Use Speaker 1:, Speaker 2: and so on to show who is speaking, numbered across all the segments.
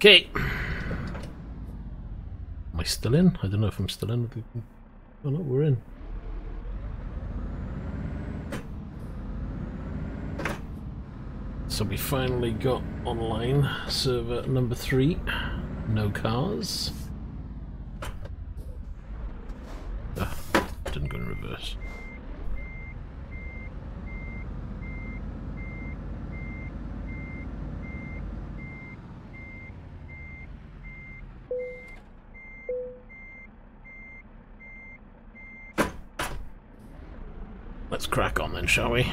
Speaker 1: Okay. Am I still in? I don't know if I'm still in. Oh no, we're in. So we finally got online server number 3. No cars. Didn't go in reverse. Let's crack on then, shall we?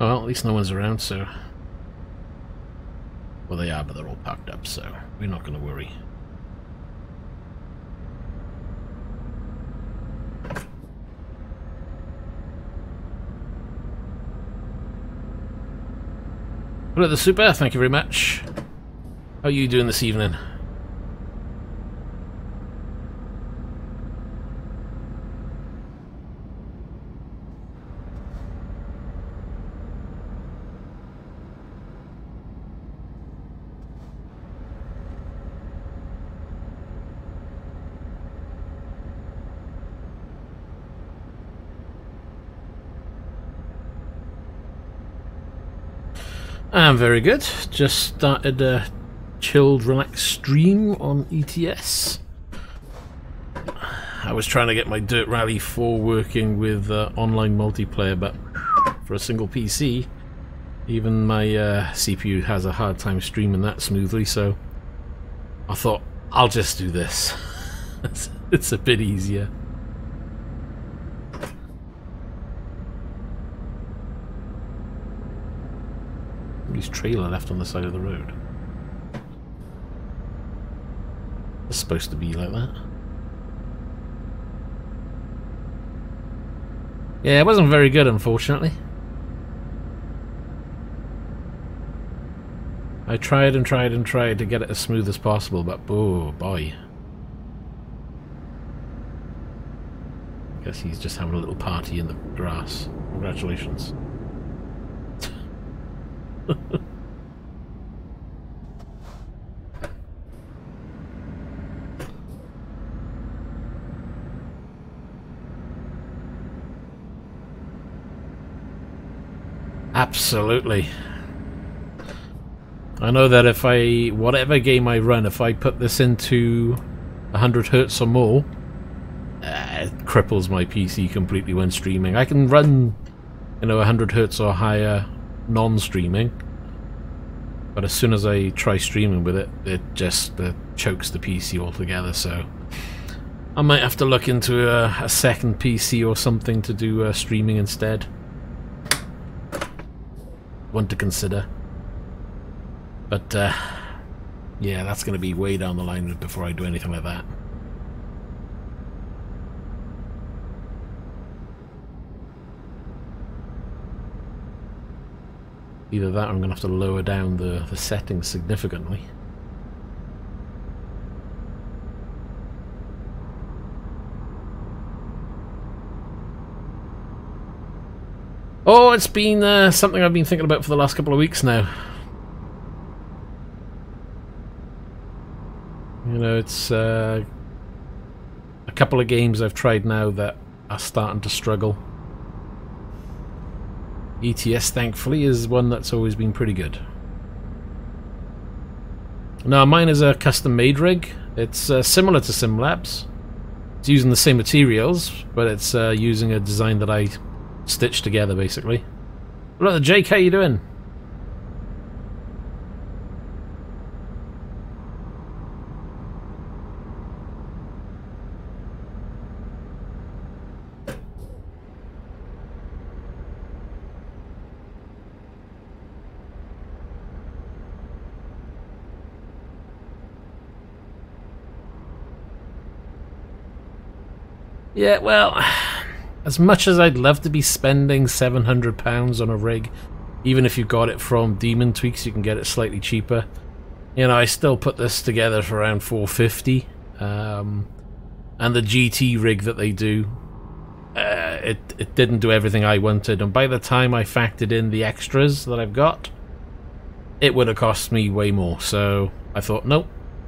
Speaker 1: Well, at least no one's around, so... Well, they are, but they're all packed up, so we're not going to worry. Hello, the Super, thank you very much. How are you doing this evening? I'm very good. Just started a chilled, relaxed stream on ETS. I was trying to get my Dirt Rally 4 working with online multiplayer, but for a single PC, even my CPU has a hard time streaming that smoothly, so I thought, I'll just do this. It's a bit easier. Somebody's trailer left on the side of the road. It's supposed to be like that. Yeah, it wasn't very good, unfortunately. I tried and tried and tried to get it as smooth as possible, but oh boy. I guess he's just having a little party in the grass. Congratulations. Absolutely. I know that if I, whatever game I run, if I put this into 100 Hz or more, it cripples my PC completely when streaming. I can run, you know, 100 Hz or higher non-streaming, but as soon as I try streaming with it, it just chokes the PC altogether, so I might have to look into a second PC or something to do streaming instead. One to consider. But yeah, that's going to be way down the line before I do anything like that. Either that or I'm going to have to lower down the settings significantly. Oh, it's been something I've been thinking about for the last couple of weeks now. You know, it's a couple of games I've tried now that are starting to struggle. ETS, thankfully, is one that's always been pretty good. Now, mine is a custom-made rig. It's similar to SimLabs. It's using the same materials, but it's using a design that I stitched together, basically. Look, Jake, how you doing? Yeah, well, as much as I'd love to be spending £700 on a rig, even if you got it from Demon Tweaks, you can get it slightly cheaper. You know, I still put this together for around $450. And the GT rig that they do, it didn't do everything I wanted. And by the time I factored in the extras that I've got, it would have cost me way more. So I thought, nope,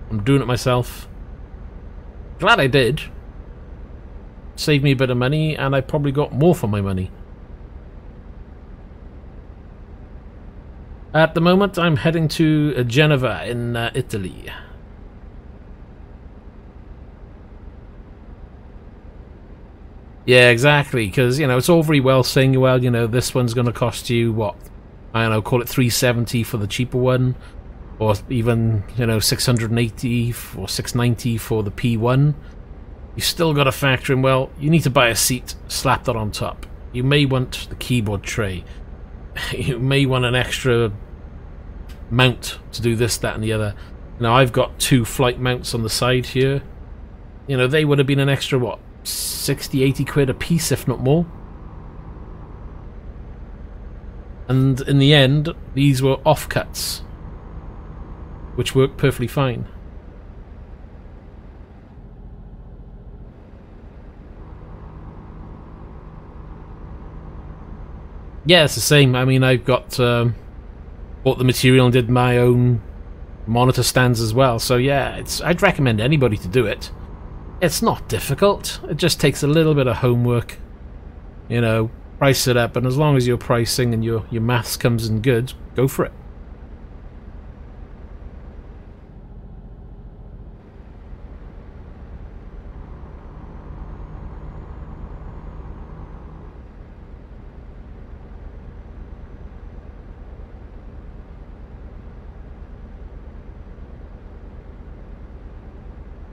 Speaker 1: I'm doing it myself. Glad I did. Saved me a bit of money, and I probably got more for my money. At the moment, I'm heading to Geneva in Italy. Yeah, exactly, because, you know, it's all very well saying, well, you know, this one's going to cost you, what, I don't know, call it $370 for the cheaper one, or even, you know, $680 or $690 for the P1. You still got to factor in, well, you need to buy a seat, slap that on top. You may want the keyboard tray. You may want an extra mount to do this, that, and the other. Now, I've got 2 flight mounts on the side here. You know, they would have been an extra, what, 60, 80 quid a piece, if not more. And in the end, these were offcuts, which worked perfectly fine. Yeah, it's the same. I mean, I've got bought the material and did my own monitor stands as well. So yeah, I'd recommend anybody to do it. It's not difficult. It just takes a little bit of homework. You know, price it up, and as long as your pricing and your maths comes in good, go for it.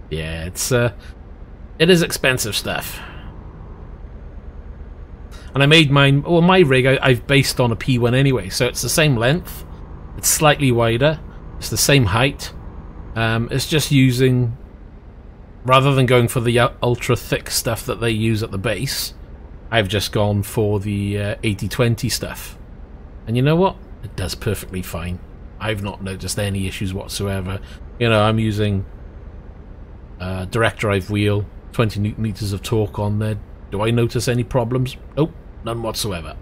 Speaker 1: Yeah, it is expensive stuff. And I made mine, well, my rig I've based on a P1 anyway, so it's the same length, it's slightly wider, it's the same height. It's just using, rather than going for the ultra thick stuff that they use at the base, I've just gone for the 80/20 stuff. And you know what? It does perfectly fine. I've not noticed any issues whatsoever. You know, I'm using direct drive wheel, 20 Newton meters of torque on there. Do I notice any problems? Nope, none whatsoever.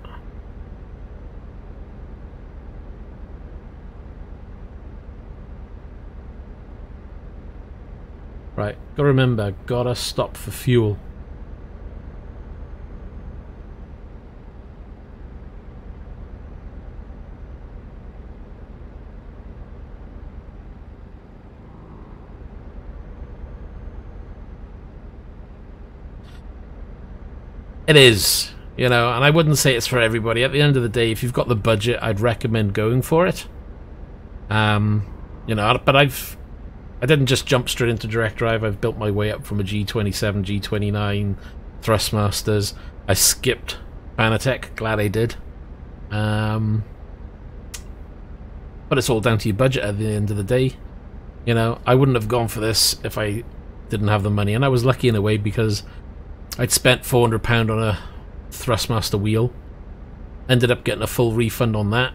Speaker 1: Right, gotta remember, gotta stop for fuel. It is, you know, and I wouldn't say it's for everybody. At the end of the day, if you've got the budget, I'd recommend going for it. You know, but I didn't just jump straight into direct drive. I've built my way up from a G27, G29, Thrustmasters. I skipped Fanatec, glad I did. But it's all down to your budget at the end of the day. You know, I wouldn't have gone for this if I didn't have the money, and I was lucky in a way because I'd spent £400 on a Thrustmaster wheel, ended up getting a full refund on that,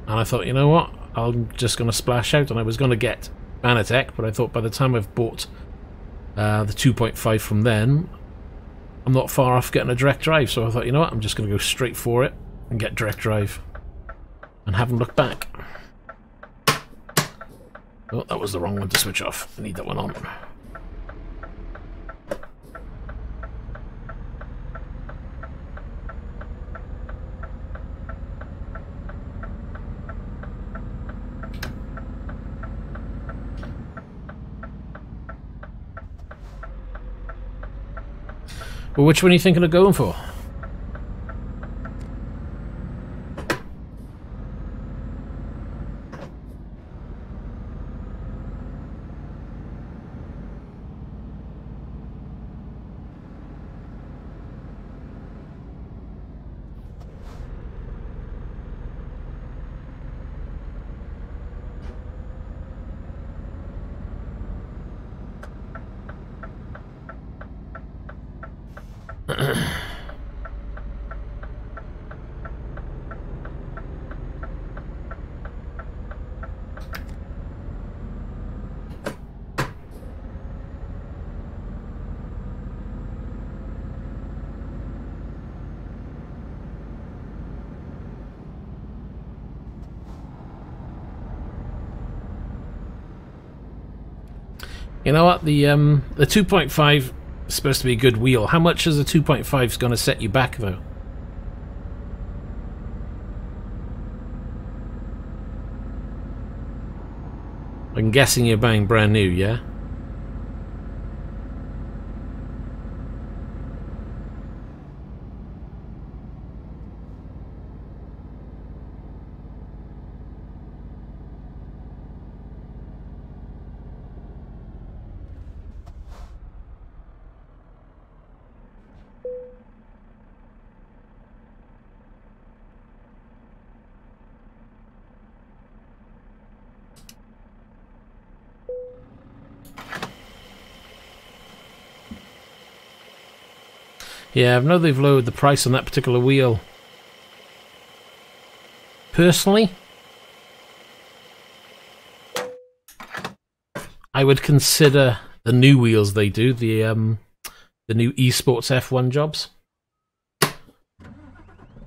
Speaker 1: and I thought, you know what, I'm just going to splash out, and I was going to get Fanatec, but I thought by the time I've bought the 2.5 from them, I'm not far off getting a direct drive, so I thought, you know what, I'm just going to go straight for it and get direct drive, and haven't looked back. Oh, that was the wrong one to switch off. I need that one on. Well, which one are you thinking of going for? You know what? The 2.5 is supposed to be a good wheel. How much is the 2.5 going to set you back, though? I'm guessing you're buying brand new, yeah? Yeah, I know they've lowered the price on that particular wheel. Personally, I would consider the new wheels they do, the new esports F1 jobs. The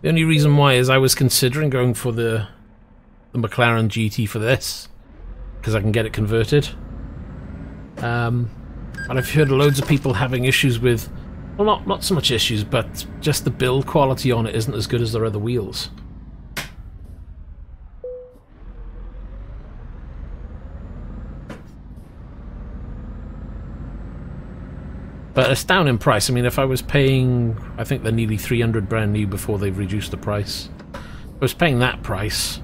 Speaker 1: only reason why is I was considering going for the McLaren GT for this, because I can get it converted. And I've heard loads of people having issues with, well, not so much issues, but just the build quality on it isn't as good as their other wheels. But it's down in price. I mean, if I was paying, I think they're nearly 300 brand new before they've reduced the price. If I was paying that price,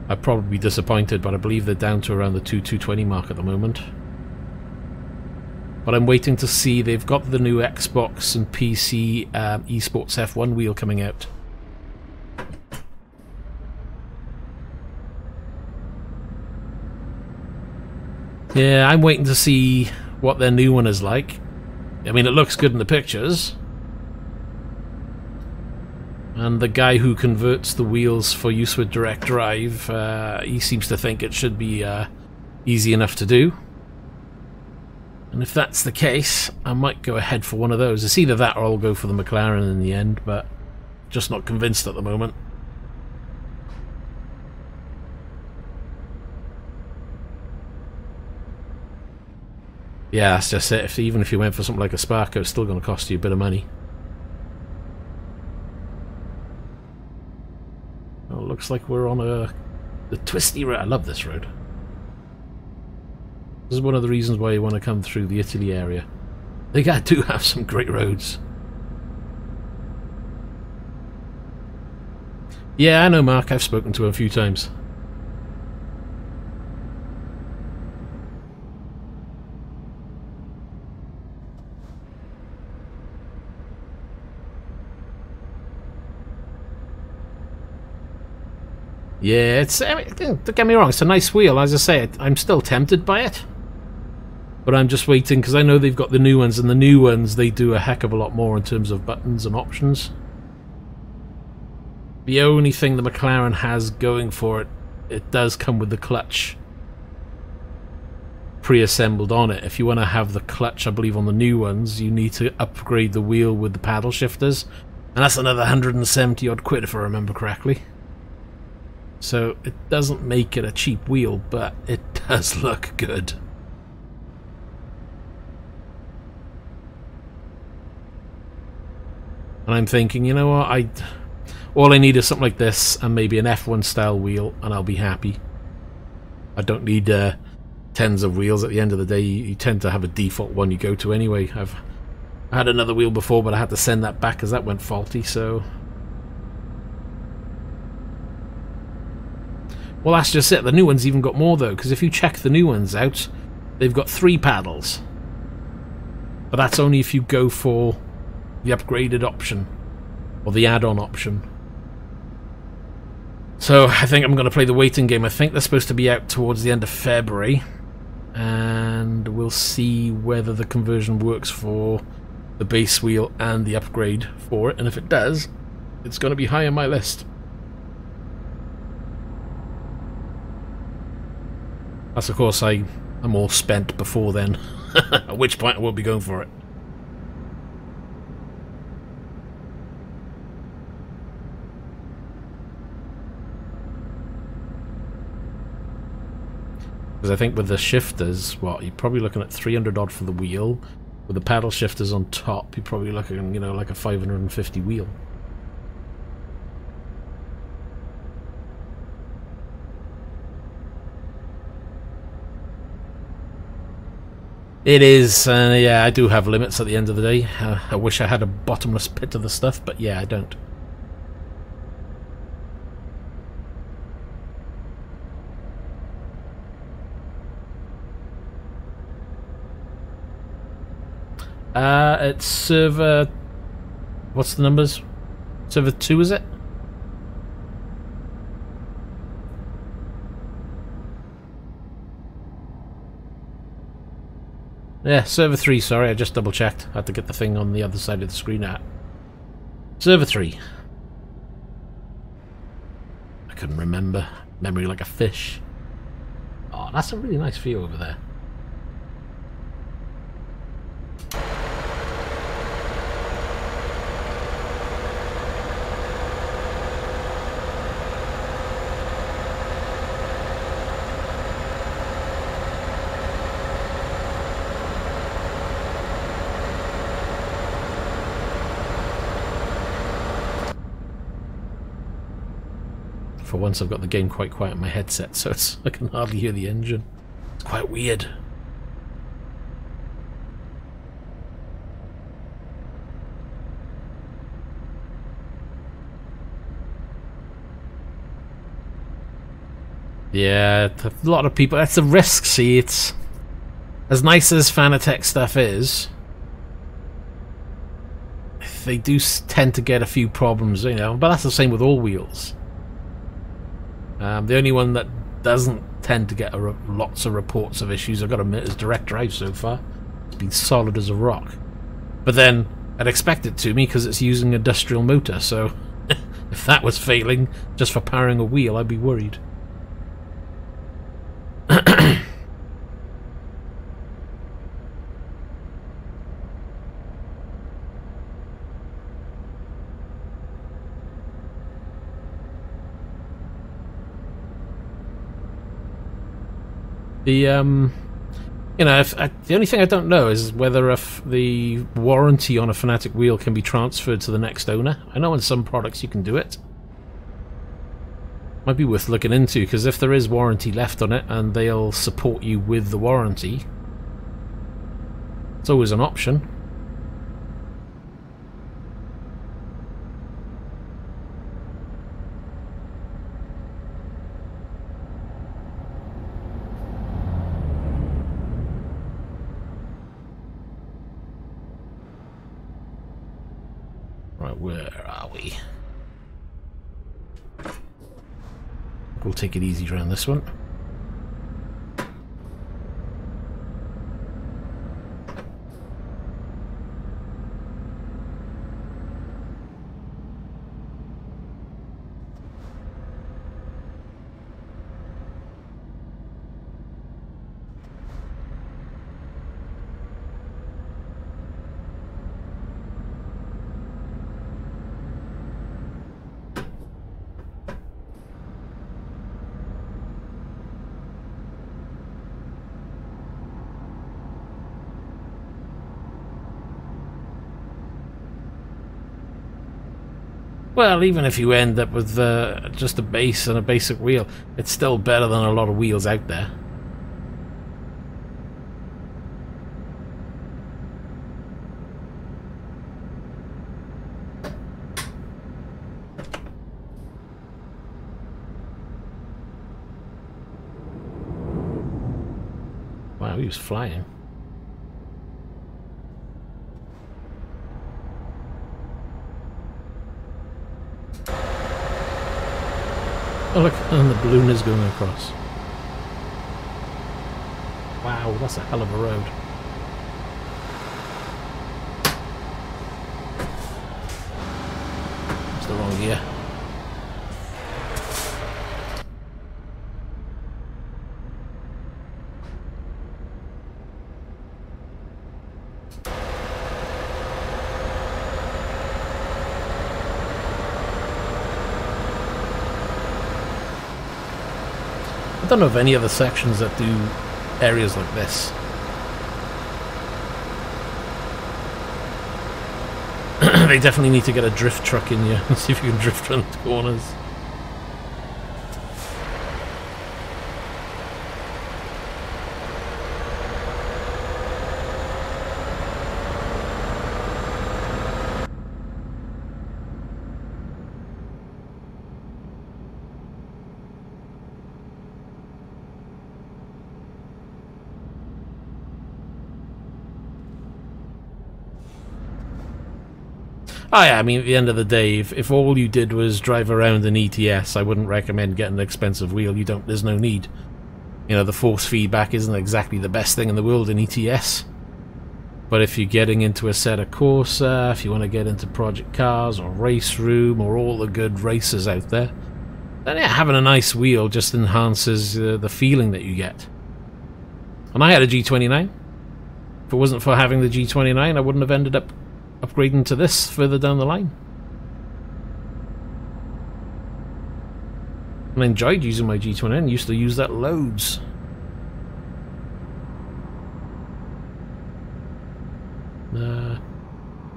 Speaker 1: I'd probably be disappointed, but I believe they're down to around the 220 mark at the moment. But I'm waiting to see, they've got the new Xbox and PC esports F1 wheel coming out. Yeah, I'm waiting to see what their new one is like. I mean, it looks good in the pictures. And the guy who converts the wheels for use with direct drive, he seems to think it should be easy enough to do. And if that's the case, I might go ahead for one of those. It's either that or I'll go for the McLaren in the end, but just not convinced at the moment. Yeah, that's just it. Even if you went for something like a Sparko, it's still going to cost you a bit of money. Oh, looks like we're on the twisty road. I love this road. This is one of the reasons why you want to come through the Italy area. They do have some great roads. Yeah, I know Mark. I've spoken to him a few times. Yeah, it's, I mean, don't get me wrong, it's a nice wheel. As I say, I'm still tempted by it. But I'm just waiting, because I know they've got the new ones, and the new ones, they do a heck of a lot more in terms of buttons and options. The only thing the McLaren has going for it, it does come with the clutch pre-assembled on it. If you want to have the clutch, I believe, on the new ones, you need to upgrade the wheel with the paddle shifters. And that's another 170 odd quid, if I remember correctly. So it doesn't make it a cheap wheel, but it does look good. And I'm thinking, you know what, all I need is something like this and maybe an F1 style wheel and I'll be happy. I don't need tens of wheels. At the end of the day, you tend to have a default one you go to anyway. I had another wheel before, but I had to send that back because that went faulty, so... Well, that's just it. The new one's even got more, though, because if you check the new ones out, they've got 3 paddles. But that's only if you go for the upgraded option, or the add-on option. So, I think I'm going to play the waiting game. I think they're supposed to be out towards the end of February. And we'll see whether the conversion works for the base wheel and the upgrade for it. And if it does, it's going to be high on my list. That's, of course, I'm all spent before then, at which point I won't be going for it. Because I think with the shifters, what, you're probably looking at 300 odd for the wheel. With the paddle shifters on top, you're probably looking, you know, like a 550 wheel. It is, yeah, I do have limits at the end of the day. I wish I had a bottomless pit of the stuff, but yeah, I don't. It's server... What's the numbers? Server 2, is it? Yeah, server 3, sorry, I just double checked. I had to get the thing on the other side of the screen out. Server 3. I couldn't remember. Memory like a fish. Oh, that's a really nice view over there. For once I've got the game quite quiet in my headset, so I can hardly hear the engine. It's quite weird. Yeah, a lot of people... That's a risk, see, it's... As nice as Fanatec stuff is, they do tend to get a few problems, you know, but that's the same with all wheels. The only one that doesn't tend to get lots of reports of issues, I've got to admit, is direct drive so far. It's been solid as a rock. But then, I'd expect it to me because it's using an industrial motor, so if that was failing just for powering a wheel, I'd be worried. The you know, the only thing I don't know is whether if the warranty on a Fanatec wheel can be transferred to the next owner. I know in some products you can do it. Might be worth looking into, because if there is warranty left on it and they'll support you with the warranty, it's always an option. Right, where are we? We'll take it easy around this one. Well, even if you end up with just a base and a basic wheel, it's still better than a lot of wheels out there. Wow, he was flying. Oh look, and the balloon is going across. Wow, that's a hell of a road. It's the wrong gear. I don't know of any other sections that do areas like this. They definitely need to get a drift truck in here and see if you can drift around the corners. Oh yeah, I mean, at the end of the day, if all you did was drive around an ETS, I wouldn't recommend getting an expensive wheel. There's no need. You know, the force feedback isn't exactly the best thing in the world in ETS. But if you're getting into a set of Corsa, if you want to get into project cars or race room or all the good races out there, then yeah, having a nice wheel just enhances the feeling that you get. And I had a G29. If it wasn't for having the G29, I wouldn't have ended up upgrading to this further down the line. And I enjoyed using my G29, used to use that loads.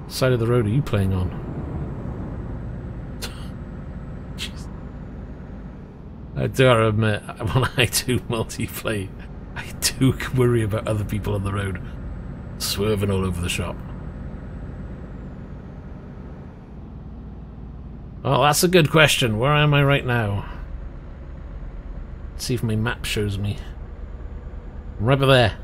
Speaker 1: Side of the road are you playing on? Jeez. I do admit, when I do multiplayer, I do worry about other people on the road swerving all over the shop. Oh, that's a good question. Where am I right now? Let's see if my map shows me. I'm right over there.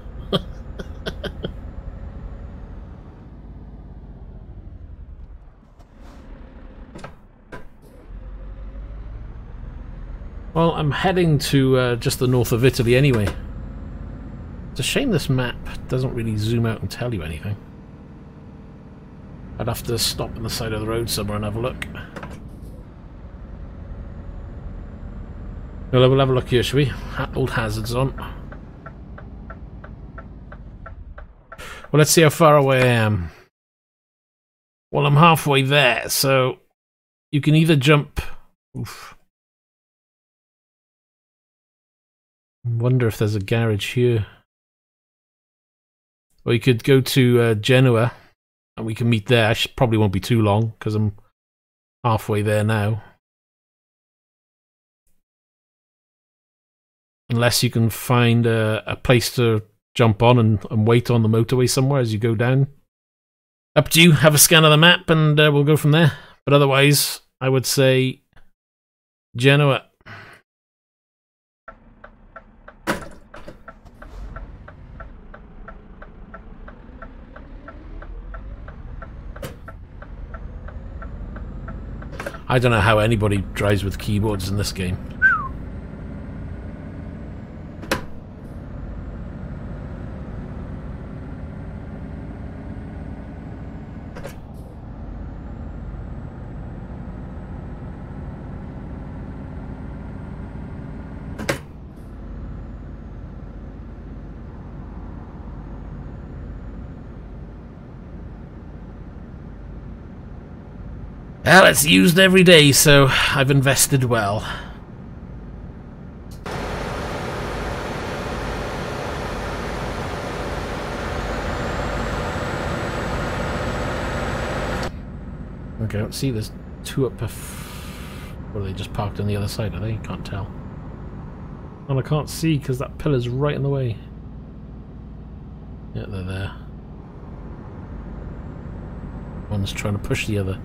Speaker 1: Well, I'm heading to just the north of Italy anyway. It's a shame this map doesn't really zoom out and tell you anything. I'd have to stop on the side of the road somewhere and have a look. Well, we'll have a look here, shall we? Old hazards on. Well, let's see how far away I am. Well, I'm halfway there, so you can either jump... Oof. I wonder if there's a garage here. Or you could go to Genoa, and we can meet there. I probably won't be too long, because I'm halfway there now. Unless you can find a place to jump on and wait on the motorway somewhere as you go down. Up to you. Have a scan of the map and we'll go from there. But otherwise, I would say Genoa. I don't know how anybody drives with keyboards in this game. Well, it's used every day, so I've invested well. Okay, let's see, there's two up... Or are they just parked on the other side, are they? Can't tell. And I can't see because that pillar's right in the way. Yeah, they're there. One's trying to push the other.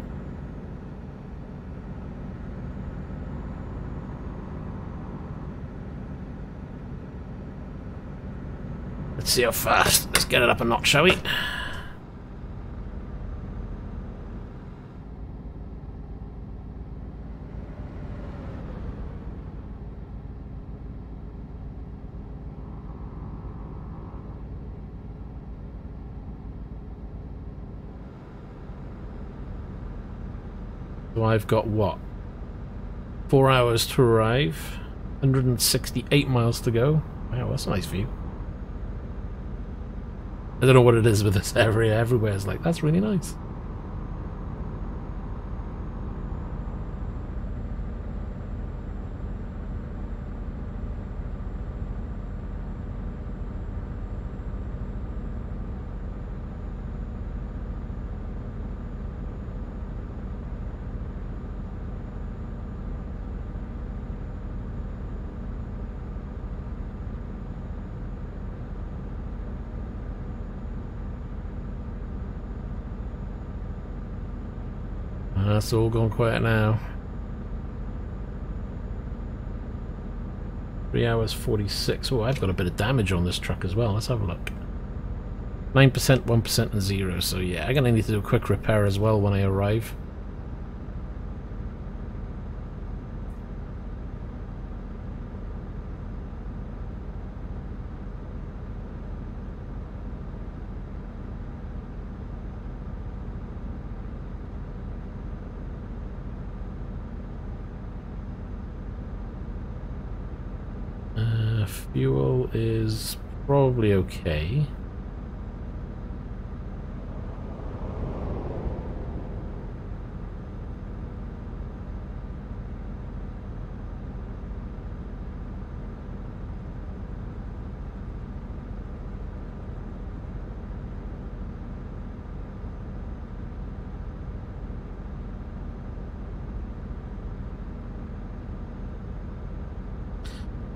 Speaker 1: Let's see how fast. Let's get it up a notch, shall we? So I've got what? 4 hours to arrive. 168 miles to go. Wow, that's a nice view. I don't know what it is with this area. Everywhere is like, that's really nice. That's all gone quiet now. 3 hours 46. Oh, I've got a bit of damage on this truck as well. Let's have a look. 9%, 1% and 0. So yeah, I'm going to need to do a quick repair as well when I arrive. Fuel is probably okay.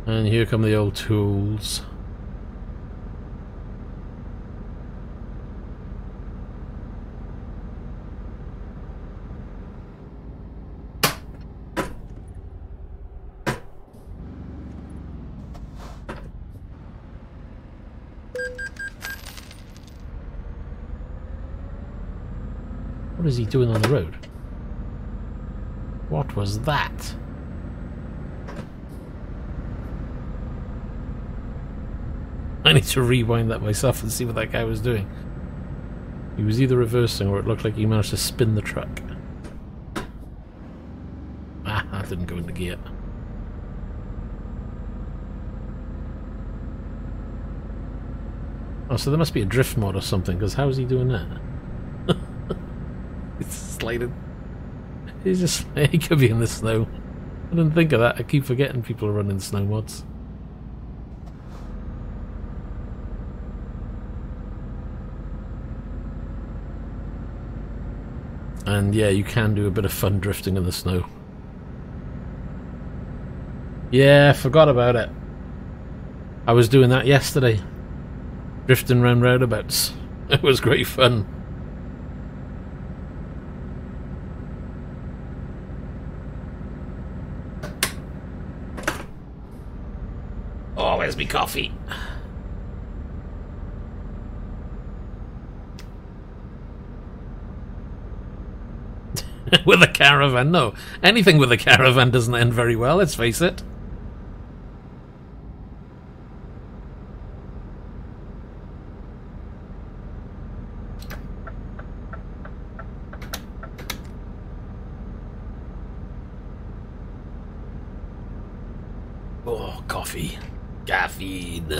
Speaker 1: And here come the old tools. What is he doing on the road? What was that? I need to rewind that myself and see what that guy was doing. He was either reversing or it looked like he managed to spin the truck. Ah, that didn't go into gear. Oh, so there must be a drift mod or something, because how is he doing that? It's sliding. He's just... He could be in the snow. I didn't think of that. I keep forgetting people are running snow mods. And yeah, you can do a bit of fun drifting in the snow. Yeah, forgot about it. I was doing that yesterday. Drifting round roundabouts. It was great fun. Oh, where's my coffee? With a caravan, no. Anything with a caravan doesn't end very well, let's face it. Oh, coffee. Caffeine.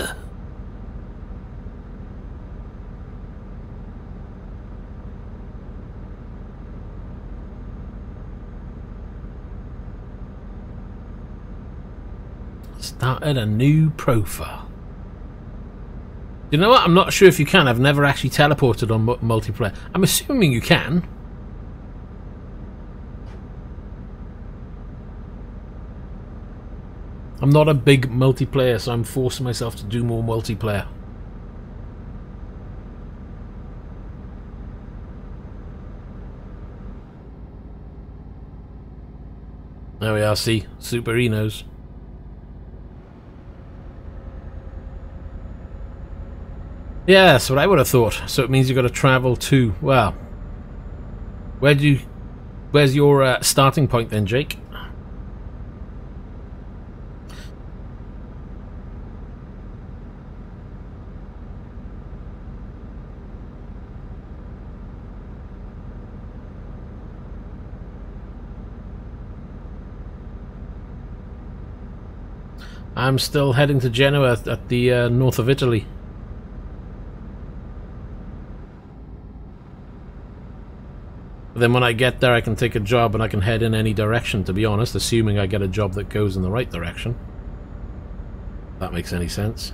Speaker 1: Started a new profile. You know what? I'm not sure if you can. I've never actually teleported on multiplayer. I'm assuming you can. I'm not a big multiplayer, so I'm forcing myself to do more multiplayer. There we are, see? Super Enos. Yeah, that's what I would have thought. So it means you've got to travel to, well, where's your starting point then, Jake? I'm still heading to Genoa at the north of Italy. Then when I get there I can take a job and I can head in any direction, to be honest, assuming I get a job that goes in the right direction. If that makes any sense.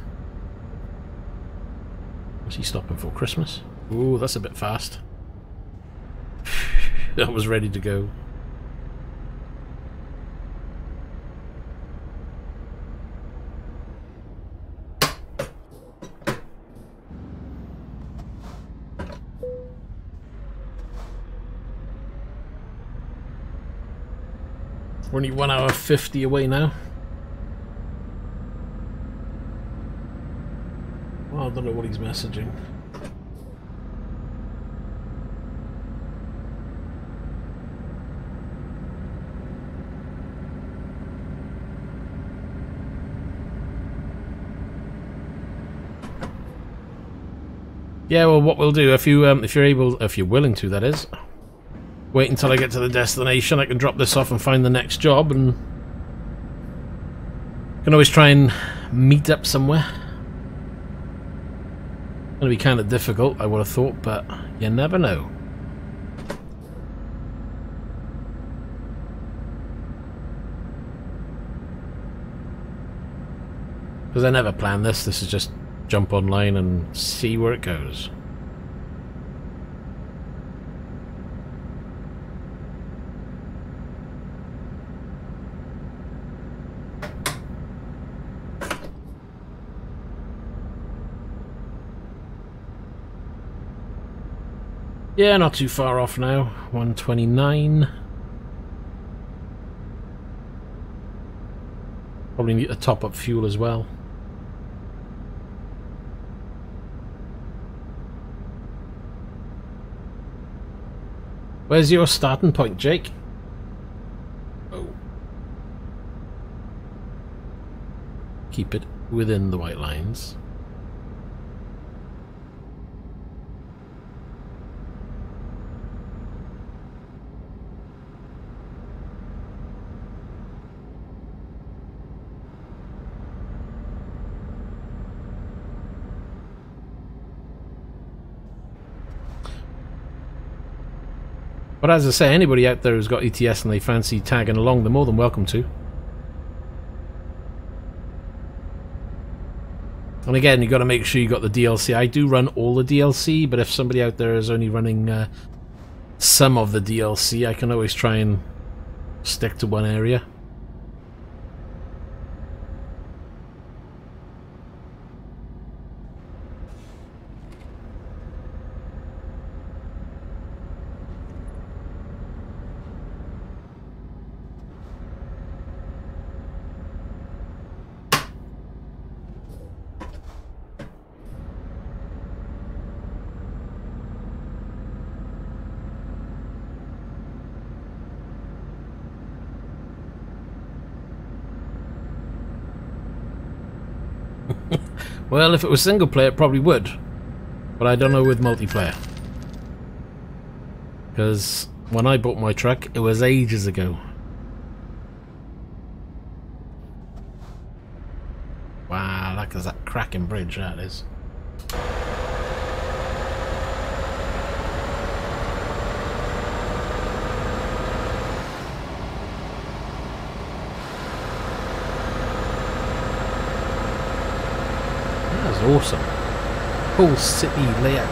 Speaker 1: Was he stopping for Christmas? Ooh, that's a bit fast. I was ready to go. We're only 1 hour 50 away now. Well, I don't know what he's messaging. Yeah, well, what we'll do if you're willing to, that is, wait until I get to the destination. I can drop this off and find the next job, and can always try and meet up somewhere. Gonna be kind of difficult, I would have thought, but you never know. Because I never planned this. This is just jump online and see where it goes. Yeah, not too far off now. 129. Probably need to top up fuel as well. Where's your starting point, Jake? Oh. Keep it within the white lines. But as I say, anybody out there who's got ETS and they fancy tagging along, they're more than welcome to. And again, you've got to make sure you got the DLC. I do run all the DLC, but if somebody out there is only running some of the DLC, I can always try and stick to one area. Well, if it was single player, it probably would. But I don't know with multiplayer. Because when I bought my truck, it was ages ago. Wow, look at that cracking bridge, that is. Awesome. Whole city layout.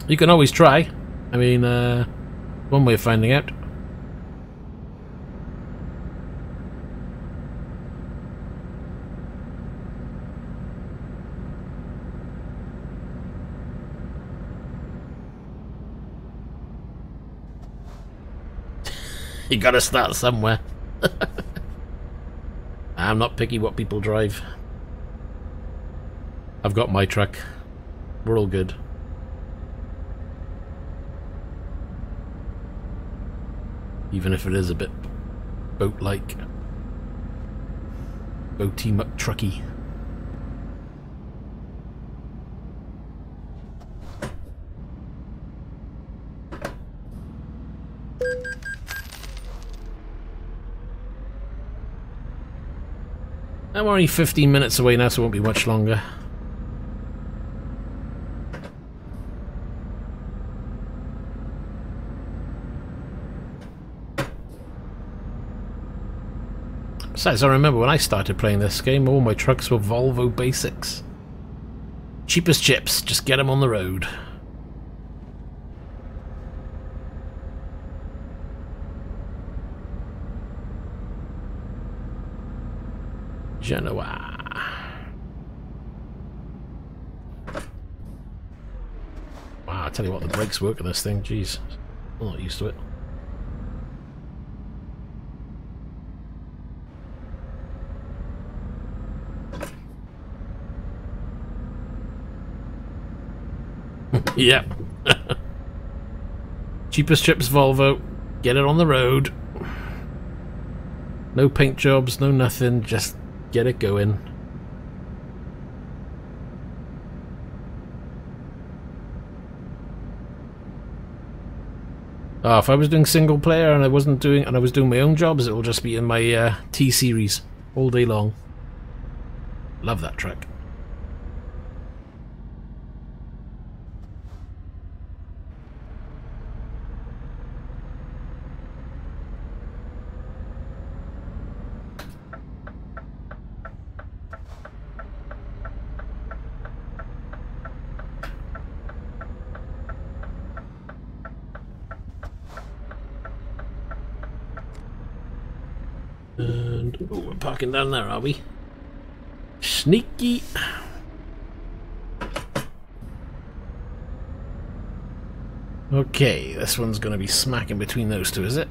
Speaker 1: You can always try. I mean, one way of finding out. You gotta start somewhere. I'm not picky what people drive. I've got my truck. We're all good. Even if it is a bit boat-like. Boaty McTrucky. I'm only 15 minutes away now, so it won't be much longer. Besides, I remember when I started playing this game, all my trucks were Volvo Basics. Cheap as chips, just get them on the road. Genoa. Wow, I tell you what, the brakes work on this thing. Jeez, I'm not used to it. Yep. Cheapest chips Volvo. Get it on the road. No paint jobs, no nothing. Just get it going. Oh, if I was doing single player and I was doing my own jobs, it'll just be in my T series all day long. Love that truck. And oh, we're parking down there, are we? Sneaky. Okay, this one's going to be smacking between those two, is it?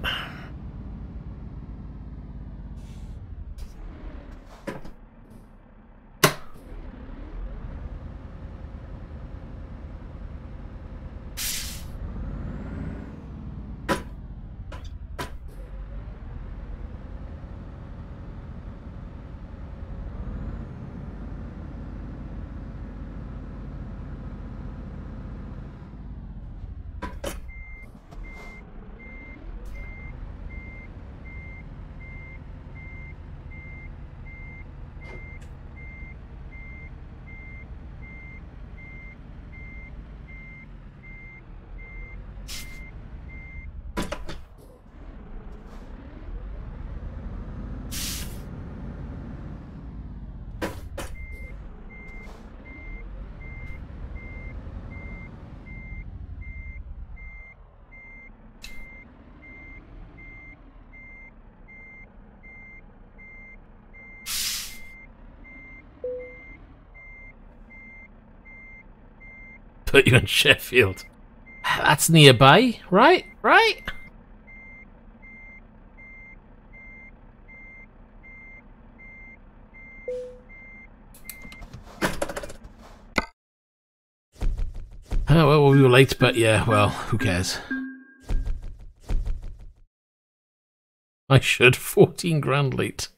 Speaker 1: Put you in Sheffield. That's nearby, right? Right? Oh, well, we were late, but yeah, well, who cares? I should. 14 grand late.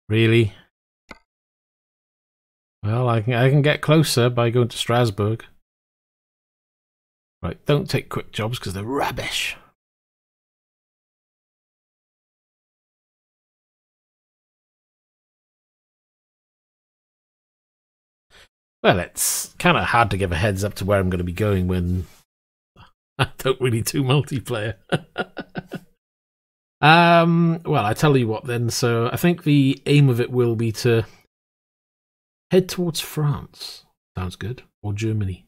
Speaker 1: Really? Well, I can get closer by going to Strasbourg. Right, don't take quick jobs because they're rubbish. Well, it's kind of hard to give a heads up to where I'm going to be going when I don't really do multiplayer. Well, I tell you what then. So I think the aim of it will be to head towards France. Sounds good. Or Germany.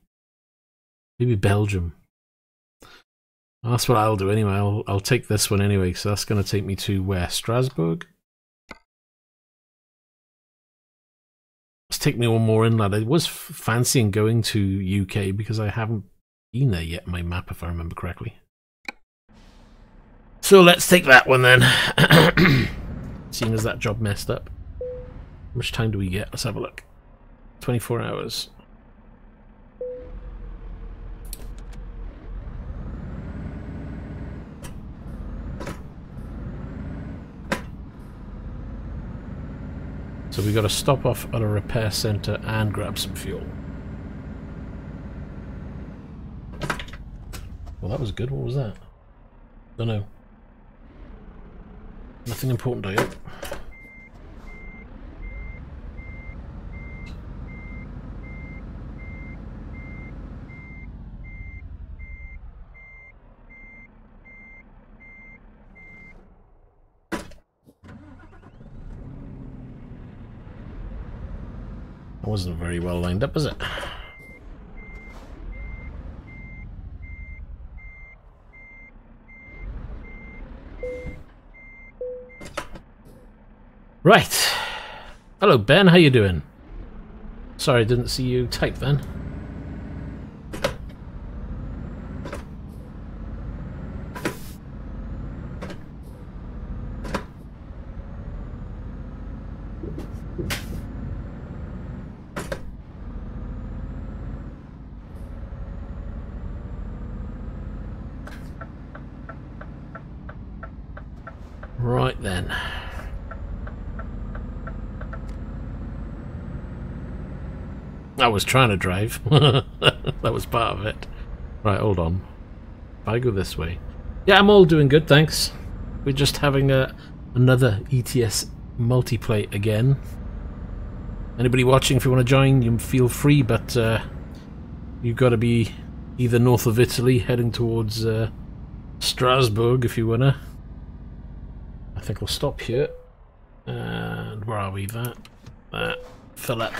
Speaker 1: Maybe Belgium. Well, that's what I'll do anyway. I'll take this one anyway. So that's going to take me to where? Strasbourg? Let's take me one more inland. I was fancying going to UK because I haven't been there yet in my map, if I remember correctly. So let's take that one then. Seeing as that job messed up. How much time do we get? Let's have a look. 24 hours. So we got to stop off at a repair centre and grab some fuel. Well, that was good. What was that? Don't know. Nothing important, I hope. That wasn't very well lined up, was it? Right. Hello, Ben. How you doing? Sorry, I didn't see you type then. Right then. I was trying to drive. That was part of it. Right, hold on. If I go this way. Yeah, I'm all doing good, thanks. We're just having another ETS multiplay again. Anybody watching, if you want to join, you feel free, but you've got to be either north of Italy, heading towards Strasbourg, if you wanna. I think we'll stop here. And where are we? That. Fill up.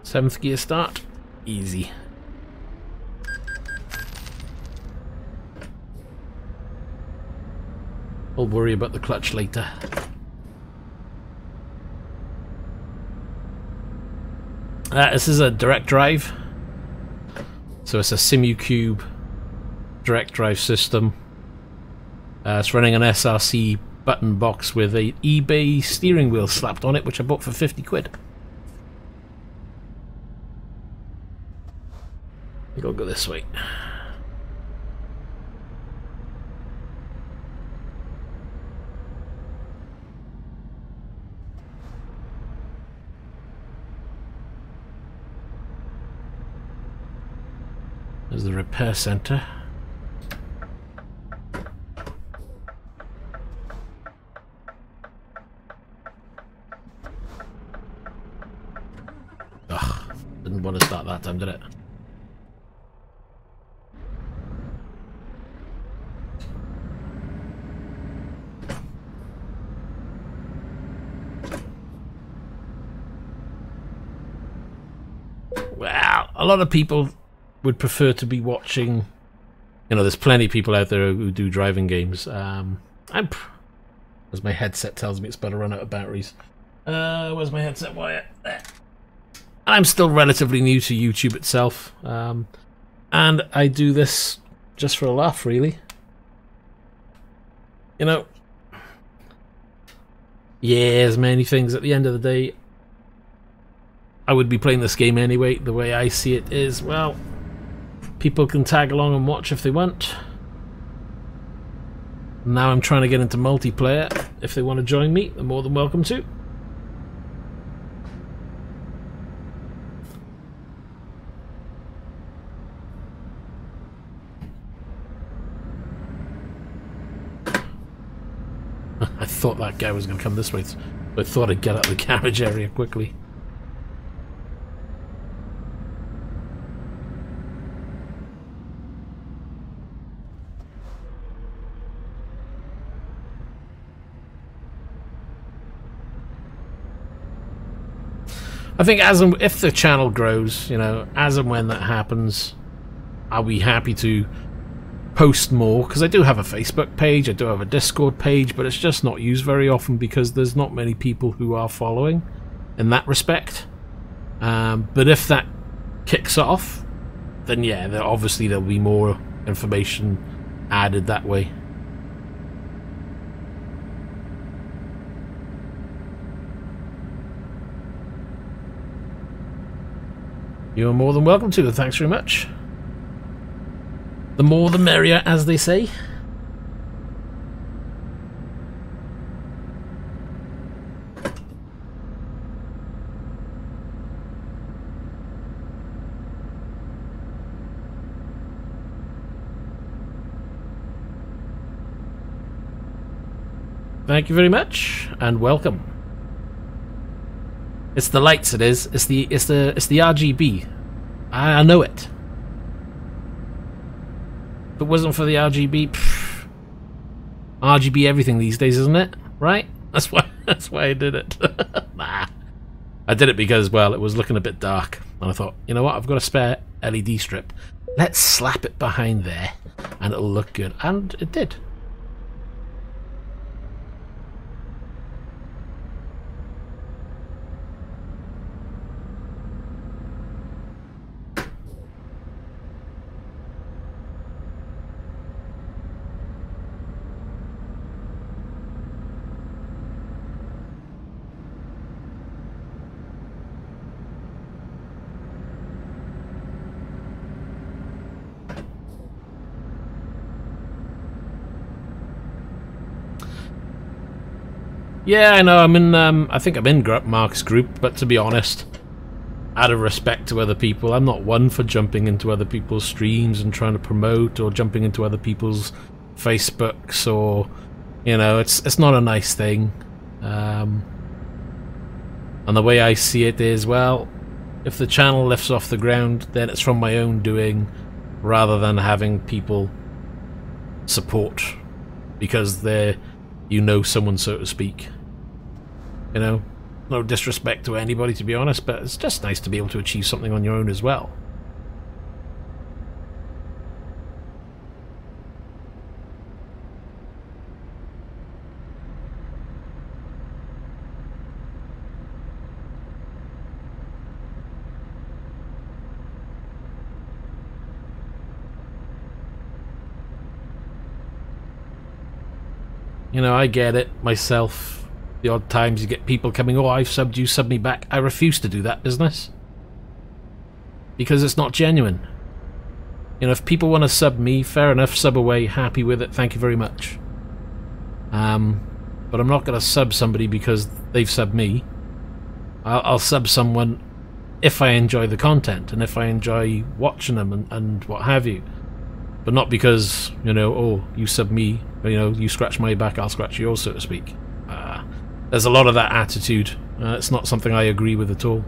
Speaker 1: Seventh gear start. Easy. I'll worry about the clutch later. This is a direct drive. So it's a SimuCube direct drive system. It's running an SRC button box with a eBay steering wheel slapped on it, which I bought for 50 quid. I think I'll go this way. There's the repair center. Ugh, didn't want to start that time, did it? Well, a lot of people would prefer to be watching, you know, there's plenty of people out there who do driving games. As my headset tells me it's about to run out of batteries. Where's my headset wire? There. I'm still relatively new to YouTube itself, and I do this just for a laugh, really. You know, yeah, there's many things. At the end of the day, I would be playing this game anyway. The way I see it is, well, people can tag along and watch if they want. Now I'm trying to get into multiplayer. If they want to join me, they're more than welcome to. I thought that guy was going to come this way, but I thought I'd get out of the carriage area quickly. I think if the channel grows, you know, as and when that happens, I'll be happy to post more, because I do have a Facebook page, I do have a Discord page, but it's just not used very often because there's not many people who are following in that respect. But if that kicks off, then yeah, obviously there'll be more information added that way. You're more than welcome to, thanks very much. The more the merrier, as they say. Thank you very much, and welcome. It's the lights, it is. It's the RGB. I know it. If it wasn't for the RGB, RGB everything these days, isn't it? Right? That's why. That's why I did it. Nah. I did it because, well, it was looking a bit dark. And I thought, you know what, I've got a spare LED strip. Let's slap it behind there and it'll look good. And it did. Yeah, I know, I'm in, I think I'm in Mark's group, but to be honest, out of respect to other people, I'm not one for jumping into other people's streams and trying to promote, or jumping into other people's Facebooks, or, you know, it's not a nice thing. And the way I see it is, well, if the channel lifts off the ground, then it's from my own doing, rather than having people support because they're, you know, someone, so to speak. You know, no disrespect to anybody, to be honest, but it's just nice to be able to achieve something on your own as well. You know, I get it myself. The odd times you get people coming, oh, I've subbed you, sub me back. I refuse to do that business. Because it's not genuine. You know, if people want to sub me, fair enough, sub away, happy with it, thank you very much. But I'm not going to sub somebody because they've subbed me. I'll sub someone if I enjoy the content, and if I enjoy watching them, and what have you. But not because, you know, oh, you sub me, or, you know, you scratch my back, I'll scratch yours, so to speak. There's a lot of that attitude. It's not something I agree with at all.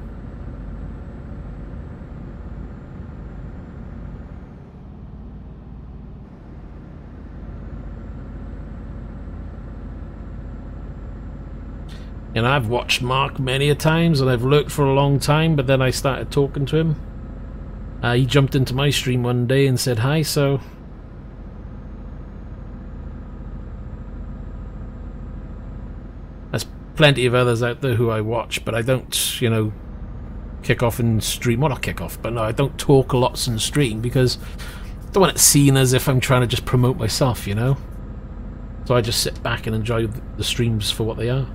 Speaker 1: And I've watched Mark many a times, and I've lurked for a long time, but then I started talking to him. He jumped into my stream one day and said hi, so... There's plenty of others out there who I watch, but I don't, you know, kick off and stream. Well, not kick off, but no, I don't talk lots in stream because I don't want it seen as if I'm trying to just promote myself, you know? So I just sit back and enjoy the streams for what they are.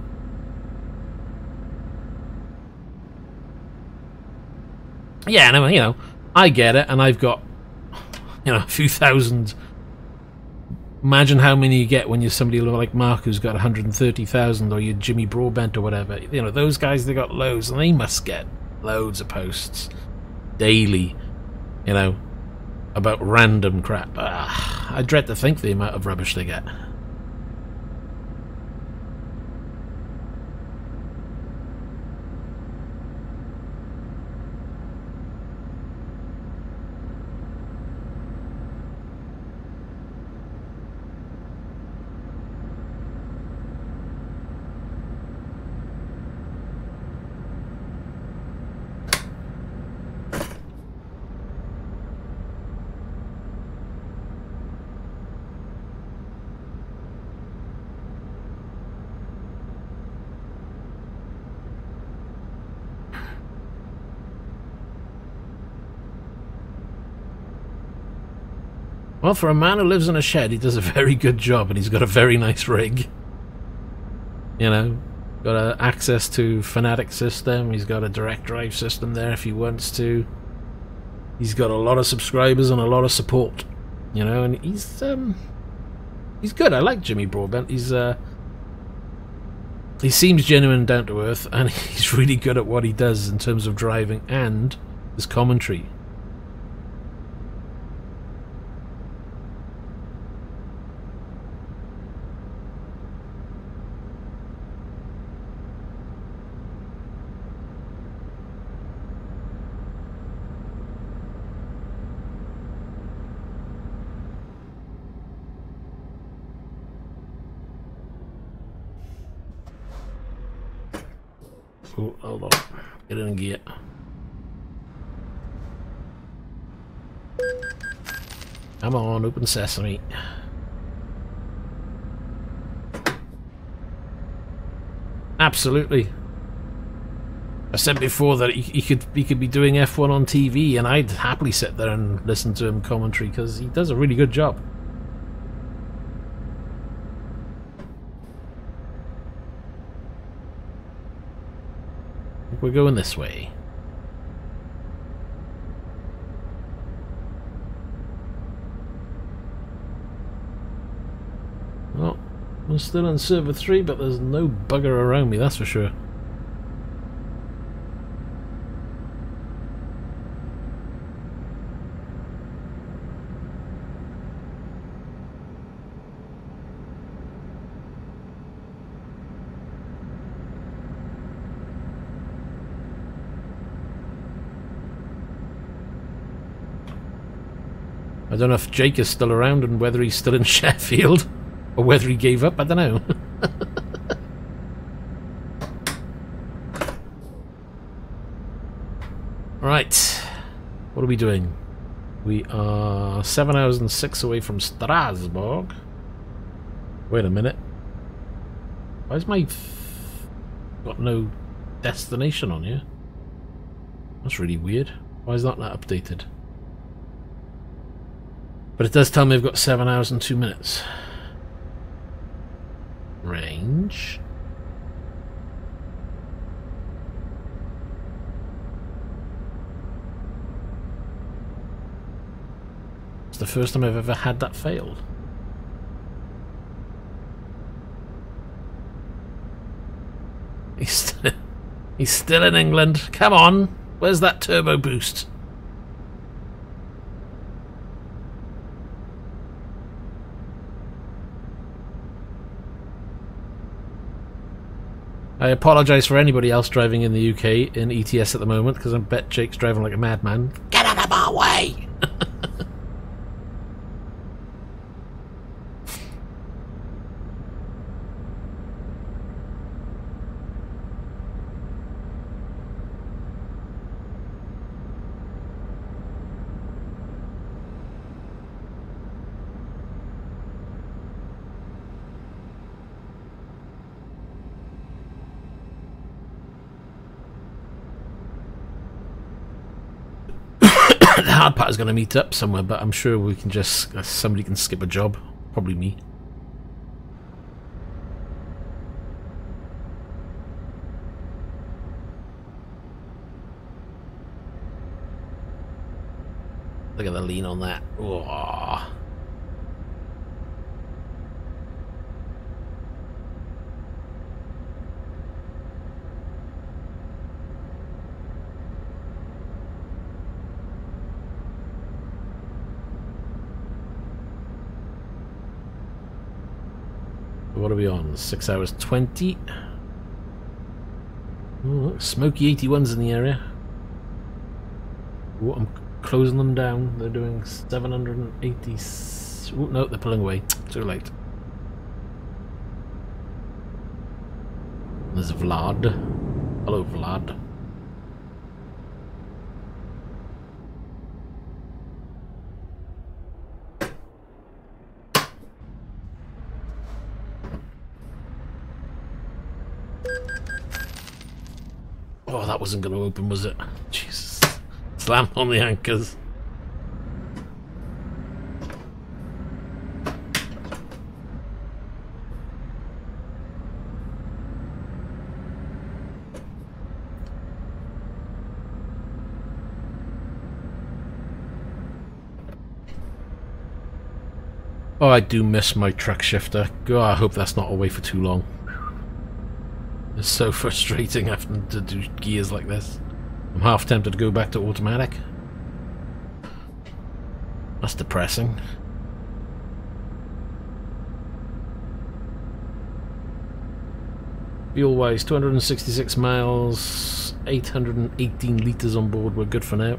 Speaker 1: Yeah, no, you know, I get it, and I've got, you know, a few thousand. Imagine how many you get when you're somebody like Mark who's got 130,000, or you're Jimmy Broadbent or whatever. You know, those guys, they got loads, and they must get loads of posts daily, you know, about random crap. I dread to think the amount of rubbish they get. Well, for a man who lives in a shed, he does a very good job, and he's got a very nice rig. You know, got access to Fanatic system, he's got a direct drive system there if he wants to. He's got a lot of subscribers and a lot of support, you know, and he's good. I like Jimmy Broadbent. He seems genuine and down to earth, and he's really good at what he does in terms of driving and his commentary. Oh, hold on. Get in gear. Come on, open sesame. Absolutely. I said before that he could be doing F1 on TV, and I'd happily sit there and listen to him commentary because he does a really good job. I think we're going this way. Well, I'm still in server 3, but there's no bugger around me, that's for sure. I don't know if Jake is still around and whether he's still in Sheffield or whether he gave up, I don't know. Right, what are we doing? We are 7 hours and 6 away from Strasbourg. Wait a minute. Why is my got no destination on here? That's really weird. Why is that not updated? But it does tell me I've got 7 hours and 2 minutes. Range. It's the first time I've ever had that failed. He's still in England. Come on. Where's that turbo boost? I apologise for anybody else driving in the UK in ETS at the moment, because I bet Jake's driving like a madman. Get out of our way! The hard part is going to meet up somewhere, but I'm sure we can just... somebody can skip a job. Probably me. Look at the lean on that. Oh. What are we on? 6 hours 20. Oh, look, smoky 81's in the area. Oh, I'm closing them down. They're doing 780. Oh, no, they're pulling away. Too late. There's Vlad. Hello, Vlad. Oh, that wasn't going to open, was it? Jesus. Slam on the anchors. Oh, I do miss my truck shifter. God, I hope that's not away for too long. It's so frustrating having to do gears like this. I'm half tempted to go back to automatic. That's depressing. Fuel-wise, 266 miles, 818 litres on board. We're good for now.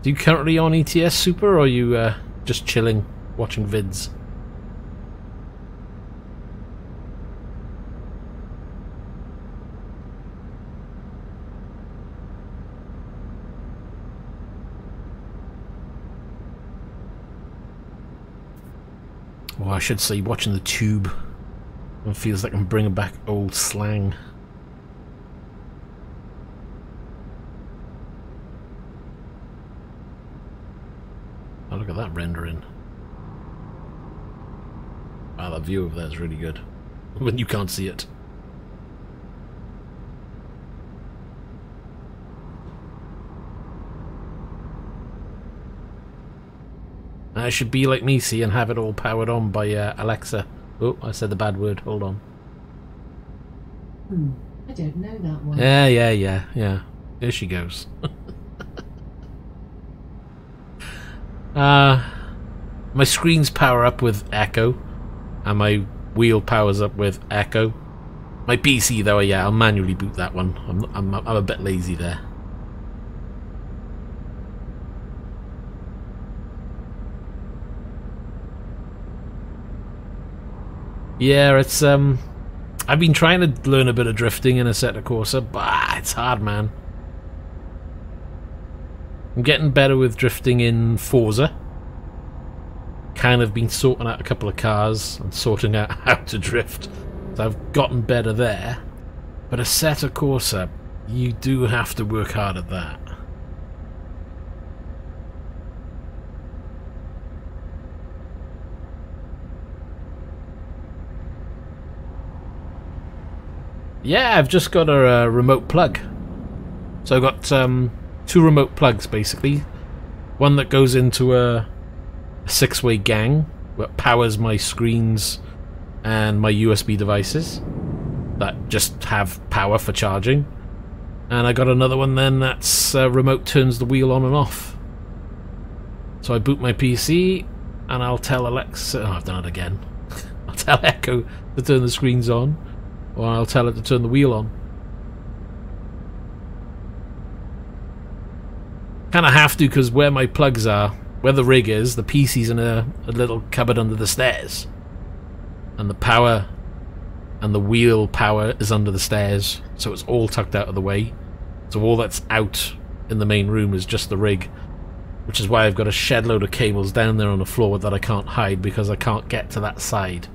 Speaker 1: Are you currently on ETS Super, or are you just chilling, watching vids? Or I should say watching the tube. It feels like I'm bringing back old slang. Oh, look at that rendering. Wow, that view of that is really good. When you can't see it. I should be like me, see, and have it all powered on by Alexa. Oh, I said the bad word. Hold on.
Speaker 2: I don't know that one.
Speaker 1: Yeah. There she goes. My screens power up with Echo, and my wheel powers up with Echo. My PC, though, yeah, I'll manually boot that one. I'm a bit lazy there. Yeah, it's I've been trying to learn a bit of drifting in Assetto Corsa, but it's hard, man. I'm getting better with drifting in Forza. Kind of been sorting out a couple of cars and sorting out how to drift. So I've gotten better there. But Assetto Corsa, you do have to work hard at that. Yeah, I've just got a remote plug. So I've got two remote plugs, basically. One that goes into a six-way gang that powers my screens and my USB devices that just have power for charging. And I got another one then that's remote turns the wheel on and off. So I boot my PC and I'll tell Alexa... Oh, I've done it again. I'll tell Echo to turn the screens on, or I'll tell it to turn the wheel on. Kind of have to, because where my plugs are, where the rig is, the PC's in a little cupboard under the stairs. And the power and the wheel power is under the stairs, so it's all tucked out of the way. So all that's out in the main room is just the rig, which is why I've got a shed load of cables down there on the floor that I can't hide because I can't get to that side.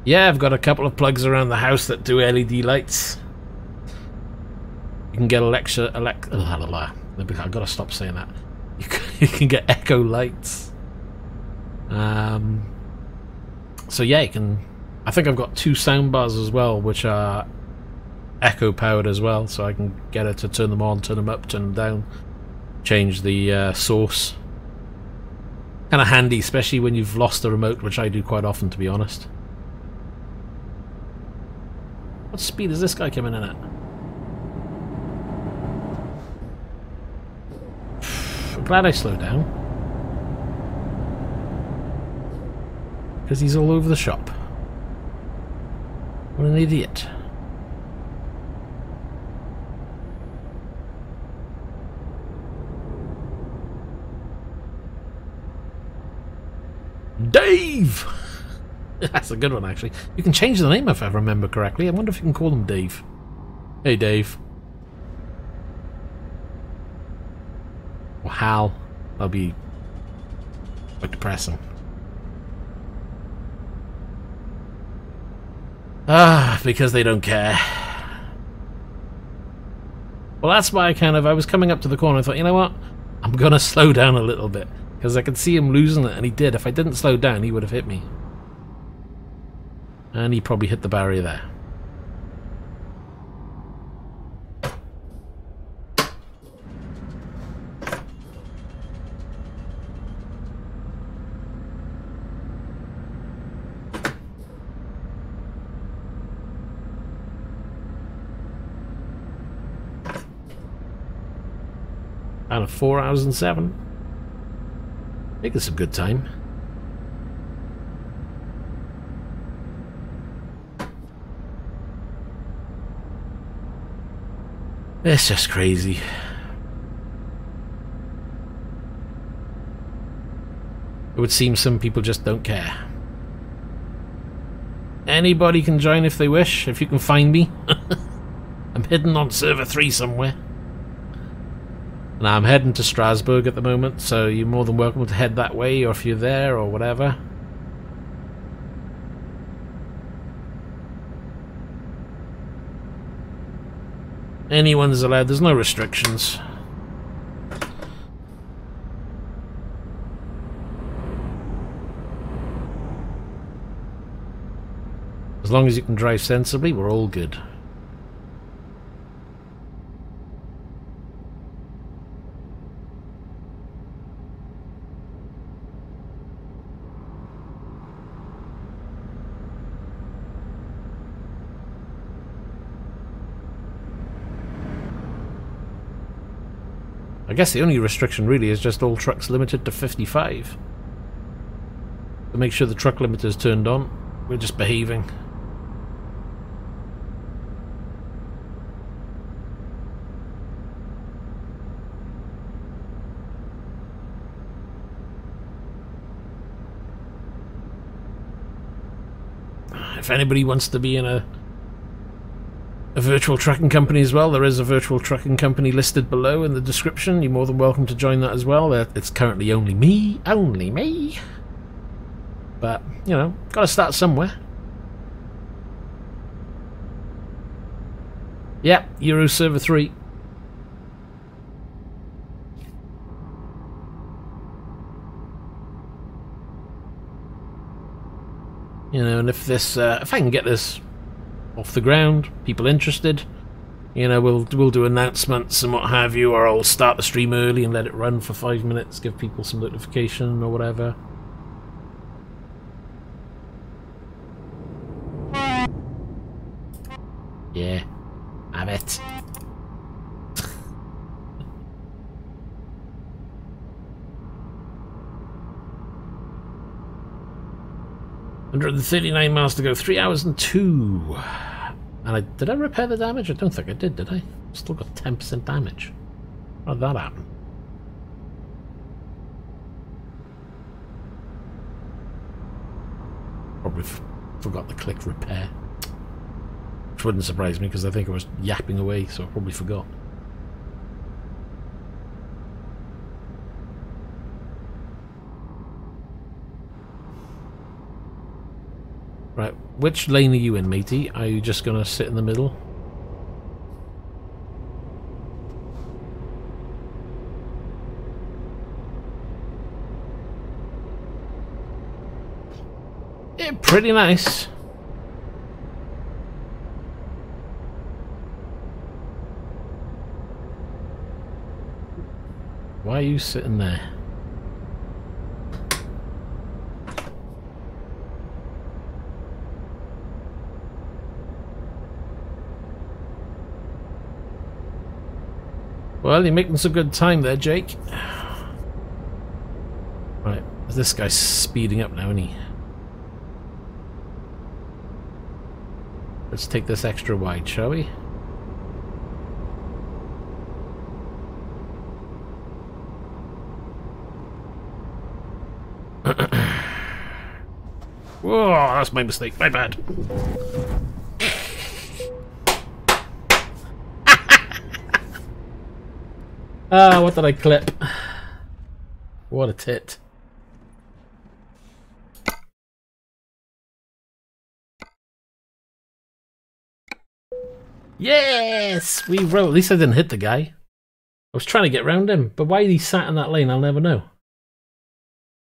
Speaker 1: Yeah, I've got a couple of plugs around the house that do LED lights. You can get I've got to stop saying that. You can get Echo lights. So yeah, you can. I think I've got two sound bars as well, which are Echo powered as well, so I can get it to turn them on, turn them up, turn them down, change the source. Kind of handy, especially when you've lost the remote, which I do quite often, to be honest. What speed is this guy coming in at? I'm glad I slowed down. Because he's all over the shop. What an idiot. Dave! That's a good one, actually. You can change the name if I remember correctly. I wonder if you can call him Dave. Hey, Dave. Or Hal. That'll be quite depressing. Because they don't care. Well, that's why I was coming up to the corner and I thought, you know what? I'm gonna slow down a little bit. Because I could see him losing it, and he did. If I didn't slow down, he would have hit me. And he probably hit the barrier there. Out of 4 hours and 7. I think it's a good time. It's just crazy. It would seem some people just don't care. Anybody can join if they wish, if you can find me. I'm hidden on server 3 somewhere. And I'm heading to Strasbourg at the moment, so you're more than welcome to head that way, or if you're there, or whatever. Anyone's allowed, there's no restrictions. As long as you can drive sensibly, we're all good. I guess the only restriction really is just all trucks limited to 55. To make sure the truck limiter's turned on, we're just behaving. If anybody wants to be in a virtual trucking company as well, there is a virtual trucking company listed below in the description. You're more than welcome to join that as well. It's currently only me. But, you know, gotta start somewhere. Yep, Euro Server 3. You know, and if this, if I can get this off the ground, people interested, you know, we'll do announcements and what have you, or I'll start the stream early and let it run for 5 minutes, give people some notification or whatever. Yeah, have it. $139 miles to go, 3 hours and 2. And did I repair the damage? I don't think I did I? Still got 10% damage. How did that happen? Probably forgot to click repair. Which wouldn't surprise me because I think I was yapping away, so I probably forgot. Right, which lane are you in, matey? Are you just gonna sit in the middle? Yeah, pretty nice. Why are you sitting there? Well, you're making some good time there, Jake. Right, this guy's speeding up now, isn't he? Let's take this extra wide, shall we? Whoa, that's my mistake, my bad. Ah, what did I clip? What a tit. Yes! We roll. At least I didn't hit the guy. I was trying to get round him, but why he sat in that lane, I'll never know.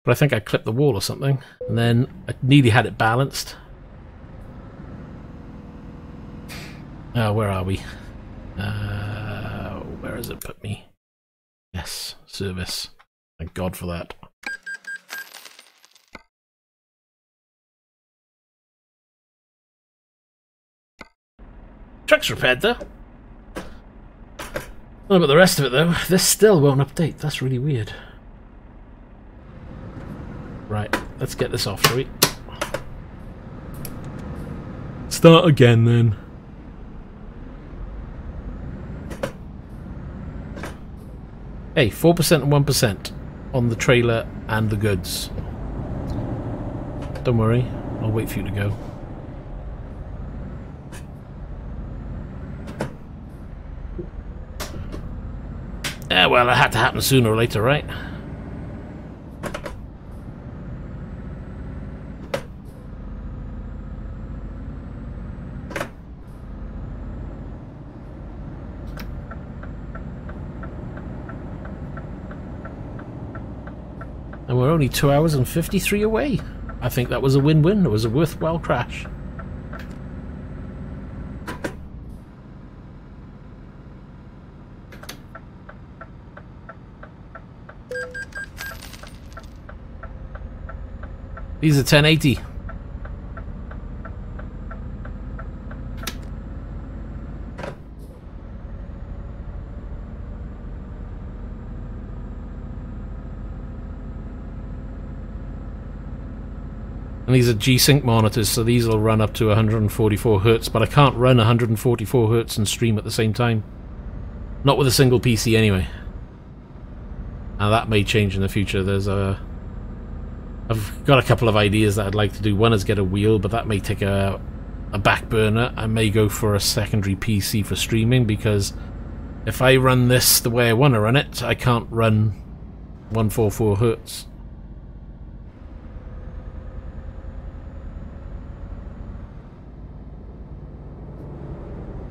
Speaker 1: But I think I clipped the wall or something, and then I nearly had it balanced. Oh, where are we? Where has it put me? Yes, service. Thank God for that. Truck's repaired though. I don't know about the rest of it though. This still won't update. That's really weird. Right, let's get this off, shall we? Start again then. Hey, 4% and 1% on the trailer and the goods. Don't worry, I'll wait for you to go. Yeah, well, it had to happen sooner or later, right? And we're only 2 hours and 53 away. I think that was a win-win. It was a worthwhile crash. These are 1080. And these are G-Sync monitors, so these will run up to 144 Hz, but I can't run 144 Hz and stream at the same time. Not with a single PC anyway. Now that may change in the future. I've got a couple of ideas that I'd like to do. One is get a wheel, but that may take a back burner. I may go for a secondary PC for streaming, because if I run this the way I want to run it, I can't run 144 Hz.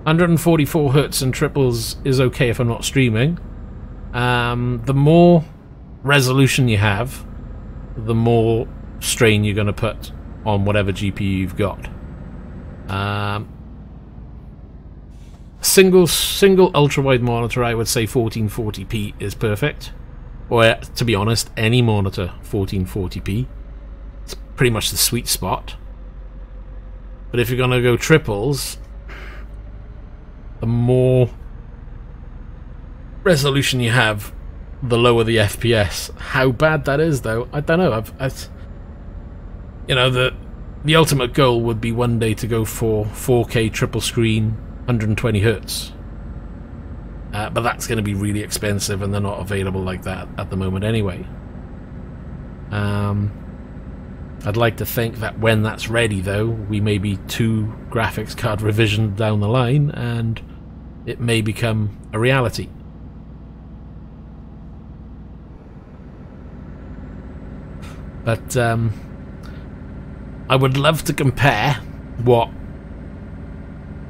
Speaker 1: Hz and triples is okay if I'm not streaming. The more resolution you have, the more strain you're going to put on whatever GPU you've got. Single ultra-wide monitor, I would say 1440p is perfect. Or, to be honest, any monitor 1440p. It's pretty much the sweet spot. But if you're going to go triples, the more resolution you have, the lower the FPS. How bad that is, though, I don't know. You know, the ultimate goal would be one day to go for 4K triple screen, 120 Hz. But that's going to be really expensive, and they're not available like that at the moment anyway. I'd like to think that when that's ready, though, we may be 2 graphics card revision down the line, and it may become a reality. But I would love to compare what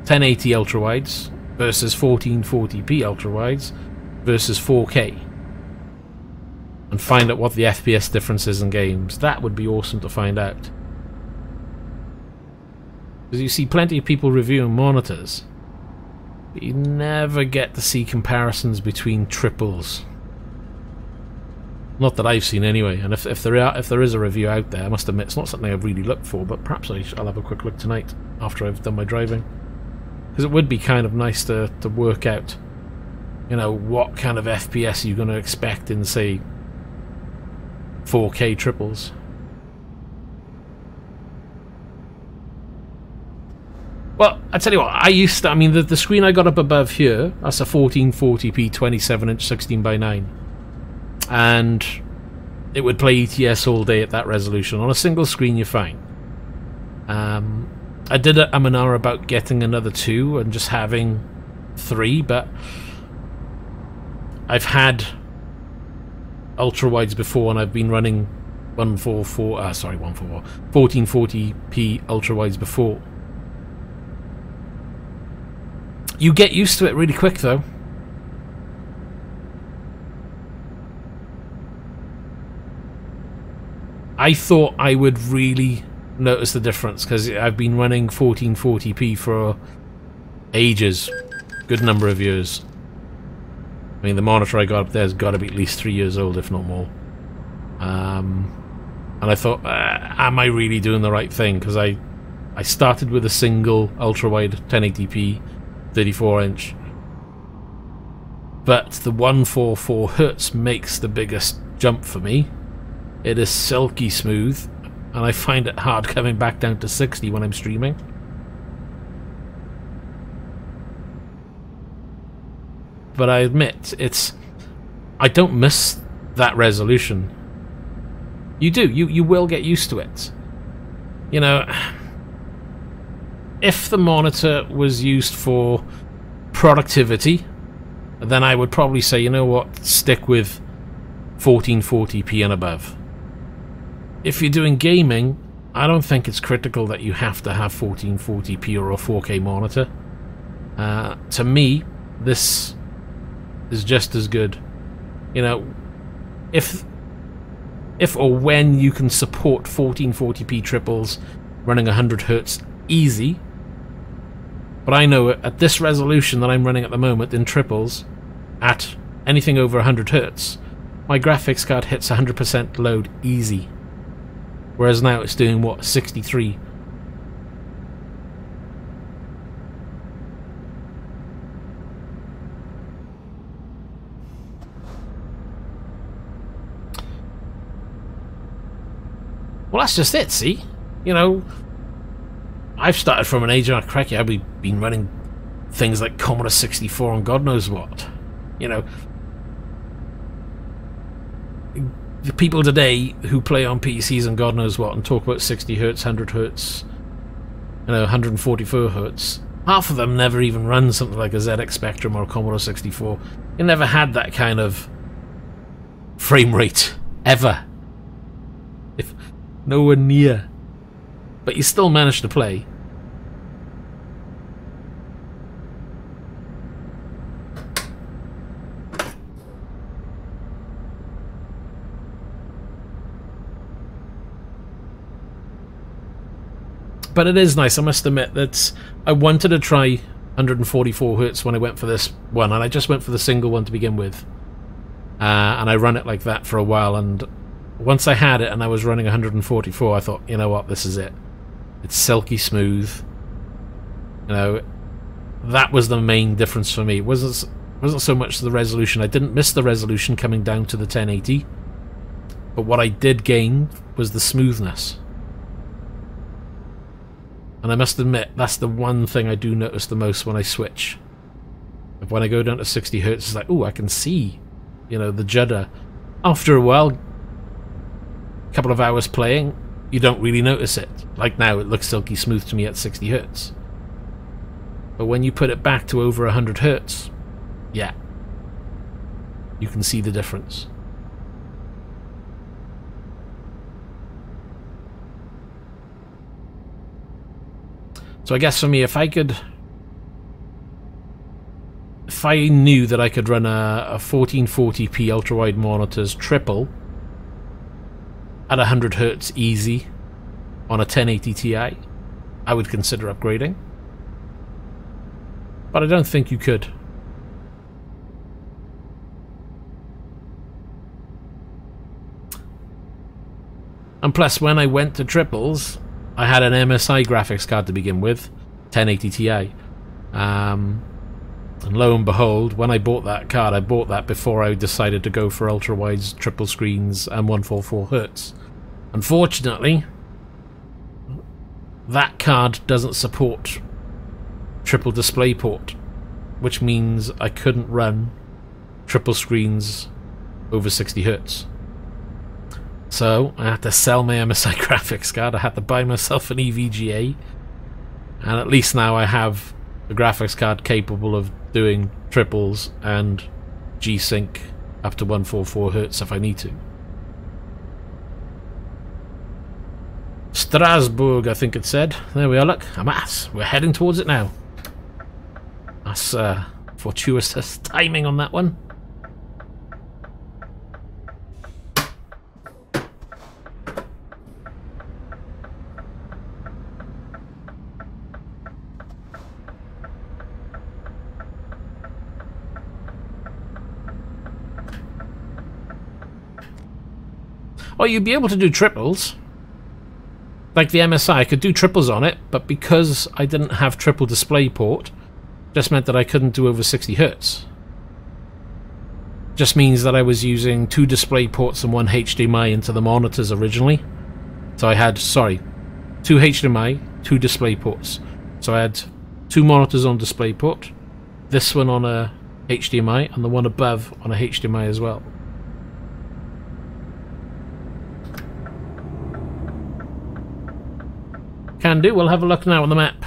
Speaker 1: 1080 ultrawides versus 1440p ultrawides versus 4K, and find out what the FPS difference is in games. That would be awesome to find out. Because you see plenty of people reviewing monitors, but you never get to see comparisons between triples. Not that I've seen anyway, and if there is a review out there, I must admit it's not something I've really looked for, but perhaps I'll have a quick look tonight after I've done my driving. Because it would be kind of nice to work out, you know, what kind of FPS you're going to expect in, say, 4K triples. Well, I tell you what, I mean, the screen I got up above here, that's a 1440p 27-inch 16:9. And it would play ETS all day at that resolution. On a single screen, you're fine. I did I'm an hour about getting another 2 and just having 3, but I've had ultra-wides before, and I've been running 1440p ultra-wides before. You get used to it really quick, though. I thought I would really notice the difference, because I've been running 1440p for ages, good number of years. I mean, the monitor I got up there has got to be at least 3 years old, if not more. And I thought, am I really doing the right thing? Because I started with a single ultra-wide 1080p 34-inch, but the 144 Hz makes the biggest jump for me. It is silky smooth, and I find it hard coming back down to 60 when I'm streaming. But I admit, I don't miss that resolution. You do. You will get used to it. You know, if the monitor was used for productivity, then I would probably say, you know what, stick with 1440p and above. If you're doing gaming, I don't think it's critical that you have to have 1440p or a 4K monitor. To me, this is just as good. You know, if or when you can support 1440p triples running 100 Hz easy, but I know at this resolution that I'm running at the moment in triples, at anything over 100 Hz, my graphics card hits 100% load easy. Whereas now it's doing, what, 63? Well, that's just it, see? You know, I've started from an age of cracky. I've been running things like Commodore 64 and God knows what. You know, the people today who play on PCs and God knows what and talk about 60 Hz, 100 Hz, you know, 144 Hz, half of them never even run something like a ZX Spectrum or a Commodore 64. It never had that kind of frame rate, ever. If nowhere near. But you still managed to play. But it is nice, I must admit, that I wanted to try 144 Hz when I went for this one, and I just went for the single one to begin with. And I ran it like that for a while, and once I had it and I was running 144, I thought, you know what, this is it. It's silky smooth. You know, that was the main difference for me. It wasn't so much the resolution. I didn't miss the resolution coming down to the 1080. But what I did gain was the smoothness. And I must admit, that's the one thing I do notice the most when I switch. When I go down to 60 Hz, it's like, ooh, I can see, you know, the judder. After a while, a couple of hours playing, you don't really notice it. Like now, it looks silky smooth to me at 60 Hz. But when you put it back to over 100 Hz, yeah, you can see the difference. So I guess for me, if I knew that I could run a 1440p ultra-wide monitors triple at 100 Hz easy on a 1080 Ti, I would consider upgrading. But I don't think you could. And plus, when I went to triples, I had an MSI graphics card to begin with, 1080 Ti. And lo and behold, when I bought that card, I bought that before I decided to go for ultra-wides, triple screens, and 144 Hz. Unfortunately, that card doesn't support triple DisplayPort, which means I couldn't run triple screens over 60 Hz. So I had to sell my MSI graphics card. I had to buy myself an EVGA, and at least now I have a graphics card capable of doing triples and G-Sync up to 144 Hz if I need to. Strasbourg, I think it said. There we are, look. We're heading towards it now. That's fortuitous timing on that one. Well, you'd be able to do triples. Like the MSI, I could do triples on it, but because I didn't have triple DisplayPort, just meant that I couldn't do over 60 Hz. Just means that I was using 2 DisplayPorts and 1 HDMI into the monitors originally. So I had, 2 HDMI, 2 DisplayPorts. So I had 2 monitors on DisplayPort, this one on a HDMI and the one above on a HDMI as well. Can do. We'll have a look now on the map.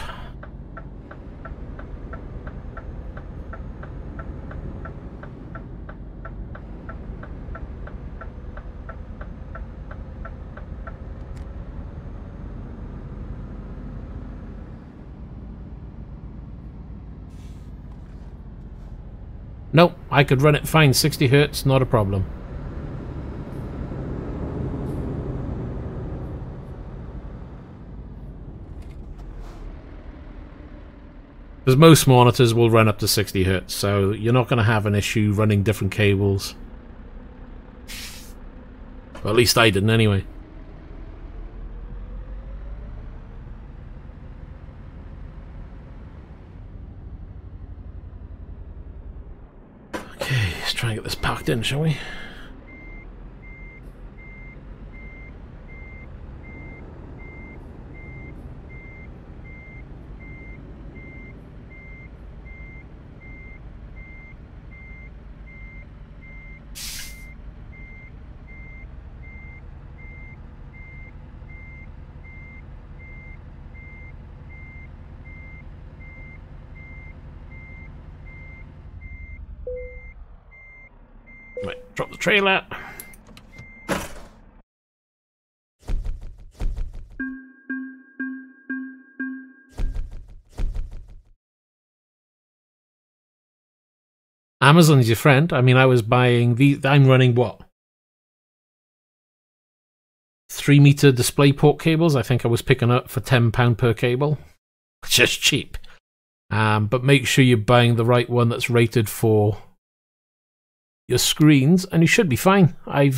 Speaker 1: Nope, I could run it fine, 60 Hz, not a problem. Because most monitors will run up to 60 Hz, so you're not going to have an issue running different cables. Well, at least I didn't anyway. Let's try and get this packed in, shall we? Right, drop the trailer. Amazon's your friend. I mean, I was buying these. I'm running what? 3-meter DisplayPort cables. I think I was picking up for £10 per cable, which is cheap. But make sure you're buying the right one that's rated for your screens, and you should be fine. There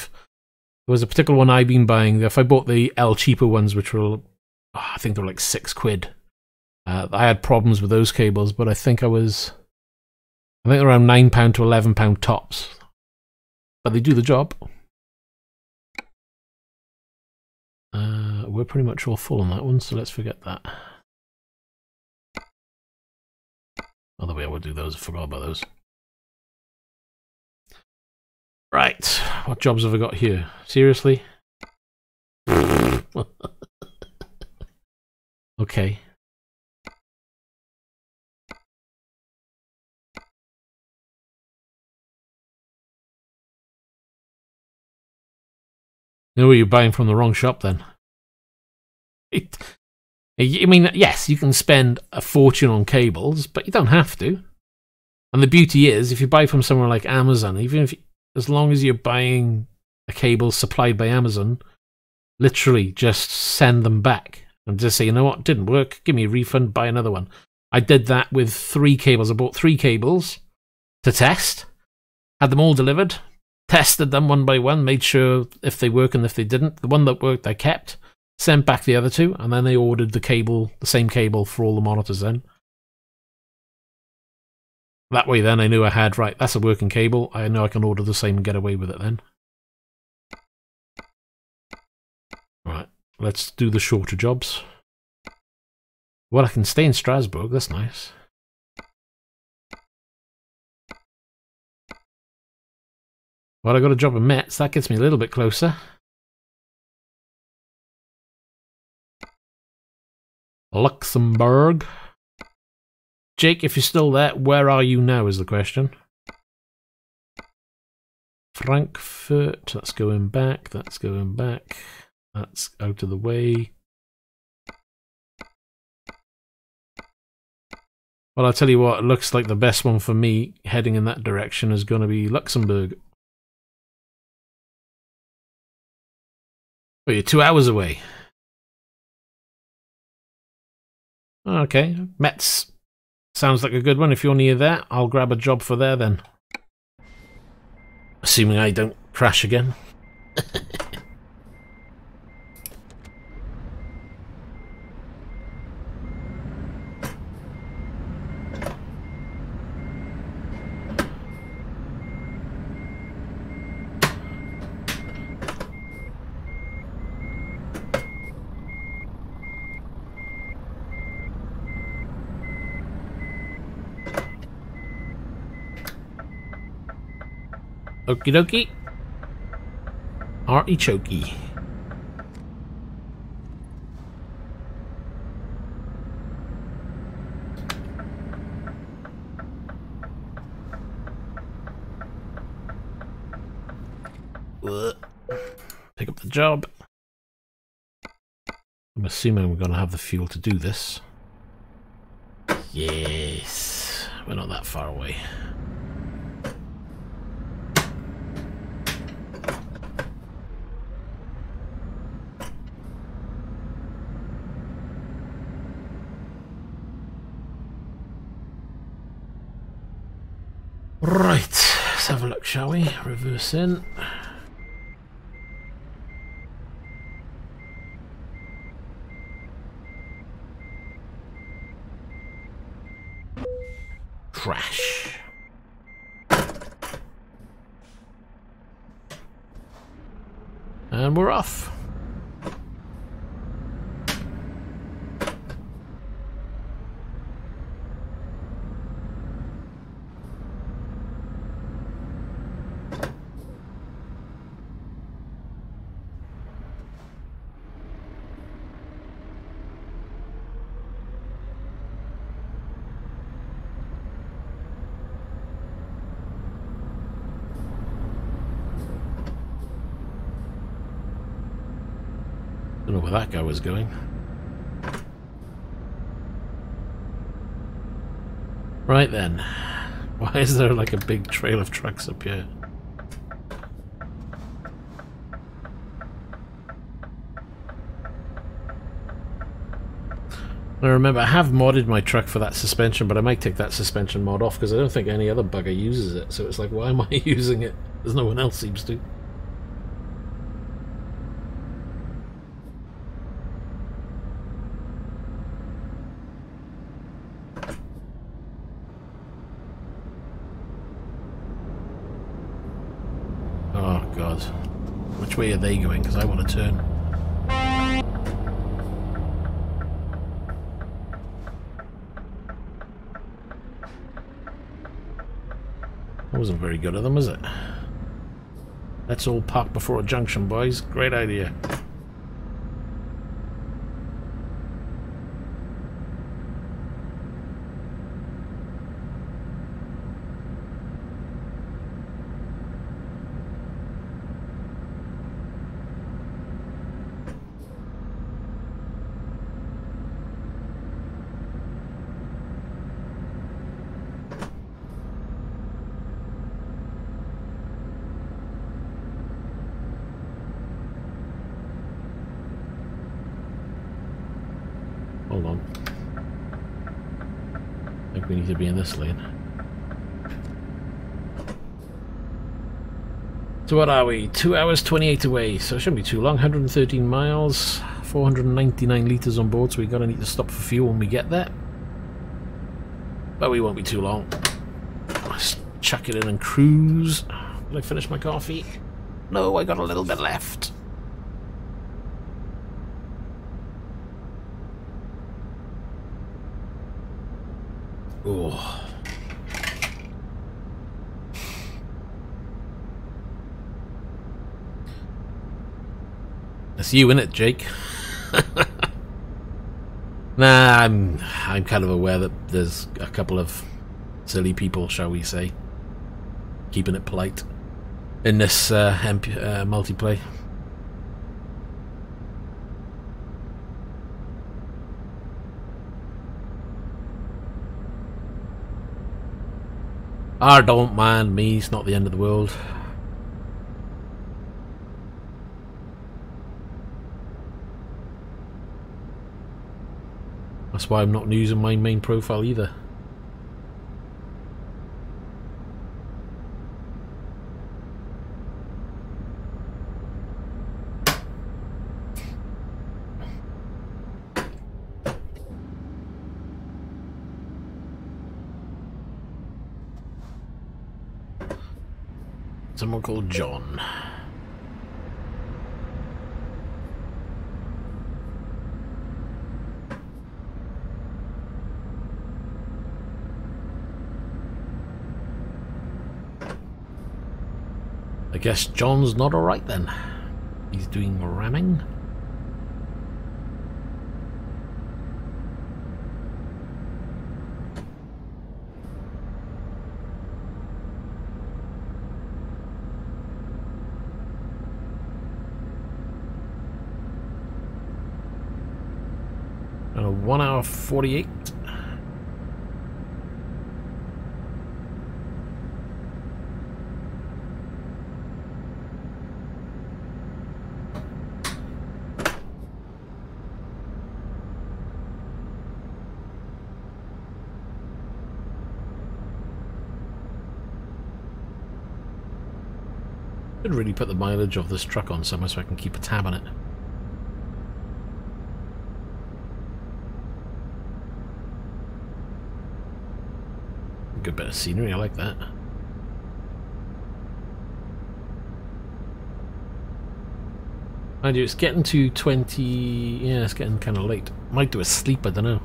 Speaker 1: was a particular one I've been buying. If I bought the L cheaper ones, which were, I think they were like £6, I had problems with those cables, but I think they're around £9 to £11 tops. But they do the job. We're pretty much all full on that one, so let's forget that. Other way I would do those, I forgot about those. Right, what jobs have I got here? Seriously? Okay. No, you're buying from the wrong shop then. I mean, yes, you can spend a fortune on cables, but you don't have to. And the beauty is, if you buy from somewhere like Amazon, as long as you're buying a cable supplied by Amazon, literally just send them back and just say, you know what, didn't work, give me a refund, buy another one. I did that with 3 cables. I bought 3 cables to test, had them all delivered, tested them one by one, made sure if they work and if they didn't. The one that worked I kept, sent back the other 2, and then they ordered the same cable for all the monitors then. That way then I knew I had, right, that's a working cable, I know I can order the same and get away with it then. Right, let's do the shorter jobs. Well, I can stay in Strasbourg, that's nice. Well, I got a job in Metz, that gets me a little bit closer. Luxembourg. Jake, if you're still there, where are you now is the question. Frankfurt, that's going back, that's going back. That's out of the way. Well, I'll tell you what, it looks like the best one for me heading in that direction is going to be Luxembourg. Oh, you're 2 hours away. Okay, Metz. Sounds like a good one. If you're near there, I'll grab a job for there then. Assuming I don't crash again. Okie dokie. Artichokey. Pick up the job. I'm assuming we're going to have the fuel to do this. Yes, we're not that far away. Right, let's have a look, shall we? Reverse in. Crash. And we're off. Don't know where that guy was going. Right then. Why is there like a big trail of trucks up here? Now remember, I have modded my truck for that suspension, but I might take that suspension mod off because I don't think any other bugger uses it. So it's like, why am I using it? There's no one else seems to. Oh god. Which way are they going? Because I want to turn. That wasn't very good of them, was it? Let's all park before a junction, boys. Great idea. Hold on. I think we need to be in this lane. So what are we? 2 hours 28 away, so it shouldn't be too long. 113 miles, 499 litres on board, so we're going to need to stop for fuel when we get there. But we won't be too long. Let's chuck it in and cruise. Did I finish my coffee? No, I got a little bit left. Oh. That's you, innit, Jake? Nah, I'm kind of aware that there's a couple of silly people, shall we say, keeping it polite in this multiplayer. Don't mind me, it's not the end of the world. That's why I'm not using my main profile either. Someone called John. I guess John's not alright then. He's doing ramming. And 1 hour 48. Should really put the mileage of this truck on somewhere so I can keep a tab on it. Good bit of scenery, I like that. Mind you, it's getting to 20... yeah, it's getting kind of late. Might do a sleep, I don't know.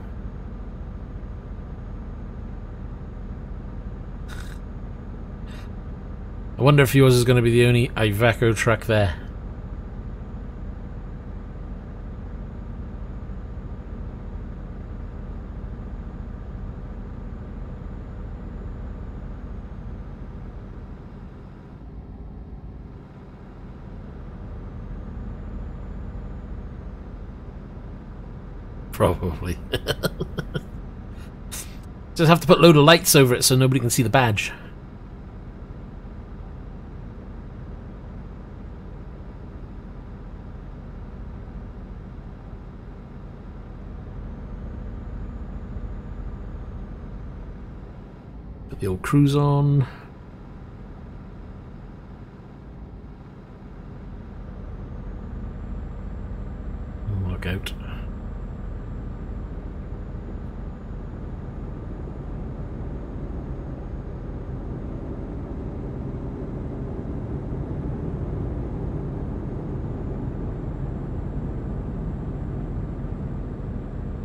Speaker 1: I wonder if yours is going to be the only Iveco truck there. Probably. Just have to put a load of lights over it so nobody can see the badge. Put the old cruise on. Look out.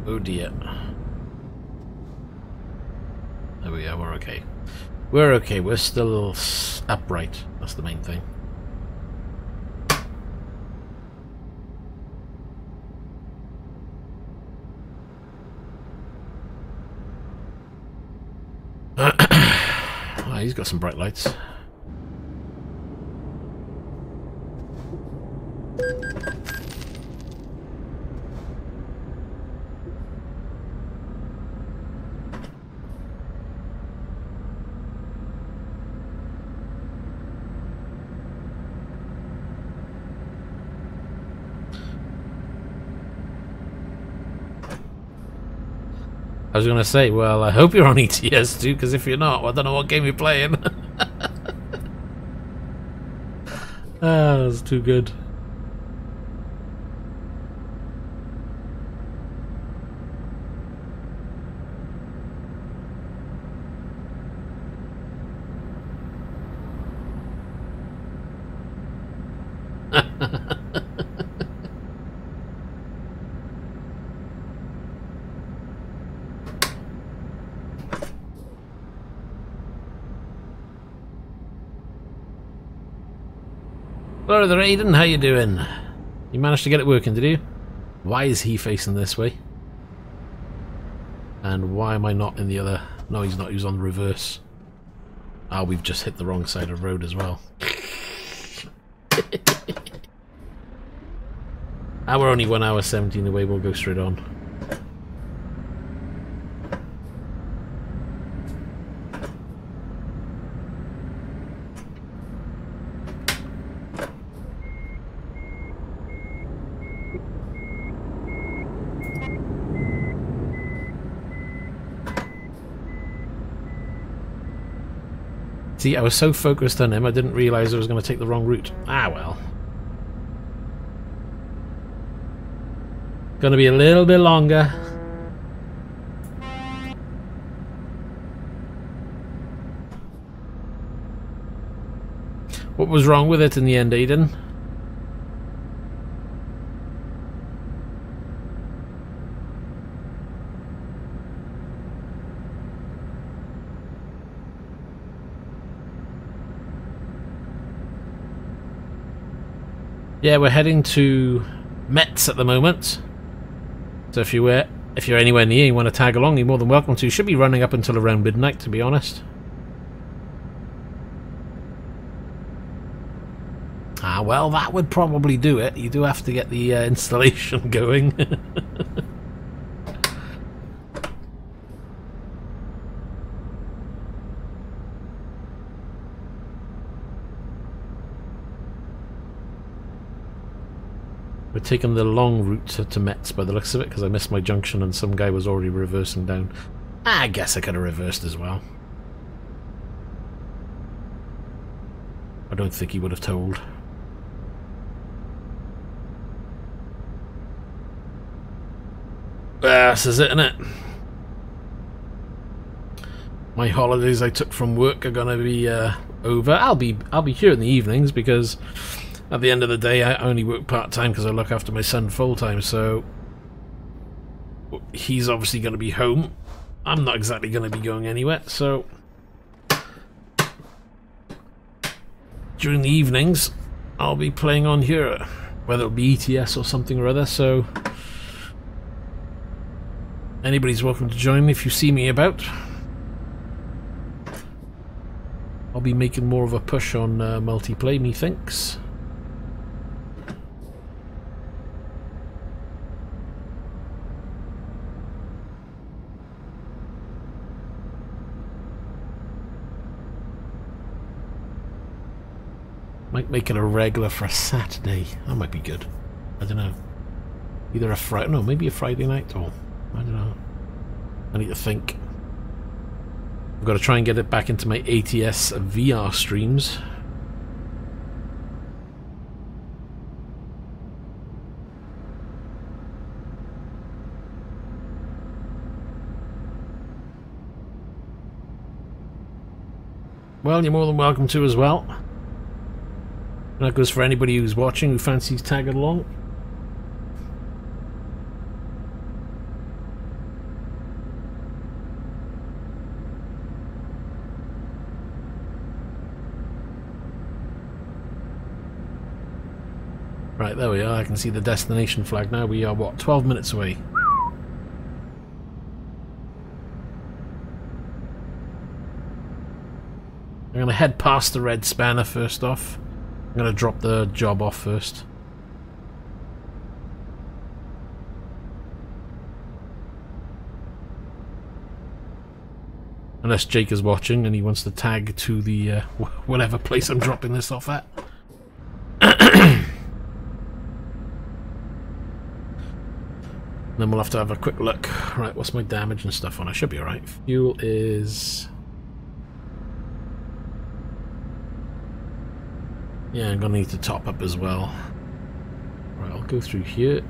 Speaker 1: Oh dear. There we are, we're okay. We're okay, we're still upright. That's the main thing. Oh, he's got some bright lights. I was going to say, well, I hope you're on ETS too, because if you're not, well, I don't know what game you're playing. Ah, that's too good. Hello there, Aiden. How you doing? You managed to get it working, did you? Why is he facing this way? And why am I not in the other... No, he's not. He's on the reverse. Ah, we've just hit the wrong side of the road as well. Ah, we're only 1 hour 17 away. We'll go straight on. See, I was so focused on him, I didn't realise I was going to take the wrong route. Ah, well. Gonna be a little bit longer. What was wrong with it in the end, Aiden? Yeah, we're heading to Metz at the moment. So if you're anywhere near, you want to tag along, you're more than welcome to. Should be running up until around midnight, to be honest. Ah, well, that would probably do it. You do have to get the installation going. We're taking the long route to Metz by the looks of it, because I missed my junction and some guy was already reversing down. I guess I could have reversed as well. I don't think he would have told. This is it, innit? My holidays I took from work are gonna be over. I'll be here in the evenings because at the end of the day I only work part-time because I look after my son full-time, so he's obviously gonna be home. I'm not exactly gonna be going anywhere, so during the evenings I'll be playing on here, whether it'll be ETS or something or other, so anybody's welcome to join me if you see me about. I'll be making more of a push on multiplayer, methinks. Might make it a regular for a Saturday. That might be good. I don't know. Either a Friday, no, maybe a Friday night, or I don't know. I need to think. I've got to try and get it back into my ATS VR streams. Well, you're more than welcome to as well. And that goes for anybody who's watching who fancies tagging along. Right, there we are. I can see the destination flag now. We are, what, 12 minutes away? I'm going to head past the red spanner first off. I'm going to drop the job off first. Unless Jake is watching and he wants to tag to the whatever place I'm dropping this off at. Then we'll have to have a quick look. Right, what's my damage and stuff on? I should be alright. Fuel is... yeah, I'm gonna need to top up as well. Right, I'll go through here.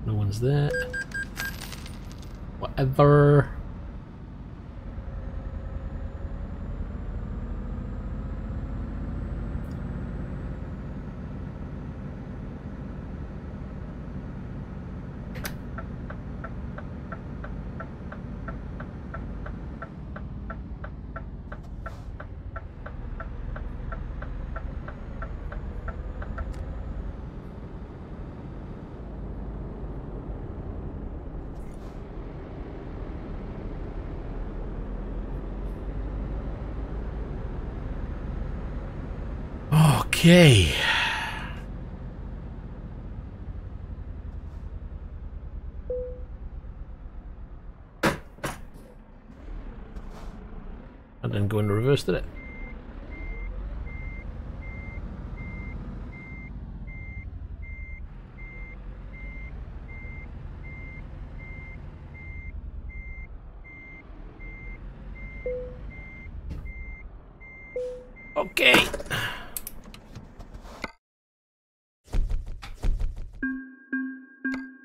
Speaker 1: No one's there. Whatever. Okay. I didn't go in reverse, did it? Okay.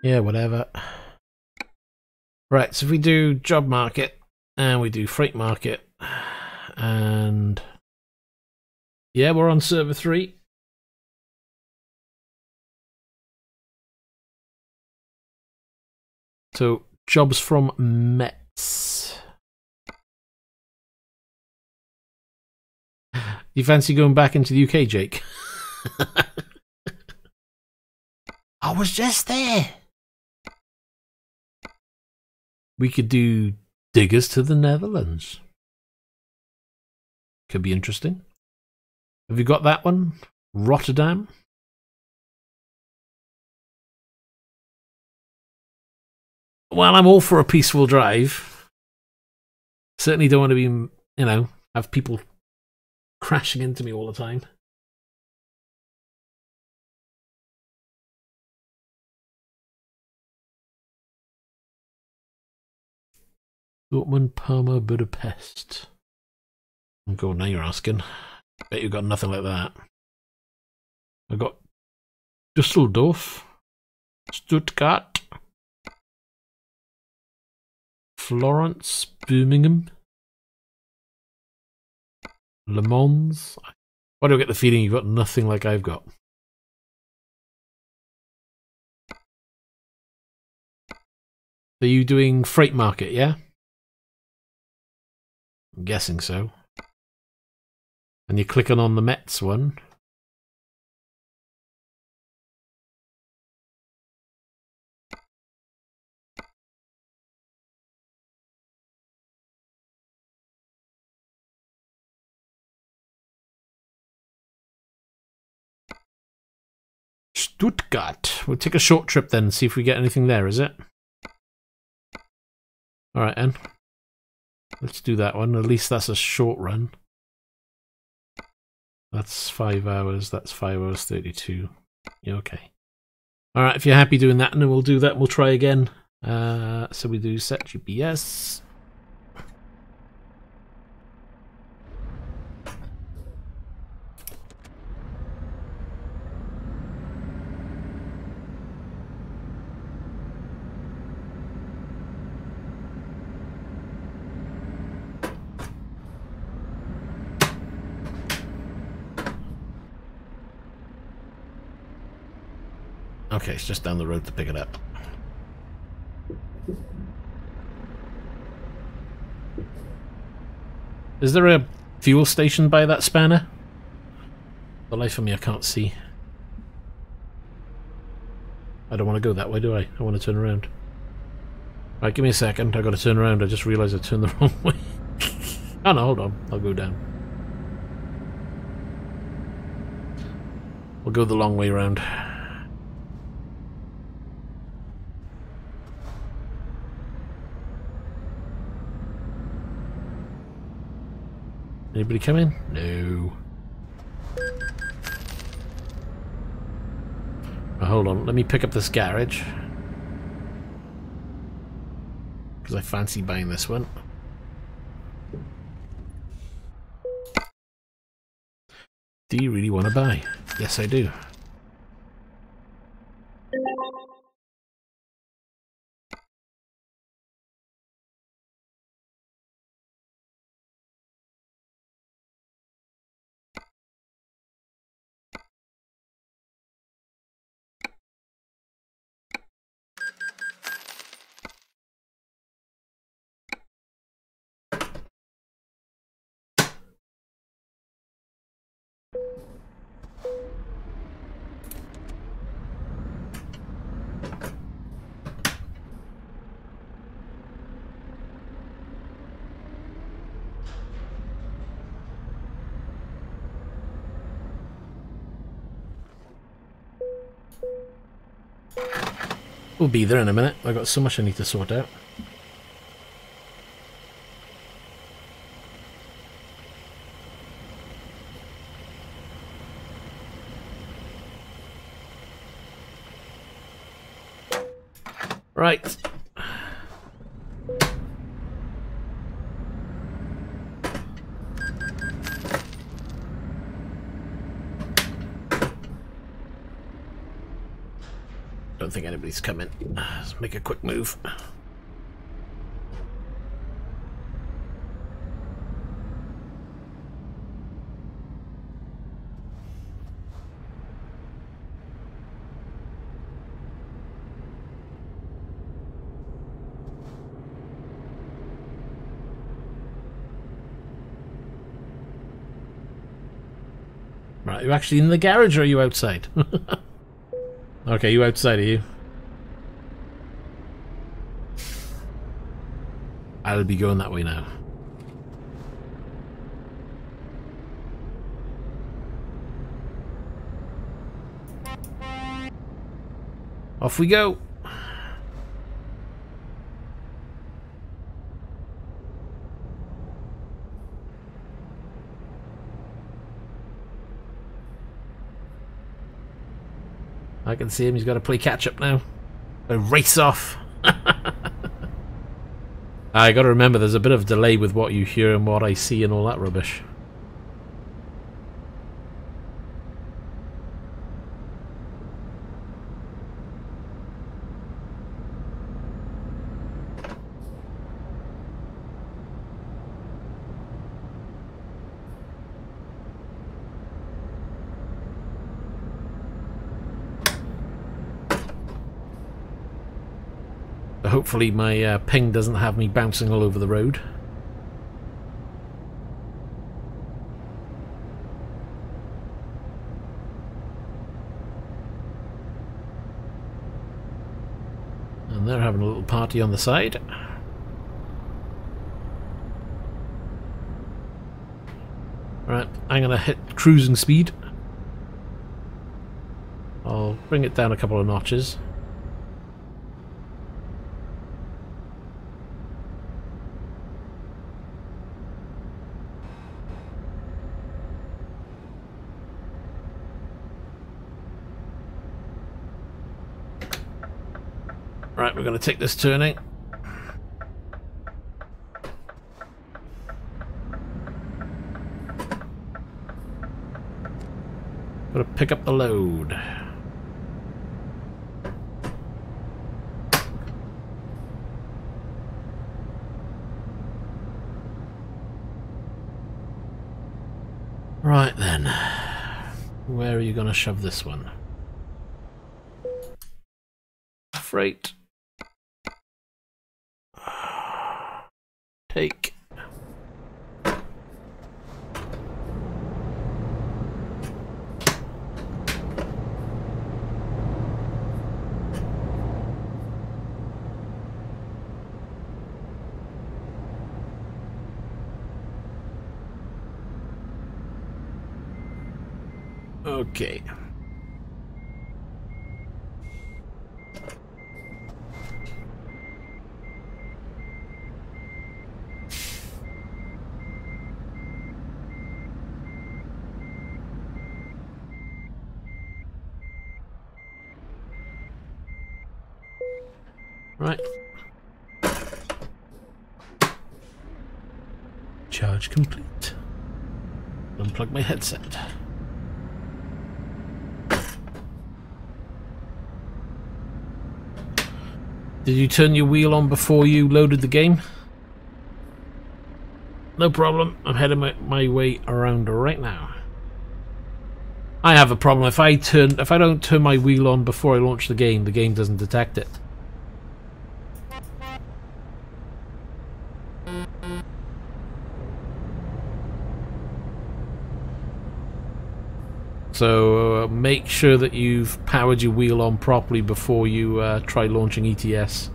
Speaker 1: Yeah, whatever. Right, so if we do job market and we do freight market and yeah, we're on server 3. So jobs from Metz. You fancy going back into the UK, Jake? I was just there. We could do diggers to the Netherlands. Could be interesting. Have you got that one? Rotterdam? Well, I'm all for a peaceful drive. Certainly don't want to be, you know, have people crashing into me all the time. Dortmund, Parma, Budapest. Oh God, now you're asking. Bet you've got nothing like that. I got Düsseldorf, Stuttgart, Florence, Birmingham, Le Mans. Why do I get the feeling you've got nothing like I've got? Are you doing freight market, yeah? I'm guessing so. And you're clicking on the Metz one. Stuttgart. We'll take a short trip then and see if we get anything there, is it? Alright then. Let's do that one. At least that's a short run. That's 5 hours. That's 5 hours 32. Yeah, okay. Alright, if you're happy doing that, then we'll do that and we'll try again. So we do set GPS. Okay, it's just down the road to pick it up. Is there a fuel station by that spanner? The life of me, I can't see. I don't want to go that way, do I? I want to turn around. Right, give me a second. I got to turn around. I just realised I turned the wrong way. Oh no, hold on. I'll go down. We'll go the long way around. Anybody come in? No. Oh, hold on, let me pick up this garage. Because I fancy buying this one. Do you really want to buy? Yes, I do. We'll be there in a minute. I've got so much I need to sort out. Right. Don't think anybody's coming. Let's make a quick move. Right, you actually in the garage or are you outside? Okay, you outside, are you? I'll be going that way now. Off we go. I can see him, he's got to play catch up now. A race off. I got to remember there's a bit of delay with what you hear and what I see and all that rubbish. Hopefully my ping doesn't have me bouncing all over the road. And they're having a little party on the side. Right, I'm going to hit cruising speed. I'll bring it down a couple of notches. Right, we're going to take this turning. Got to pick up the load. Right then, where are you going to shove this one? Freight. Take. Okay. Right. Charge complete. Unplug my headset. Did you turn your wheel on before you loaded the game? No problem. I'm heading my way around right now. I have a problem. If I don't turn my wheel on before I launch the game doesn't detect it. So make sure that you've powered your wheel on properly before you try launching ETS.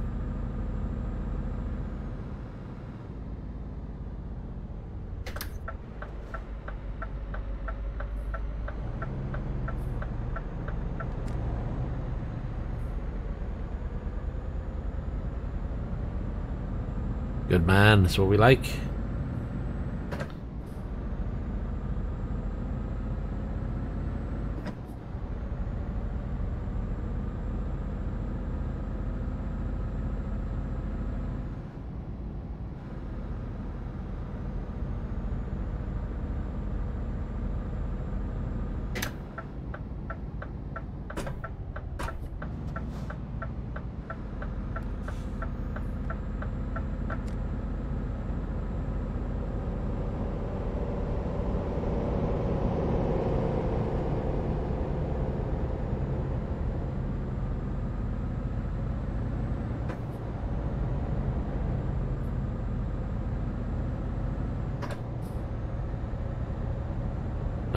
Speaker 1: Good man, that's what we like.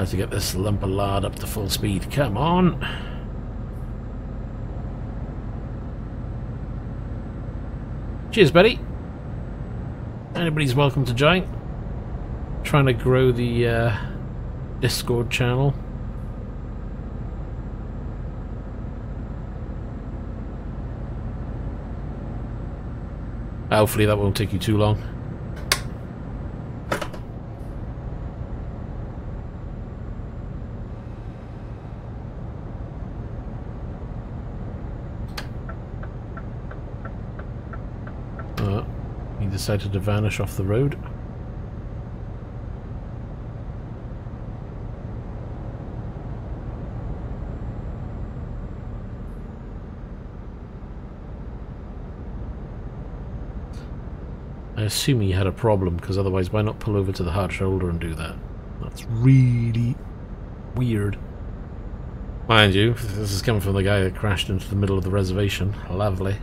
Speaker 1: Try to get this lump of lard up to full speed. Come on! Cheers, buddy! Anybody's welcome to join. Trying to grow the Discord channel. Hopefully that won't take you too long. He decided to vanish off the road. I assume he had a problem, because otherwise why not pull over to the hard shoulder and do that? That's really weird. Mind you, this is coming from the guy that crashed into the middle of the reservation. Lovely.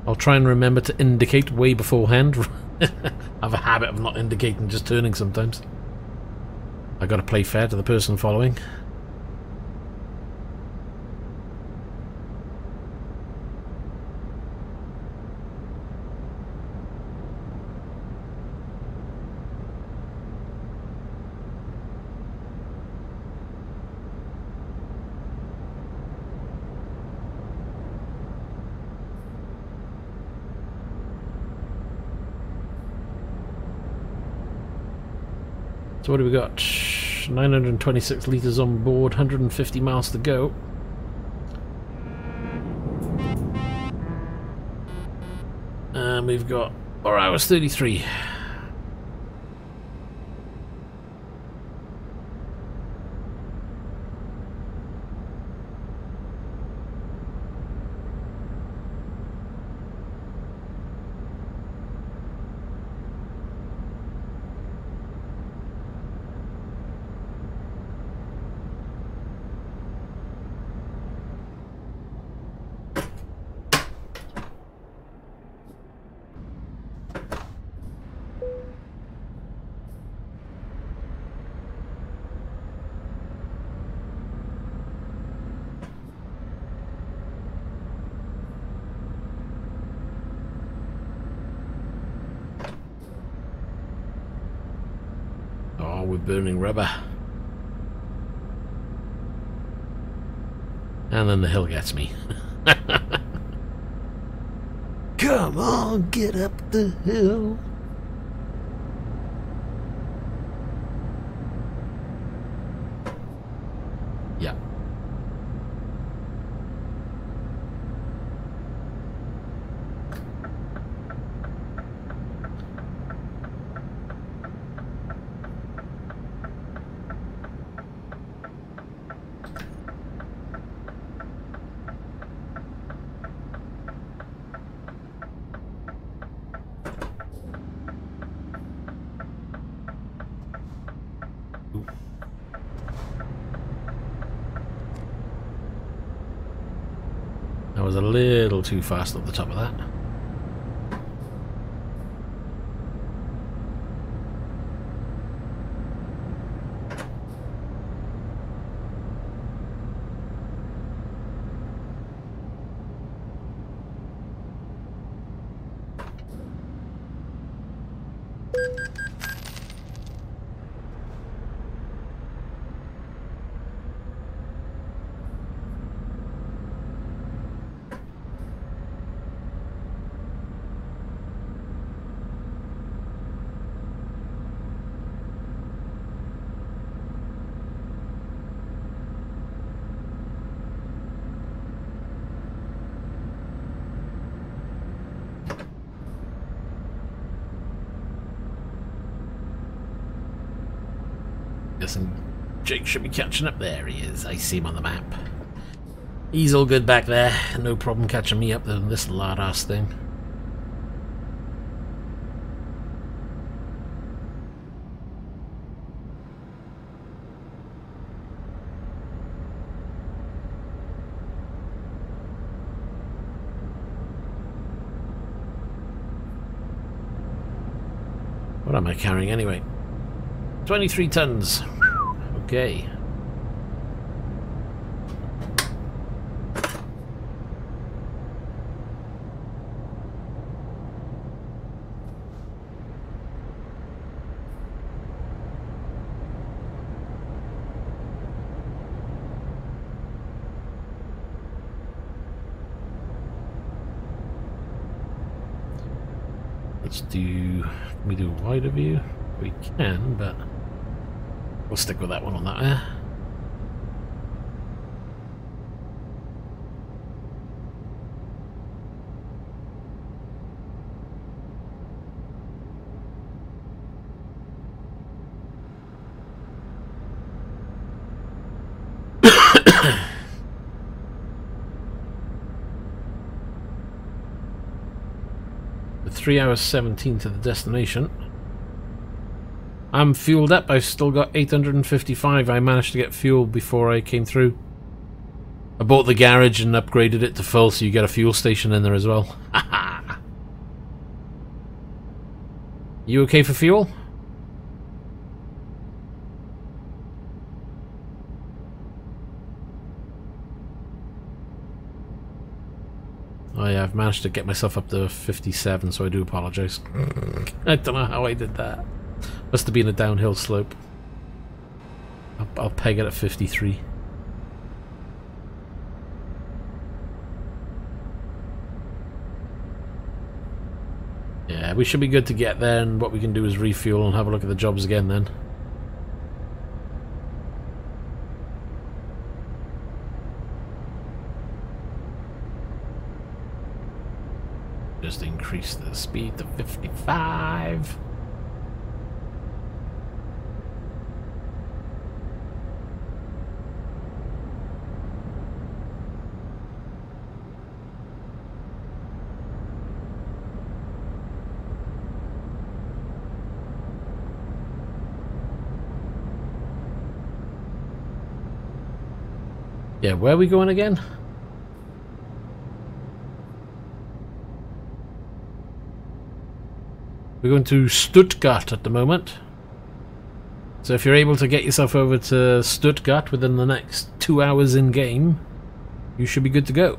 Speaker 1: I'll try and remember to indicate way beforehand. I have a habit of not indicating, just turning sometimes. I gotta play fair to the person following. So what do we got? 926 litres on board, 150 miles to go. And we've got 4 hours 33. We're burning rubber. And then the hill gets me. Come on, get up the hill. Yeah. I was a little too fast at the top of that. Guessing Jake should be catching up. There he is. I see him on the map. He's all good back there. No problem catching me up than this lard-ass thing. What am I carrying anyway? 23 tons. Okay. Let's do, can we do a wider view? We can, but we'll stick with that one on that there. With 3 hours 17 to the destination. I'm fueled up. I've still got 855. I managed to get fuel before I came through. I bought the garage and upgraded it to full, so you get a fuel station in there as well. You okay for fuel? Oh yeah, I've managed to get myself up to 57, so I do apologise. I don't know how I did that. Must have been a downhill slope. I'll peg it at 53. Yeah, we should be good to get there, and what we can do is refuel and have a look at the jobs again then. Just increase the speed to 55. Yeah, where are we going again? We're going to Stuttgart at the moment. So if you're able to get yourself over to Stuttgart within the next 2 hours in game, you should be good to go.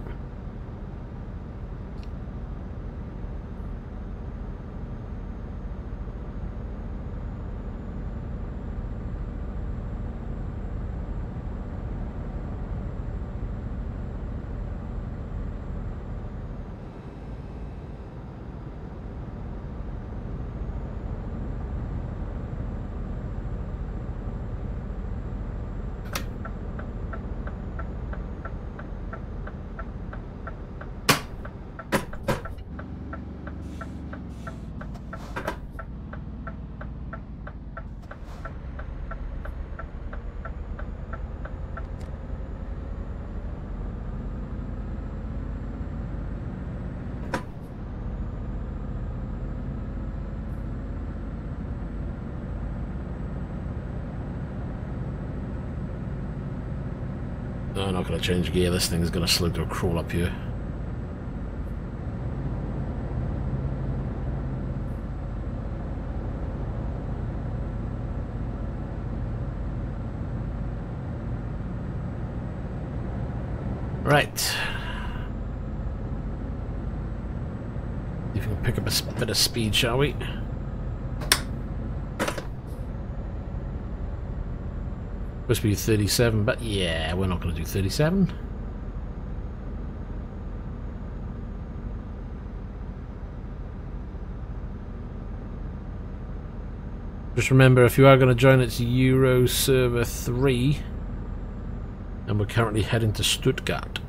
Speaker 1: No, I'm not going to change gear. This thing is going to slow to a crawl up here. Right. See if we can pick up a bit of speed, shall we? Supposed to be 37, but yeah, we're not going to do 37. Just remember, if you are going to join, it's Euro Server 3, and we're currently heading to Stuttgart.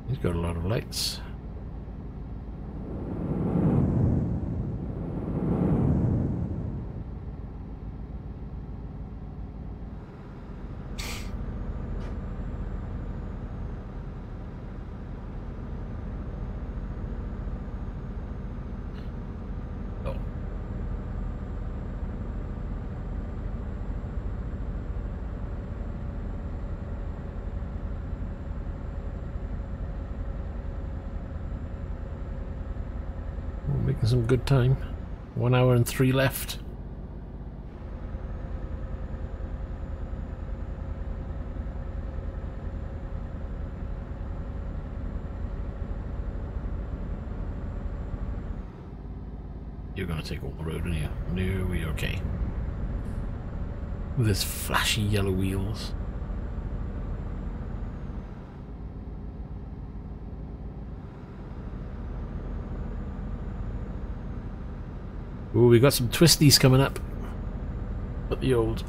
Speaker 1: He's got a lot of lights. making some good time. 1 hour and 3 left. You're gonna take all the road, aren't you? No, we're okay. With his flashy yellow wheels. Ooh, we got some twisties coming up. But the old.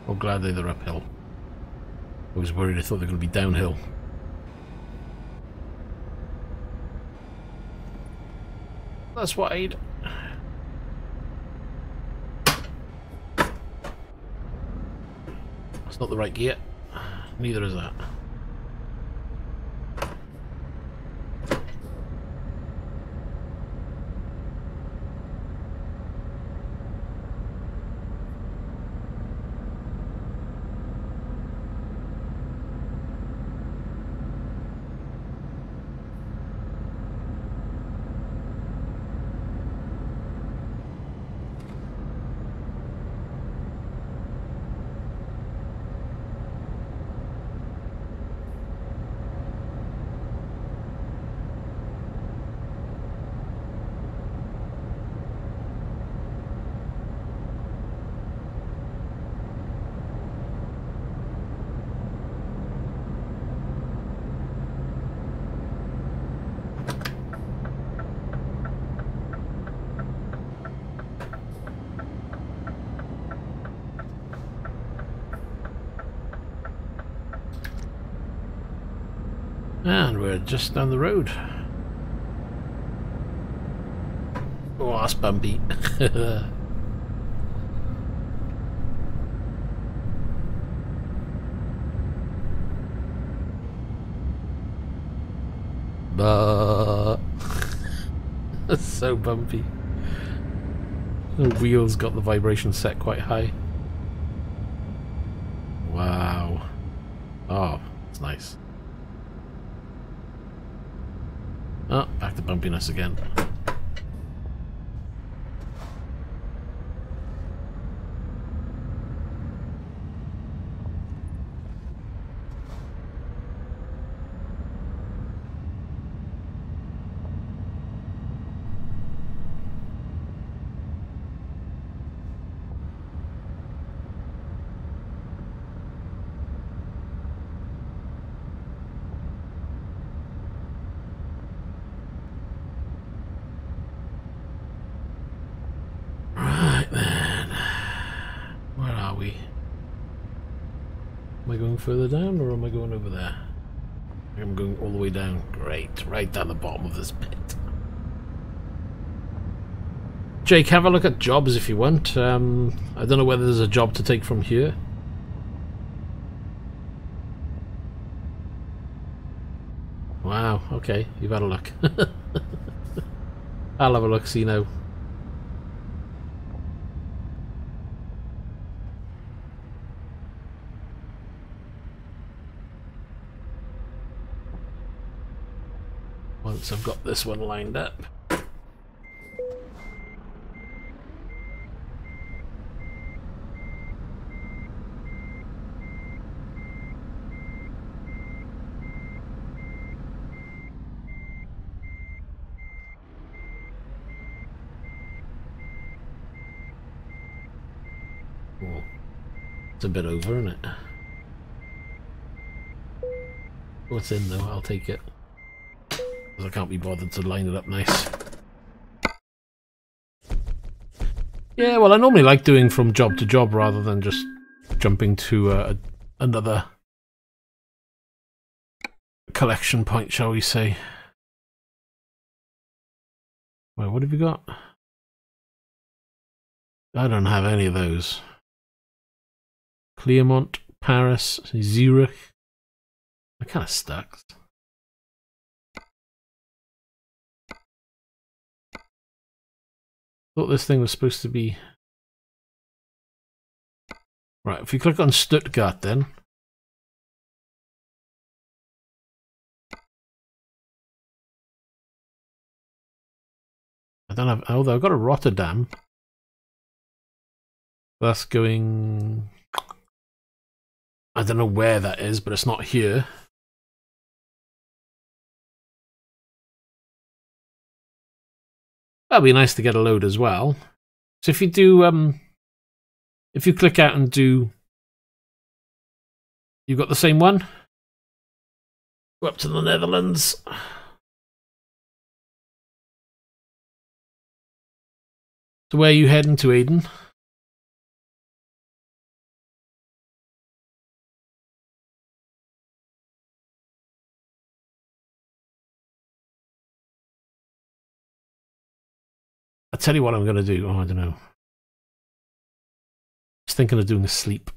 Speaker 1: Oh, glad they're uphill. I was worried, I thought they were going to be downhill. That's wide. That's not the right gear. Neither is that. And we're just down the road. Oh, that's bumpy. That's so bumpy. The wheels got the vibration set quite high. Wow. Oh, it's nice. Oh, back to bumpiness again. Am I going further down or am I going over there? I'm going all the way down. Great, right down the bottom of this pit. Jake, have a look at jobs if you want. I don't know whether there's a job to take from here. Wow, okay, you've had a look. I'll have a look, see now. Once I've got this one lined up. Oh, it's a bit over, isn't it? What's in though? I'll take it. I can't be bothered to line it up nice. Yeah, well, I normally like doing from job to job rather than just jumping to another collection point, shall we say. Well, what have you got? I don't have any of those. Clermont, Paris, Zurich. I'm kind of stuck. Thought this thing was supposed to be Right, if you click on Stuttgart then. I don't have, although I've got a Rotterdam. That's going, I don't know where that is, but it's not here. That'd be nice to get a load as well. So if you do, if you click out and do, you've got the same one. Go up to the Netherlands. So where are you heading to, Aiden? I'll tell you what I'm going to do. Oh, I don't know. Just thinking of doing a sleep.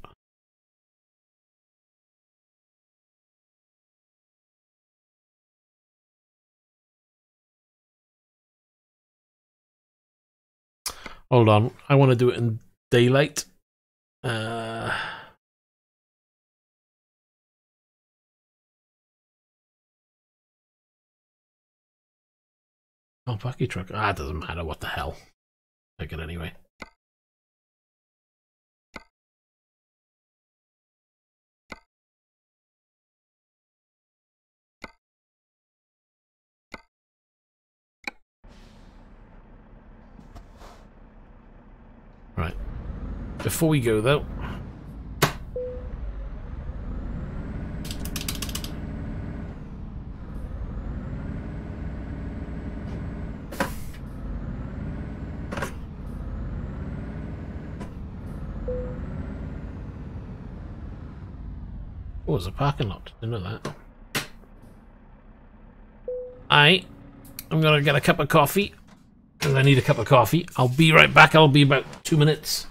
Speaker 1: Hold on. I want to do it in daylight. Oh, bucky truck. Ah, it doesn't matter. What the hell. Take it anyway. Right. Before we go, though. Oh, there's a parking lot. Didn't know that. I'm going to get a cup of coffee. Because I need a cup of coffee. I'll be right back. I'll be about 2 minutes.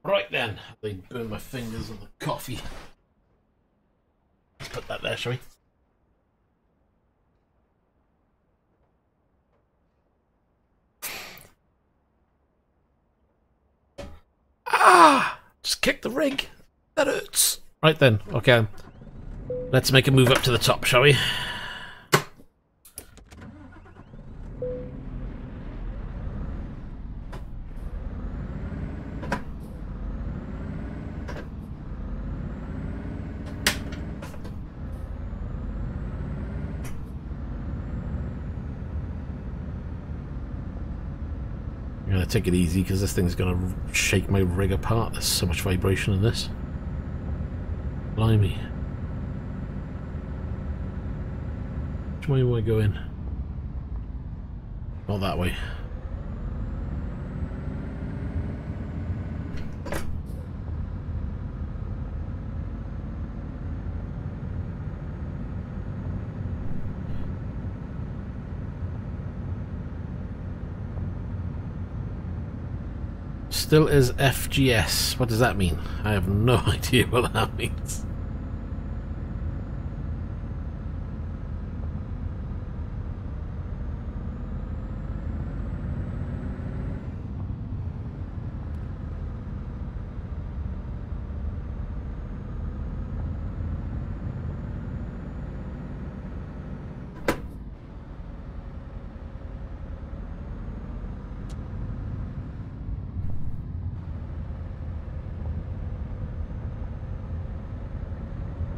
Speaker 1: Right then, they burn my fingers on the coffee. Let's put that there, shall we? Ah! Just kick the rig. That hurts. Right then, okay. Let's make a move up to the top, shall we? I'm gonna take it easy because this thing's gonna shake my rig apart. There's so much vibration in this. Blimey. Which way will I go in? Not that way. Still is FGS. What does that mean? I have no idea what that means.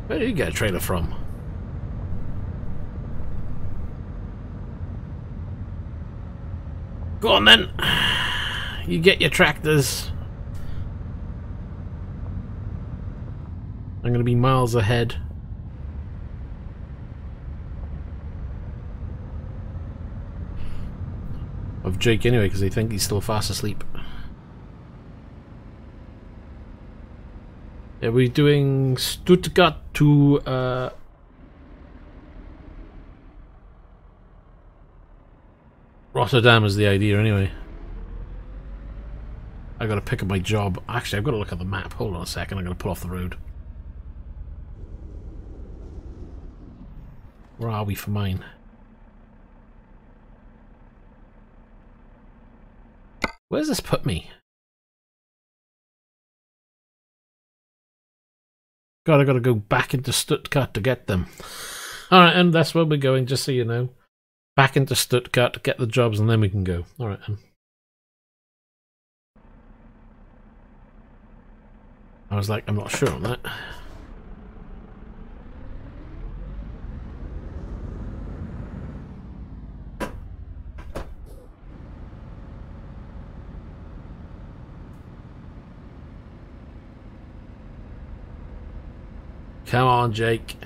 Speaker 1: Where did you get a trailer from? Go on then. You get your tractors. I'm going to be miles ahead. Of Jake anyway, because they think he's still fast asleep. Yeah, we're doing Stuttgart to Rotterdam is the idea anyway. I gotta pick up my job. Actually, I've got to look at the map. Hold on a second, I'm gonna pull off the road. Where are we for mine? Where's this put me? God, I gotta go back into Stuttgart to get them. Alright, and that's where we're going, just so you know. Back into Stuttgart to get the jobs and then we can go. Alright then. I was like, I'm not sure on that. Come on, Jake.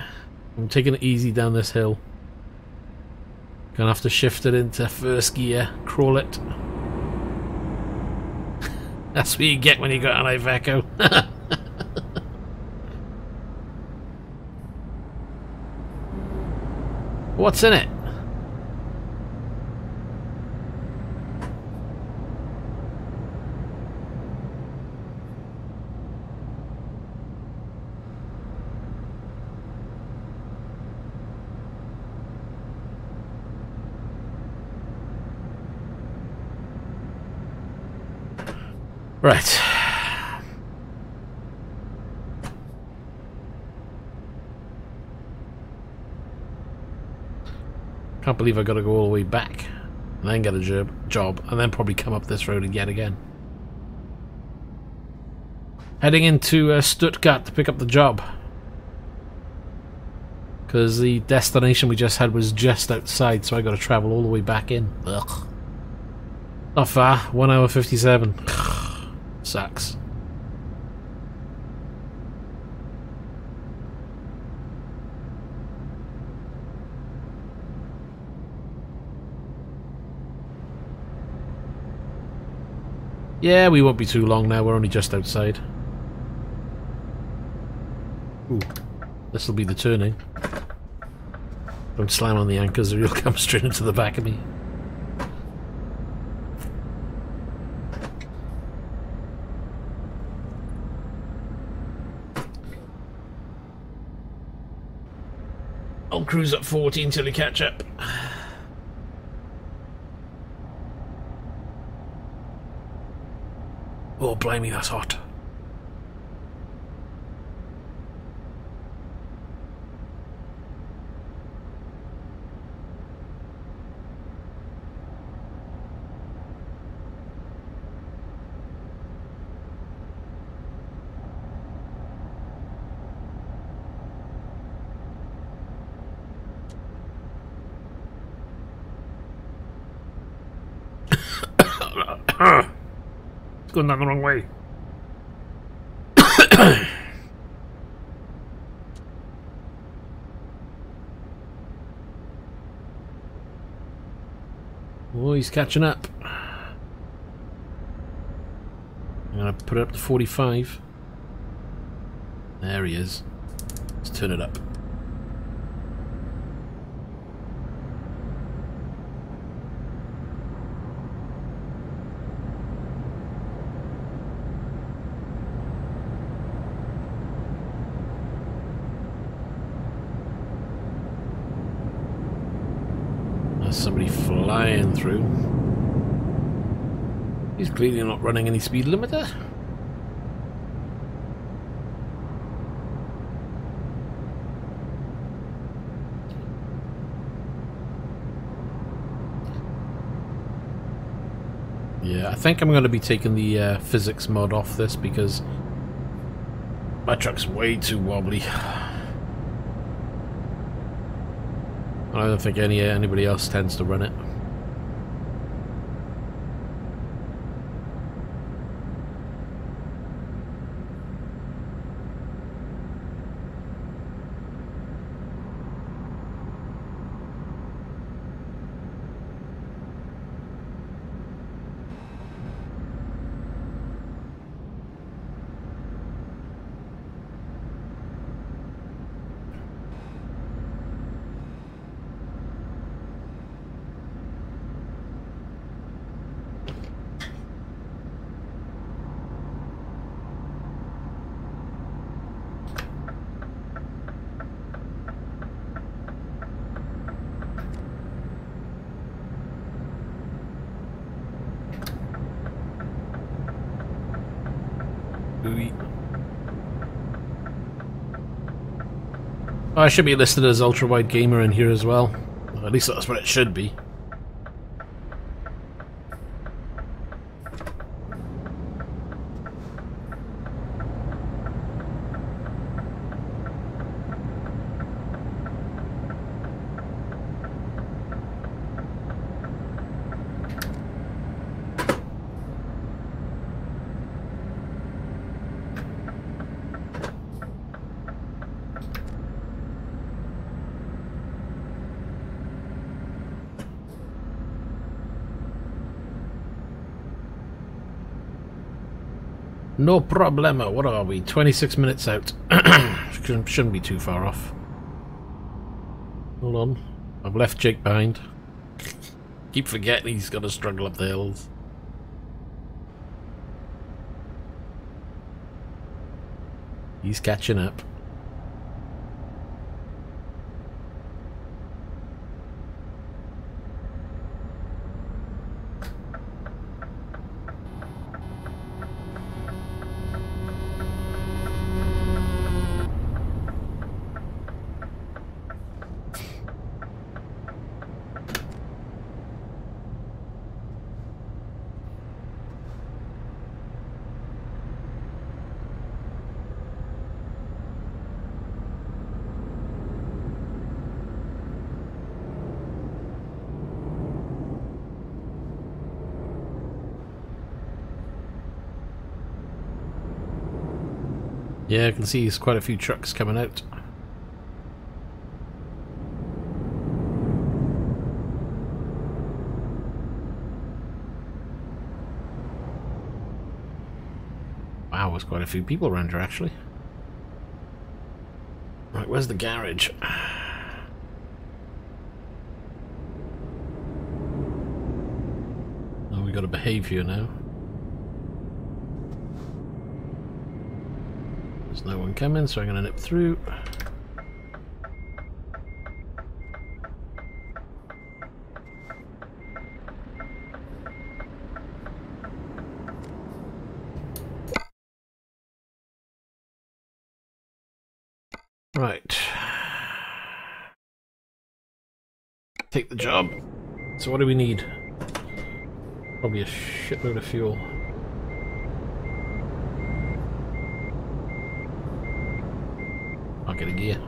Speaker 1: I'm taking it easy down this hill. Gonna have to shift it into first gear. Crawl it. That's what you get when you got an Iveco. What's in it? Right. Can't believe I gotta go all the way back and then get a job and then probably come up this road yet again. Heading into Stuttgart to pick up the job. Because the destination we just had was just outside, so I gotta travel all the way back in. Ugh. Not far, 1 hour 57. Sucks. Yeah, we won't be too long now, we're only just outside. Ooh, this'll be the turning. Don't slam on the anchors or you'll come straight into the back of me. I'll cruise at 40 until you catch up. Oh, blimey, that's hot. It's going down the wrong way. Oh, he's catching up. I'm gonna put it up to 45. There he is. Let's turn it up. There's somebody flying through. He's clearly not running any speed limiter. Yeah, I think I'm going to be taking the physics mod off this because my truck's way too wobbly. I don't think anybody else tends to run it. Oh, I should be listed as ultra-wide gamer in here as well. At least that's what it should be. No problema. What are we? 26 minutes out. Shouldn't be too far off. Hold on. I've left Jake behind. Keep forgetting he's got to struggle up the hills. He's catching up. Yeah, I can see there's quite a few trucks coming out. Wow, there's quite a few people around here actually. Right, where's the garage? Oh, we got to behave here now. There's no one coming, so I'm going to nip through. Right. Take the job. So what do we need? Probably a shitload of fuel. I'll get a gear.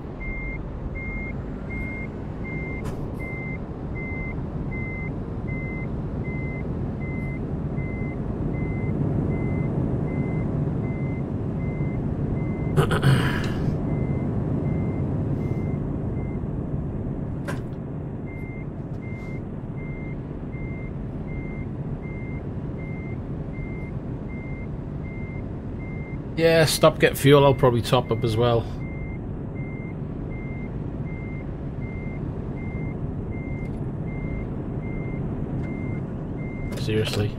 Speaker 1: Yeah, stop, get fuel, I'll probably top up as well. Seriously.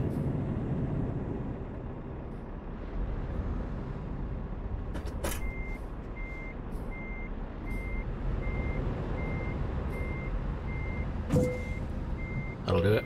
Speaker 1: That'll do it.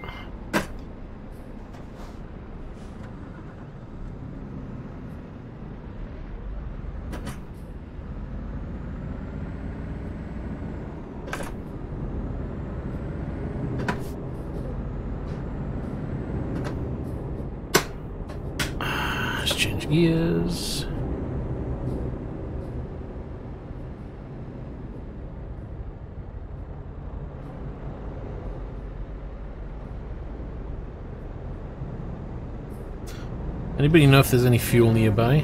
Speaker 1: Let's change gears. Anybody know if there's any fuel nearby?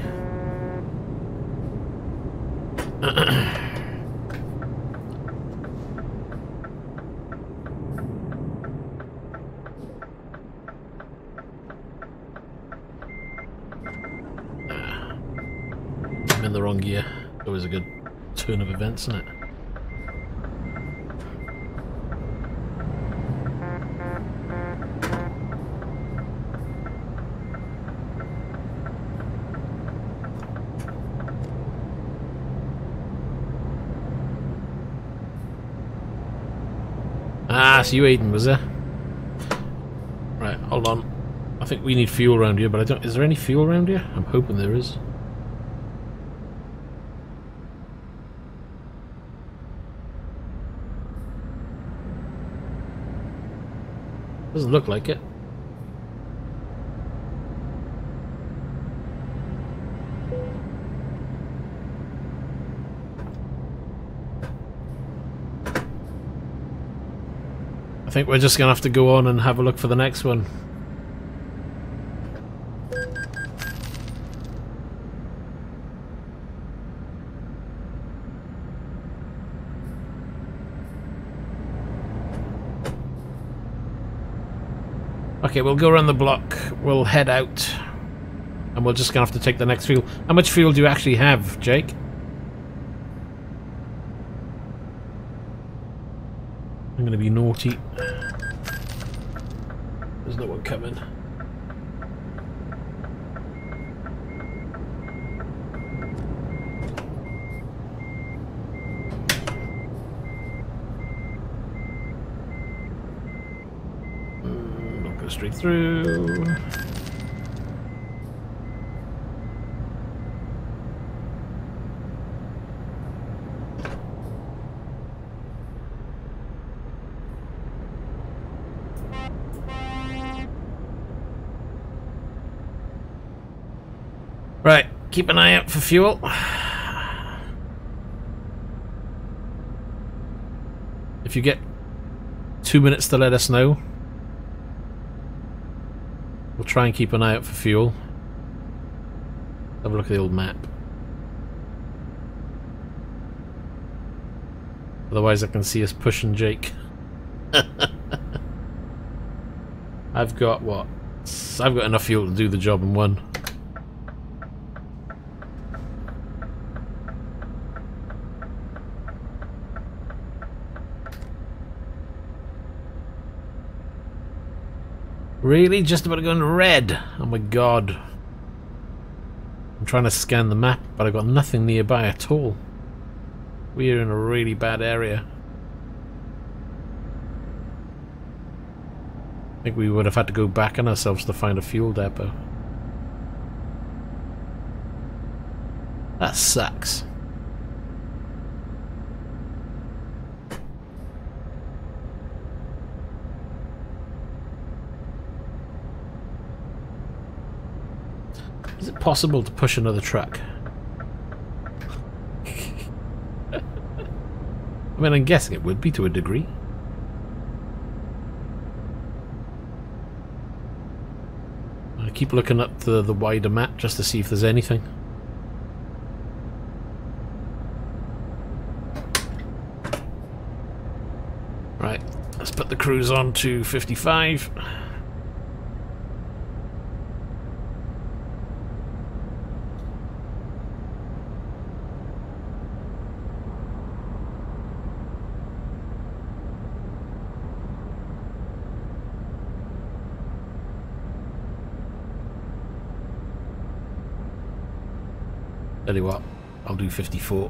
Speaker 1: I'm in the wrong gear. Always a good turn of events, isn't it? Ah, it's you, Aiden, was there? Right, hold on. I think we need fuel around here, but I don't... Is there any fuel around here? I'm hoping there is. Doesn't look like it. I think we're just gonna have to go on and have a look for the next one. Okay, we'll go around the block, we'll head out, and we're just gonna have to take the next fuel. How much fuel do you actually have, Jake? I'm gonna be naughty. There's no one coming. Don't go straight through. Right, keep an eye out for fuel. If you get 2 minutes to let us know, we'll try and keep an eye out for fuel. Have a look at the old map. Otherwise I can see us pushing Jake. I've got what? I've got enough fuel to do the job in one. Really? Just about to go into red? Oh my god. I'm trying to scan the map, but I've got nothing nearby at all. We're in a really bad area. I think we would have had to go back on ourselves to find a fuel depot. That sucks. Is it possible to push another truck? I mean, I'm guessing it would be to a degree. I keep looking at the wider map just to see if there's anything. Right, let's put the cruise on to 55. Tell you what, I'll do 54.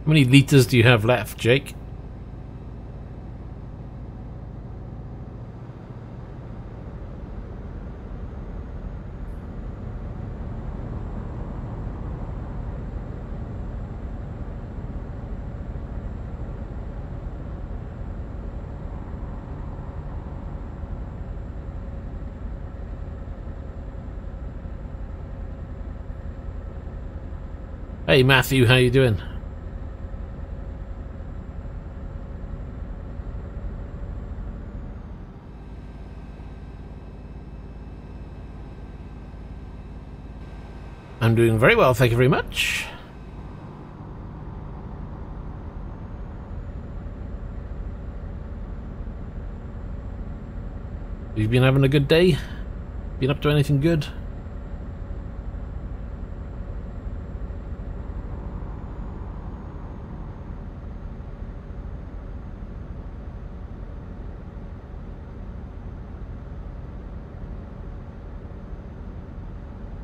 Speaker 1: How many litres do you have left, Jake? Hey Matthew, how you doing? I'm doing very well, thank you very much. You've been having a good day? Been up to anything good?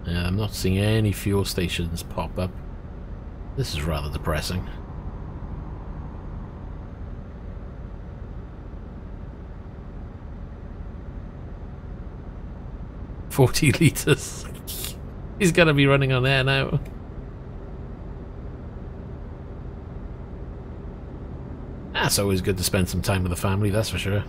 Speaker 1: Yeah, I'm not seeing any fuel stations pop up. This is rather depressing. $40 litres. He's gonna be running on air now. That's always good to spend some time with the family, that's for sure.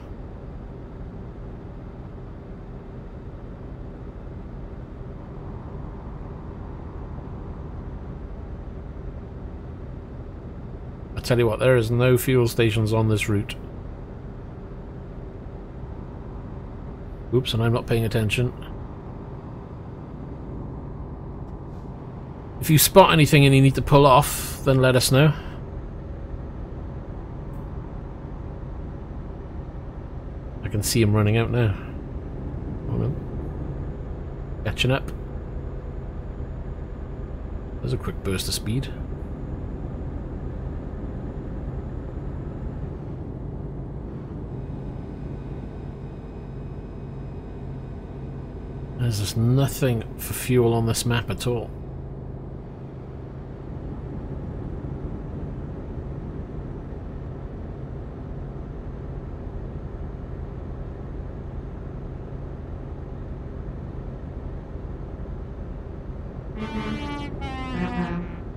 Speaker 1: I tell you what, there is no fuel stations on this route. Oops, and I'm not paying attention. If you spot anything and you need to pull off, then let us know. I can see him running out now. Hold on. Catching up. There's a quick burst of speed. There's just nothing for fuel on this map at all.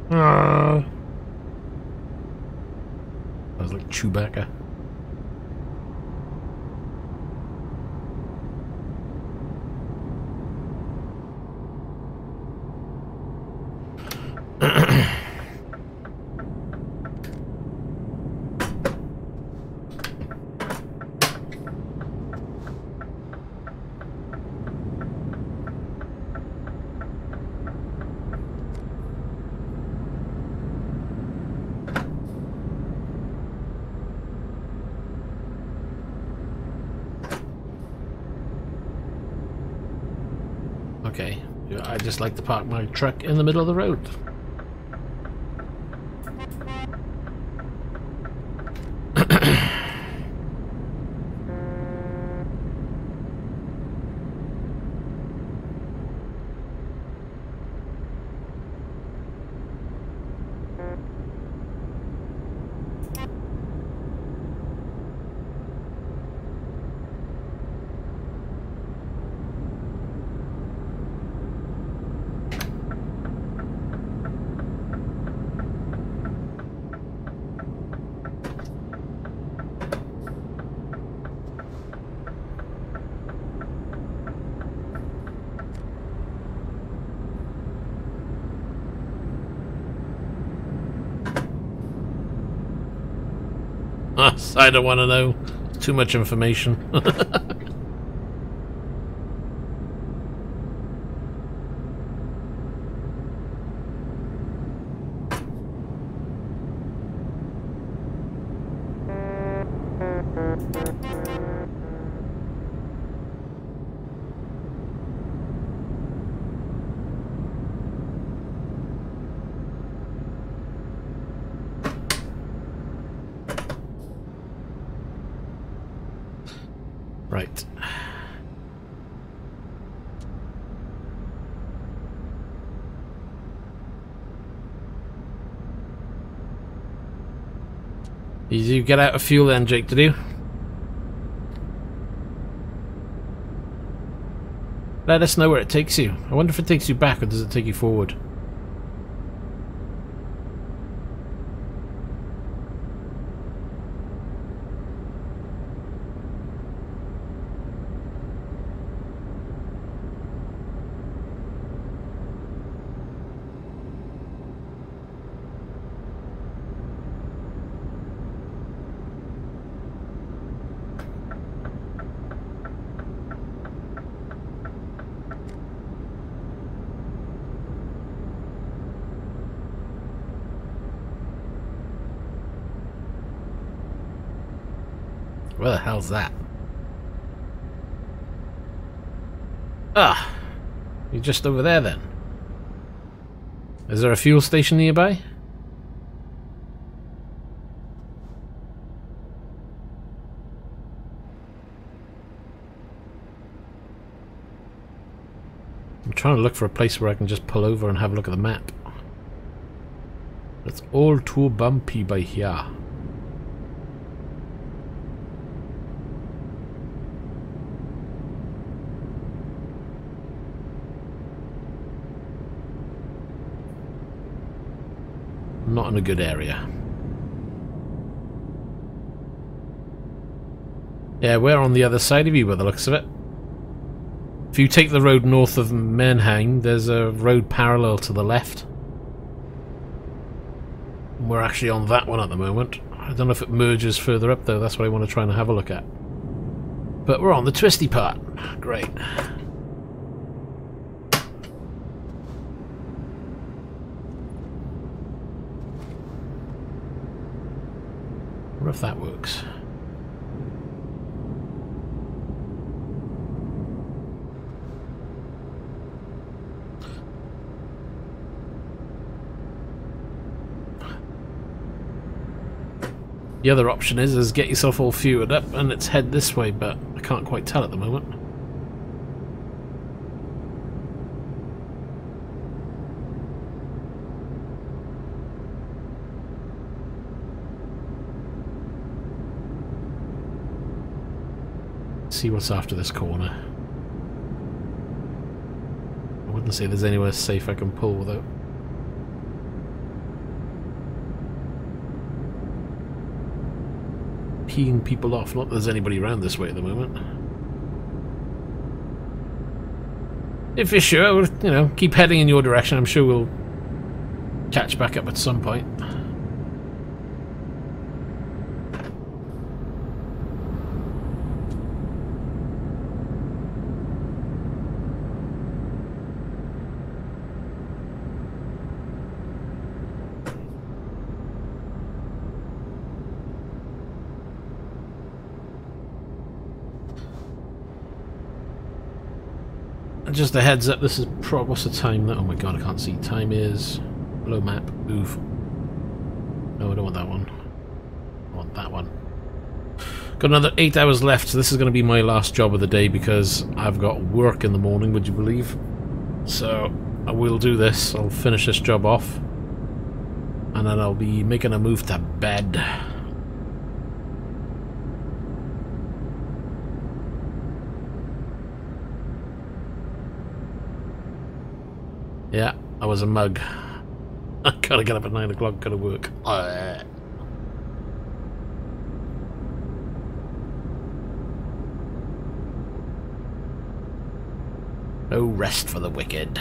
Speaker 1: That was like Chewbacca. Okay, I just like to park my truck in the middle of the road. I don't want to know. Too much information. Right. You get out of fuel then, Jake, did you? Let us know where it takes you. I wonder if it takes you back or does it take you forward? Where the hell's that? Ah! You're just over there then. Is there a fuel station nearby? I'm trying to look for a place where I can just pull over and have a look at the map. It's all too bumpy by here. Not in a good area. Yeah, we're on the other side of you by the looks of it. If you take the road north of Mannheim, there's a road parallel to the left. We're actually on that one at the moment. I don't know if it merges further up though, that's what I want to try and have a look at. But we're on the twisty part. Great. I wonder if that works. The other option is get yourself all fueled up and let's head this way, but I can't quite tell at the moment. See what's after this corner. I wouldn't say there's anywhere safe I can pull without peeing people off. Not that there's anybody around this way at the moment. If you're sure, you know, keep heading in your direction. I'm sure we'll catch back up at some point. Just a heads up, this is what's the time? Oh my god, I can't see. Time is below map. Move. No, I don't want that one. I want that one. Got another 8 hours left, so this is going to be my last job of the day because I've got work in the morning, would you believe? So I will do this. I'll finish this job off and then I'll be making a move to bed. Yeah, I was a mug. I gotta get up at 9 o'clock, gotta work. No rest for the wicked.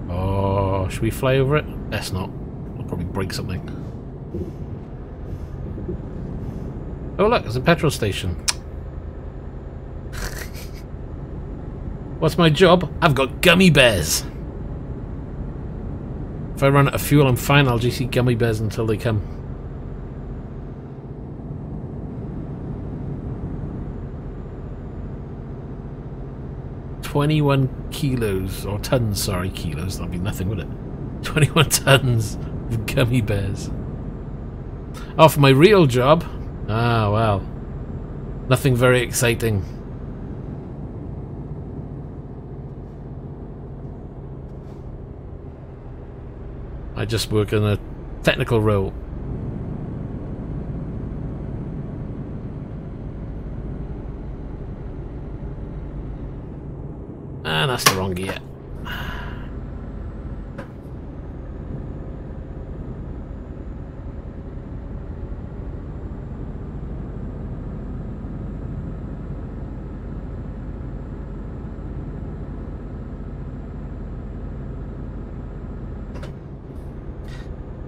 Speaker 1: Oh, should we fly over it? Best not. I'll probably break something. Oh look, there's a petrol station. What's my job? I've got gummy bears. If I run out of fuel, I'm fine. I'll just eat gummy bears until they come. 21 kilos, or tons, sorry, kilos, that'd be nothing, would it? 21 tons of gummy bears. Oh, for my real job? Ah, well. Nothing very exciting. I just work in a technical role. And that's the wrong gear.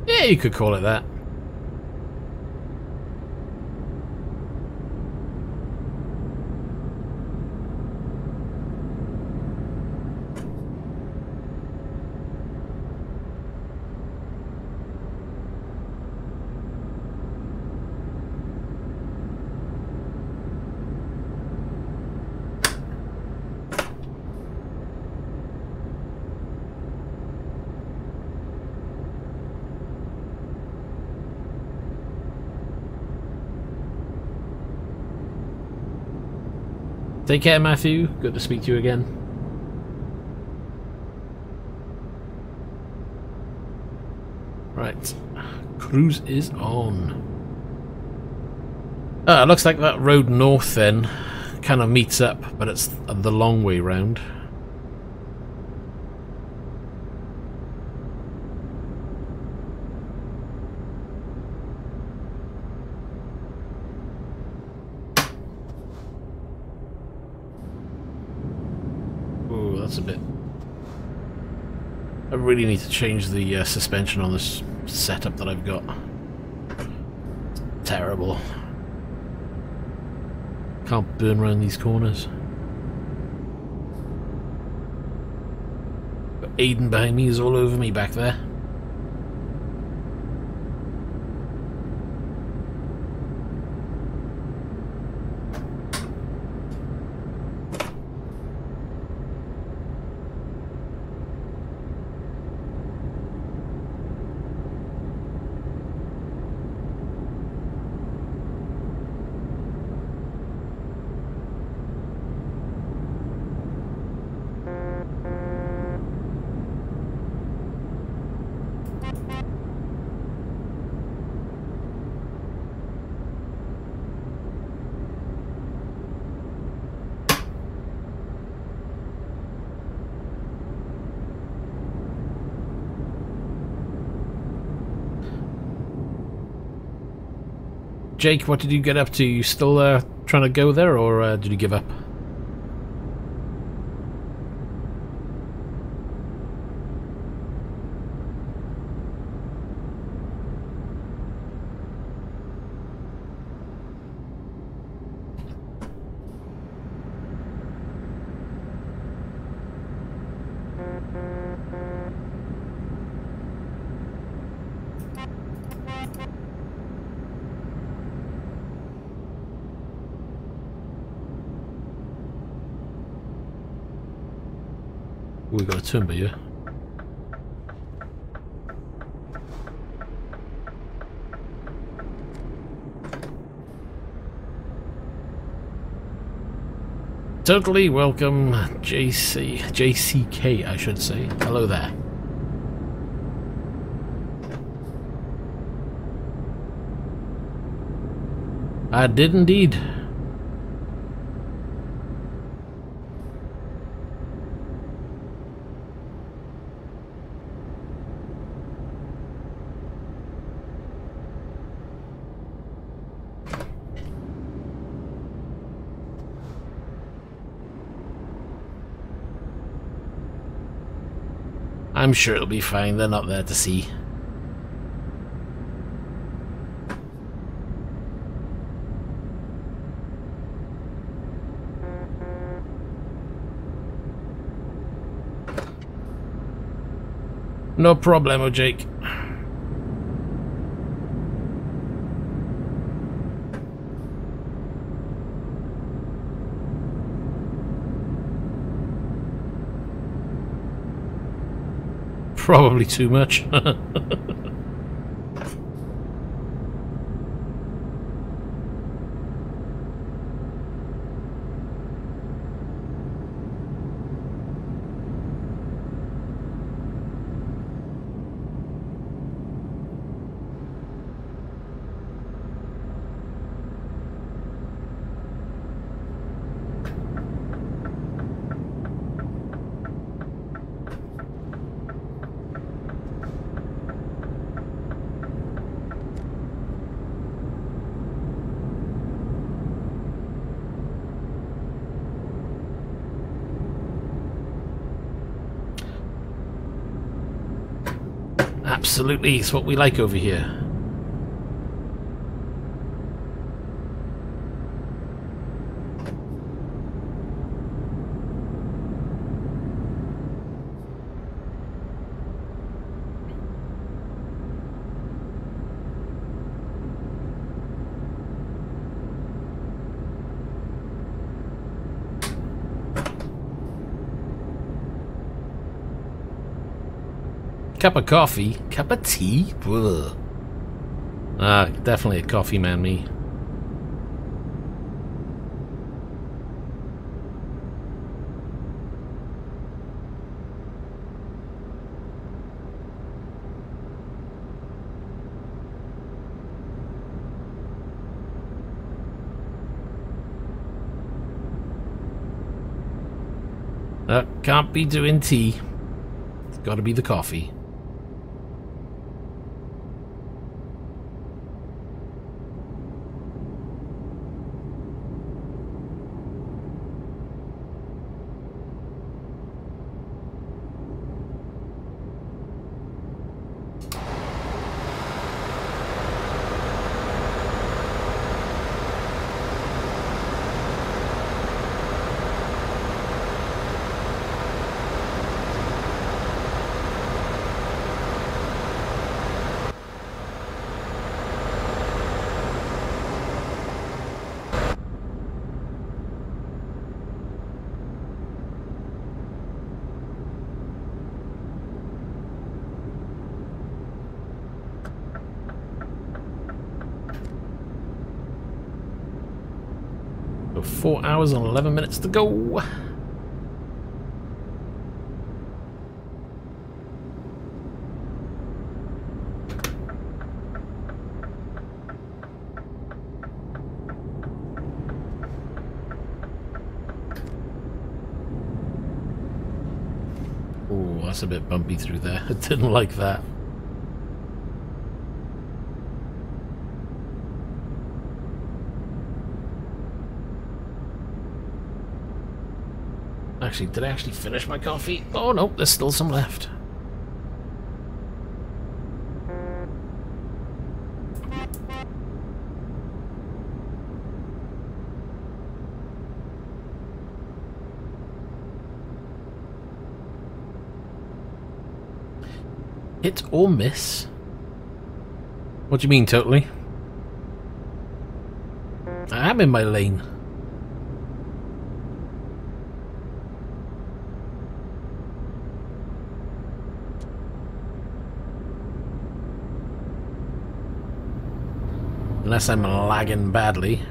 Speaker 1: Yeah, you could call it that. Take care, Matthew. Good to speak to you again. Right. Cruise is on. Looks like that road north then kind of meets up, but it's the long way round. That's a bit... I really need to change the suspension on this setup that I've got. It's terrible. Can't burn around these corners. Got Aiden behind me, is all over me back there. Jake, what did you get up to? You still trying to go there, or did you give up? We got a timber here. Totally welcome, JCK, I should say. Hello there. I did indeed. I'm sure it'll be fine, they're not there to see. No problemo, Jake. Probably too much. Absolutely, it's what we like over here. Cup of coffee? Cup of tea? Ugh. Ah, definitely a coffee man, me. Can't be doing tea. It's got to be the coffee. So 4 hours and 11 minutes to go. Oh, that's a bit bumpy through there. I didn't like that. Actually, did I actually finish my coffee? Oh no, there's still some left. Hit or miss? What do you mean, totally? I am in my lane. Unless I'm lagging badly.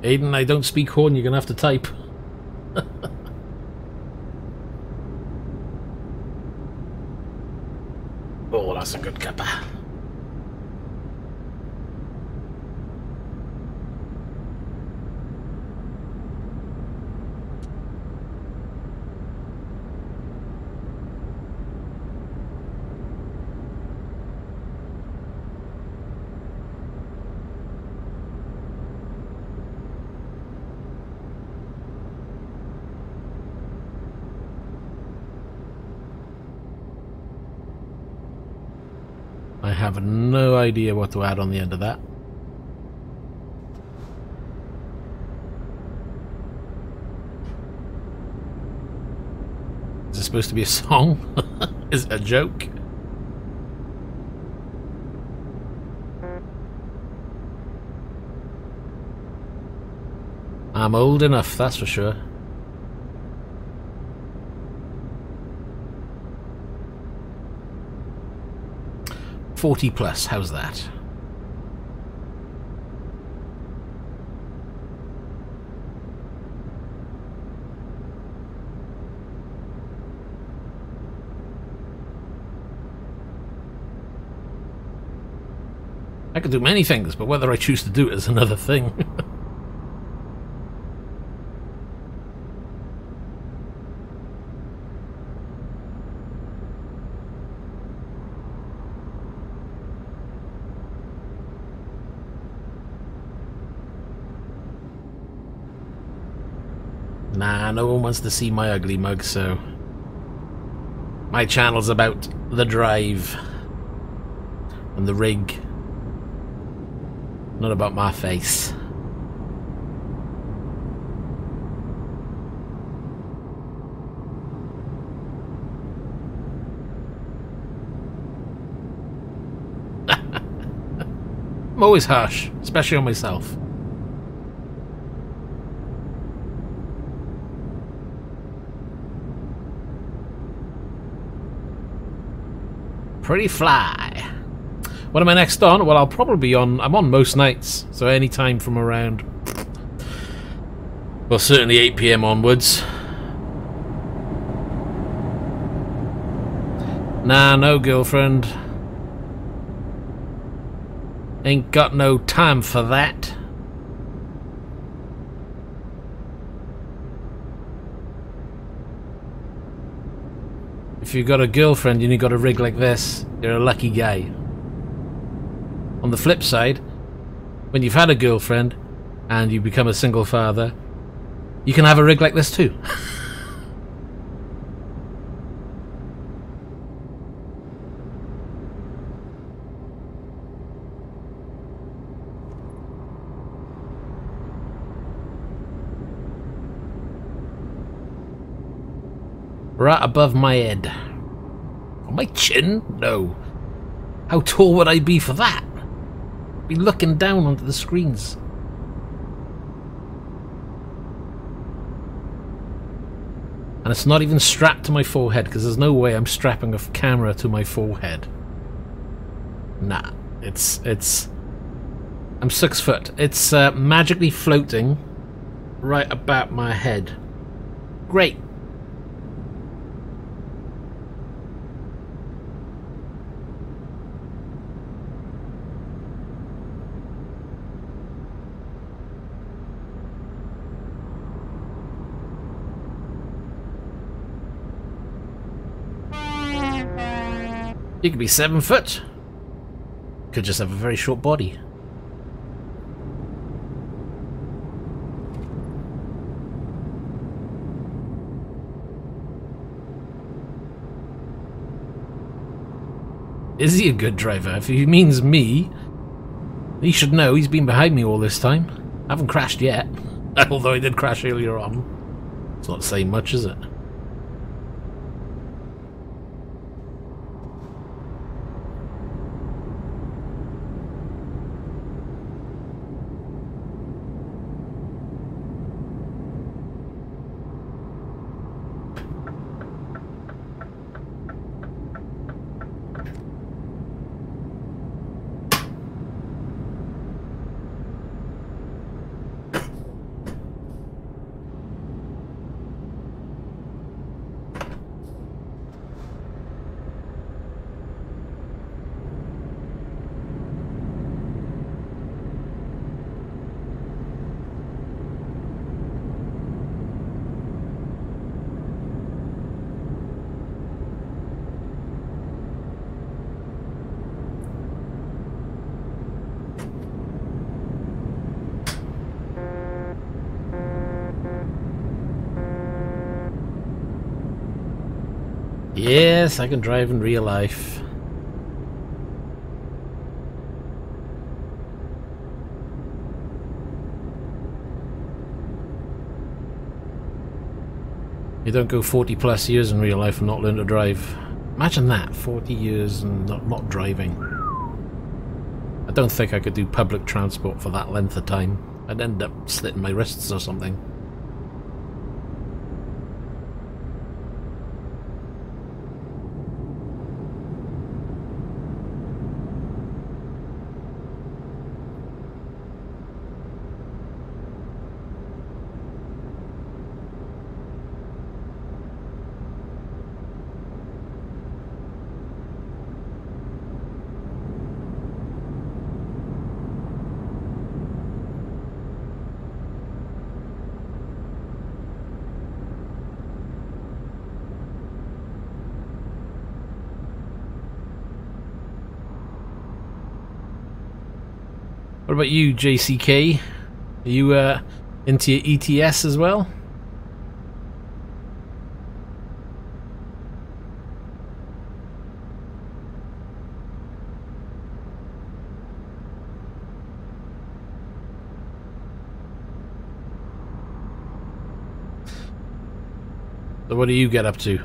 Speaker 1: Aiden, I don't speak horn, you're gonna have to type. Oh, that's a good cuppa. I have no idea what to add on the end of that. Is it supposed to be a song? Is it a joke? I'm old enough, that's for sure. +40, how's that? I could do many things, but whether I choose to do it is another thing. Nah, no one wants to see my ugly mug, so... My channel's about the drive and the rig. Not about my face. I'm always harsh, especially on myself. Pretty fly. When am I next on? Well, I'll probably be on... I'm on most nights, so any time from around... Well, certainly 8 PM onwards. Nah, no girlfriend. Ain't got no time for that. If you've got a girlfriend and you've got a rig like this, you're a lucky guy. On the flip side, when you've had a girlfriend and you become a single father, you can have a rig like this too. Right above my head. On my chin? No. How tall would I be for that? I'd be looking down onto the screens. And it's not even strapped to my forehead, because there's no way I'm strapping a camera to my forehead. Nah. I'm 6 foot. It's magically floating right about my head. Great. You could be 7 foot. Could just have a very short body. Is he a good driver? If he means me, he should know he's been behind me all this time. I haven't crashed yet. Although I did crash earlier on. It's not saying much, is it? Yes, I can drive in real life. You don't go 40+ years in real life and not learn to drive. Imagine that, 40 years and not driving. I don't think I could do public transport for that length of time. I'd end up slitting my wrists or something. What about you, JCK? Are you into your ETS as well? So what do you get up to?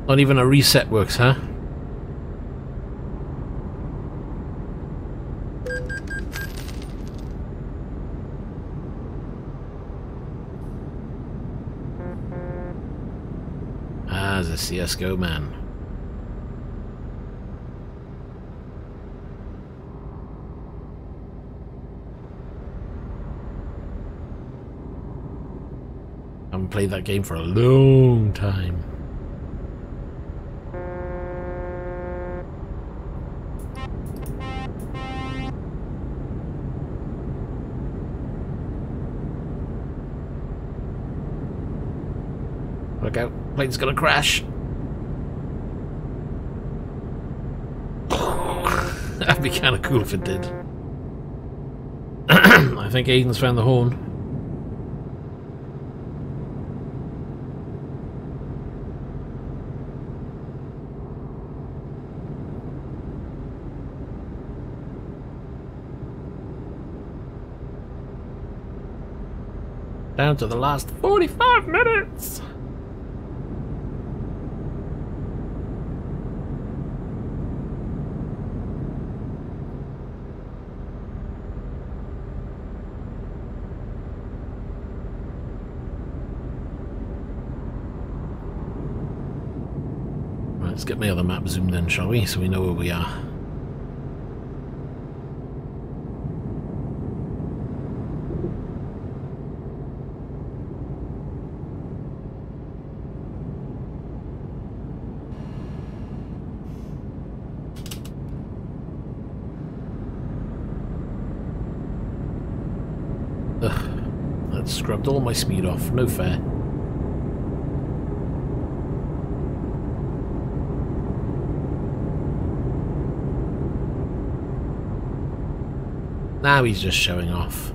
Speaker 1: Not even a reset works, huh? Ah, the CSGO man. Haven't played that game for a long time. Look out, plane's gonna crash. That'd be kind of cool if it did. I think Aiden's found the horn. Down to the last 45 minutes! Let's get my other map zoomed in, shall we? So we know where we are. Ugh, that scrubbed all my speed off. No fair. Now he's just showing off.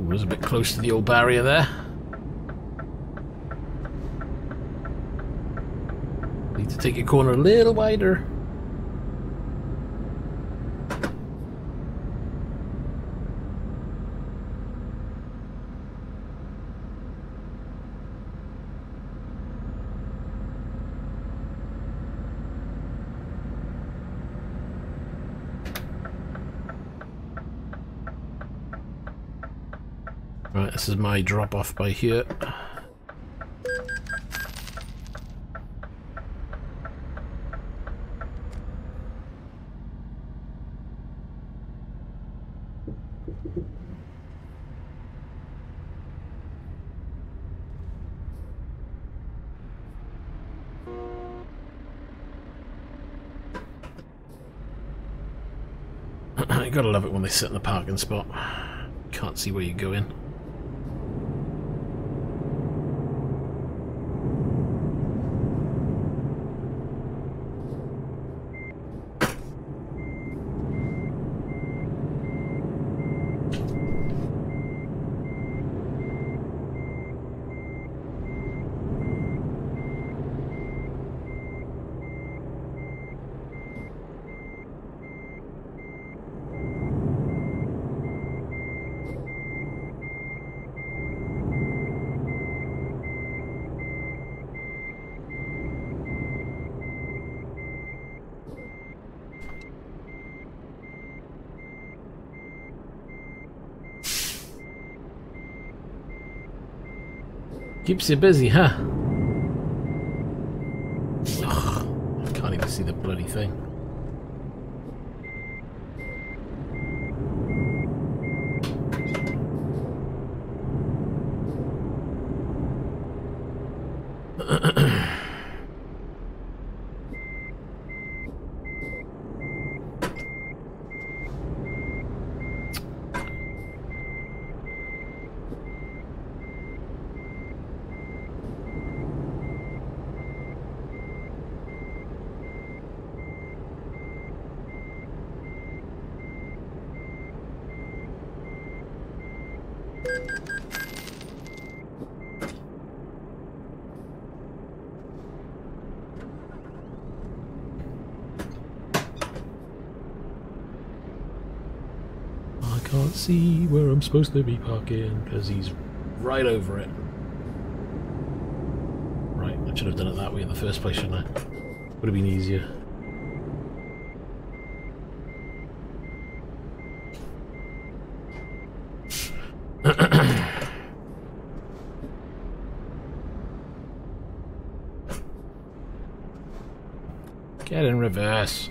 Speaker 1: Was a bit close to the old barrier there. Need to take your corner a little wider. Right, this is my drop off by here. You gotta love it when they sit in the parking spot. Can't see where you're going. Keeps you busy, huh? Ugh, I can't even see the bloody thing. Can't see where I'm supposed to be parking because he's right over it. Right, I should have done it that way in the first place, shouldn't I? Would have been easier. Get in reverse.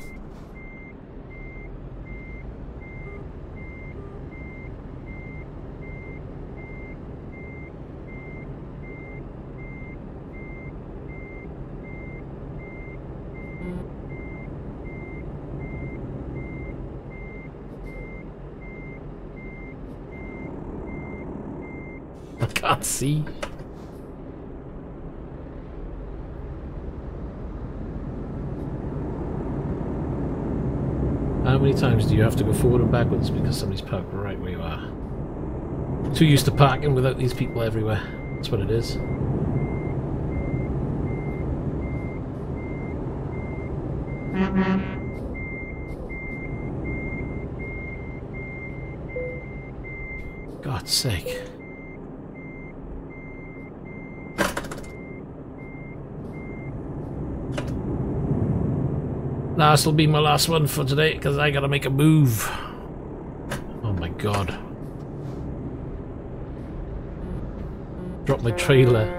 Speaker 1: I can't see. How many times do you have to go forward and backwards because somebody's parked right where you are? Too used to parking without these people everywhere. That's what it is. God's sake. Nah, this'll be my last one for today because I gotta make a move. Oh my god. Drop my trailer.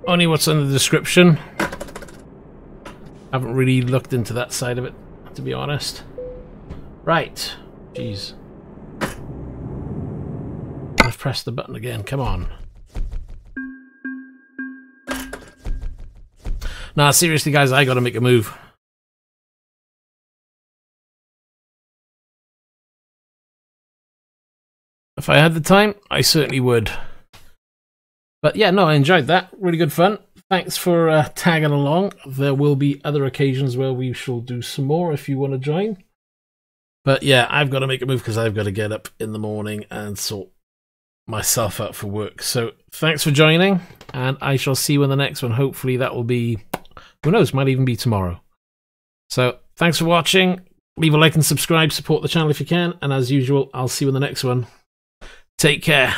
Speaker 1: Only what's in the description. Haven't really looked into that side of it, to be honest. Right. Jeez. I've pressed the button again. Come on. Nah, seriously, guys, I gotta make a move. If I had the time, I certainly would. But yeah, no, I enjoyed that. Really good fun. Thanks for tagging along. There will be other occasions where we shall do some more if you want to join. But yeah, I've got to make a move because I've got to get up in the morning and sort myself out for work. So thanks for joining, and I shall see you in the next one. Hopefully that will be, who knows, might even be tomorrow. So thanks for watching. Leave a like and subscribe, support the channel if you can, and as usual, I'll see you in the next one. Take care.